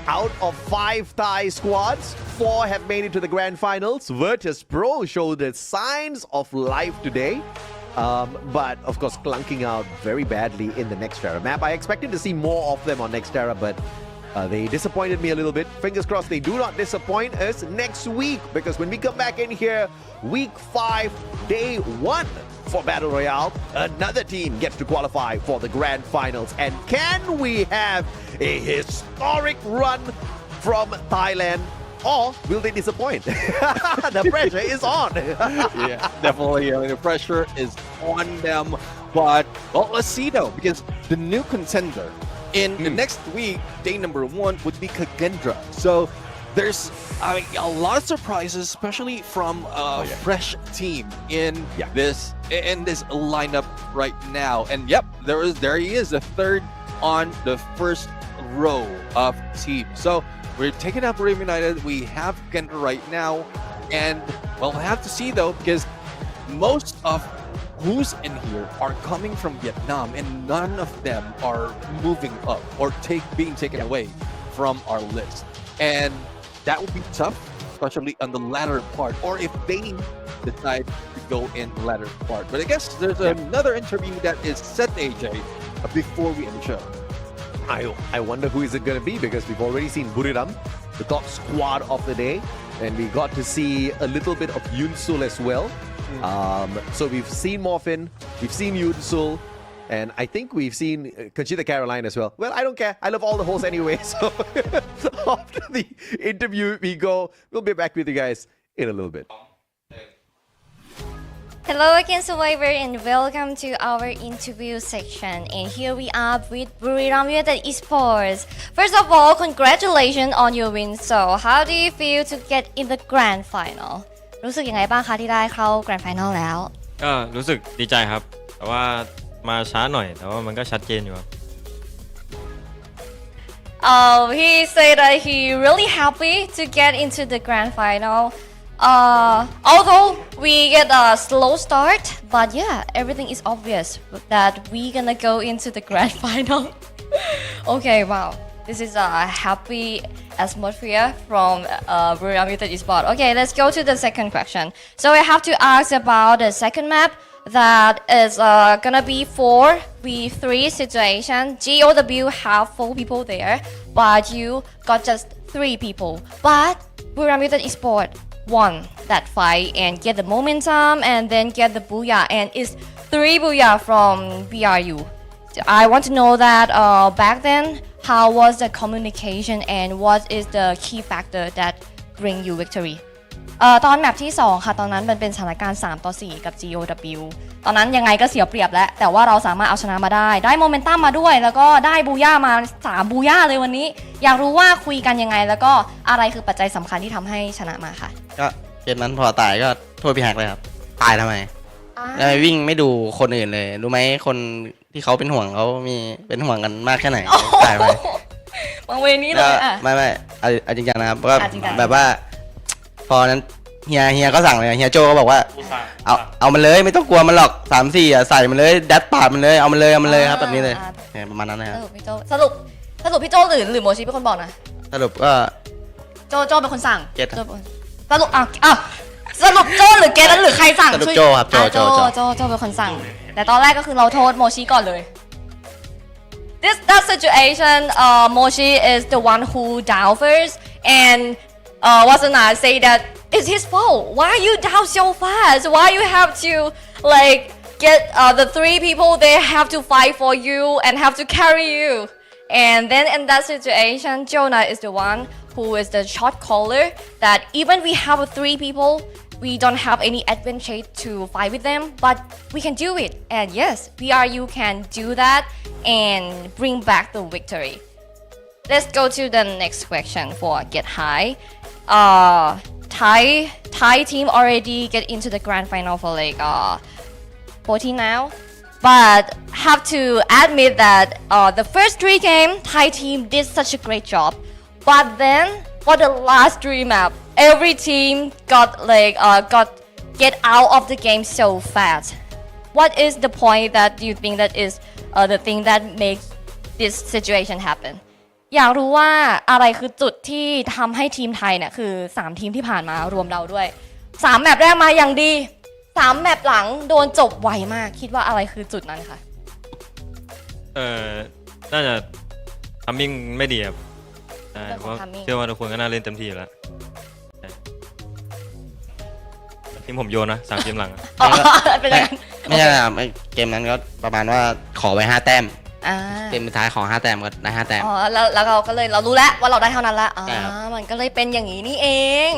out of 5 Thai squads, 4 have made it to the grand finals. Virtus Pro showed the signs of life today. But of course, clunking out very badly in the Nextera map. I expected to see more of them on Nextera, but they disappointed me a little bit. Fingers crossed they do not disappoint us next week, because when we come back in here, week 5, day 1 for Battle Royale, another team gets to qualify for the grand finals. And can we have a historic run from Thailand? Or will they disappoint? The pressure is on. Yeah, definitely. I mean, the pressure is on them. But, well, let's see though, because the new contender in the next week, day number 1, would be Kagendra. So there's a lot of surprises, especially from a fresh team in this lineup right now. And yep, there he is, the 3rd on the 1st row of team. So we're taking out Brave United. We have Kendra right now. And, well, we'll have to see, though, because most of who's in here are coming from Vietnam, and none of them are moving up or being taken away from our list. And that would be tough, especially on the latter part, or if they decide to go in the latter part. But I guess there's another interview that is set, AJ, before we end the show. I wonder who is it going to be, because we've already seen Buriram, the top squad of the day, and we got to see a little bit of Yunsul as well. So we've seen Morphin, we've seen Yunsul, and I think we've seen Conchita Caroline as well. Well, I don't care. I love all the hosts anyway. So after the interview, we'll be back with you guys in a little bit. Hello again, Survivor, and welcome to our interview section. And here we are with Buriram United Esports. First of all, congratulations on your win. So, how do you feel to get in the grand final? รู้สึกยังไงบ้างคะที่ได้เข้า grand final แล้ว ก็รู้สึกดีใจครับแต่ว่ามาช้าหน่อยแต่ว่ามันก็ชัดเจนอยู่ครับ He said that he really happy to get into the grand final. Although we get a slow start, but yeah, everything is obvious that we gonna go into the grand final. Okay, wow, this is a happy atmosphere from Royale Esports. Okay, let's go to the second question. So I have to ask about the second map. That is gonna be 4v3 situation. GOW have 4 people there, but you got just 3 people. But Royale Esports won that fight and get the momentum and then get the booyah, and it's 3 booyah from BRU. I want to know that back then, how was the communication and what is the key factor that bring you victory? ตอนแมปที่ 2 ค่ะตอนนั้นมันเป็นสถานการณ์3-4 กับ GOW ตอนนั้นยังไงก็เสียเปรียบแล้วแต่ว่าเราสามารถเอาชนะมาได้โมเมนตัมมาด้วยแล้วก็ได้บูย่ามา3บูย่าเลยวันนี้อยากรู้ว่าคุยกันยังไงแล้วก็อะไรคือปัจจัยสำคัญที่ทำให้ชนะมาค่ะ ก็ เกมนั้นพอตายก็โทษพี่แฮกเลยครับตายทำไมแล้ววิ่งไม่ดูคนอื่นเลยรู้ไหมคนที่เขาเป็นห่วงเขามีเป็นห่วงกันมากแค่ไหนตายไป บางเวนี้เลยอ่ะ ไม่เอาจริงจังนะครับก็ จริงจัง แบบว่าพอนั้นเฮียก็สั่งเลยเฮียโจก็บอกว่าเอามันเลยไม่ต้องกลัวมันหรอก3-4ใส่มันเลยดัดปาดมันเลยเอามันเลยครับแบบนี้เลยเนี่ยประมาณนั้นนะครับ สรุปพี่โจหรือโมชิเป็นคนบอกนะ สรุปก็ โจเป็นคนสั่ง เก็ต สรุปสรุปโจหรือเกตนั้นหรือใครสั่ง สรุป ช่วย โจครับโจ โจเป็นคนสั่ง แต่ตอนแรกก็คือเราโทษโมชิก่อนเลย that situation Mochi is the one who down first and Wasana say that it's his fault why you down so fast why you have to like get the 3 people they have to fight for you and have to carry you and then in that situation Jonah is the one who is the shot caller that even we have 3 people we don't have any advantage to fight with them but we can do it and yes BRU can do that and bring back the victory. Let's go to the next question for Get High. Thai team already get into the grand final for like 14 now. But have to admit that the first 3 games, Thai team did such a great job. But then for the last 3 map, every team got get out of the game so fast. What is the point that you think that is the thing that makes this situation happen อยากรู้ว่าอะไรคือจุดที่ทำให้ทีมไทยเนี่ยคือ3ทีมที่ผ่านมารวมเราด้วย3แมปแรกมาอย่างดี3แมปหลังโดนจบไวมากคิดว่าอะไรคือจุดนั้นคะน่าจะทัมมิ่งไม่ดีครับเพราะเชื่อว่าทุกคนก็น่าเล่นเต็มที่อยู่แล้วทีมผมโยนนะ3เกมหลังเป็นยังไงไม่ใช่ครับเกมนั้นก็ประมาณว่าขอไว้5 แต้มเกมสุดท้ายขอ5 แต้มก็ได้5 แต้มแล้วเราก็เลยเรารู้แล้วว่าเราได้เท่านั้นละมันก็เลยเป็นอย่างนี้นี่เอง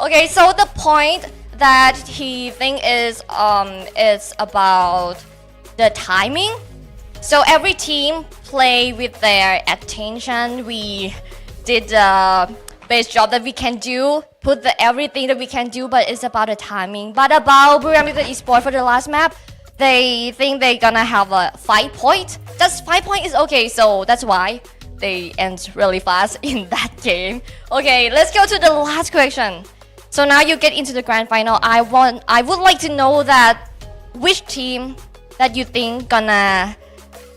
Okay so the point that he think is it's about the timing so every team play with their attention we did the best job that we can do put everything that we can do but it's about the timing but about Buriram Esports for the last map they think they're gonna have a 5 point just 5 point is okay so that's why they end really fast in that game okay let's go to the last question so now you get into the grand final I would like to know that which team that you think gonna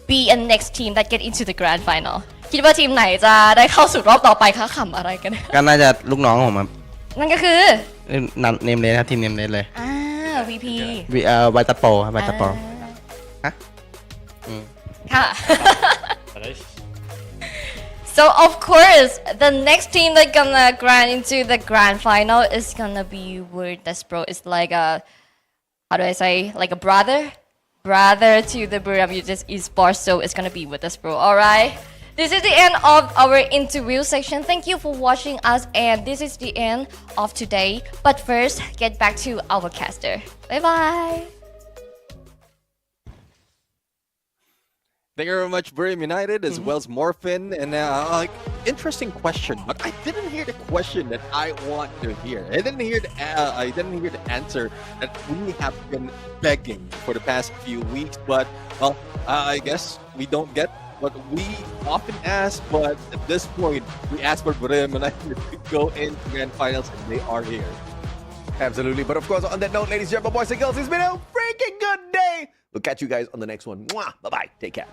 be a next team that get into the grand final คิดว่าทีมไหนจะได้เข้าสู่รอบต่อไปคะขำอะไรกันก็น่าจะลูกน้องผมครับนั่นก็คือเนมเลสครับทีมเนมเลสเลยVP ไวตาโปครับไวตาโปฮะค่ะ So of course the next team that gonna grind into the grand final is gonna be Word Despro is like a how do I say like a brother to the Buriram Esports so it's gonna be Word Despro alright This is the end of our interview section. Thank you for watching us and this is the end of today. But first, get back to our caster. Bye bye. Thank you very much, Buriram United, as well as Morphin. And interesting question, but I didn't hear the question that I want to hear. I didn't hear the answer that we have been begging for the past few weeks. But well, I guess we don't get what we often ask, but at this point, we ask for Buriram United to go into grand finals, and they are here. Absolutely. But of course, on that note, ladies and gentlemen, boys and girls, it's been a freaking good day. We'll catch you guys on the next one. Mwah! Bye-bye. Take care.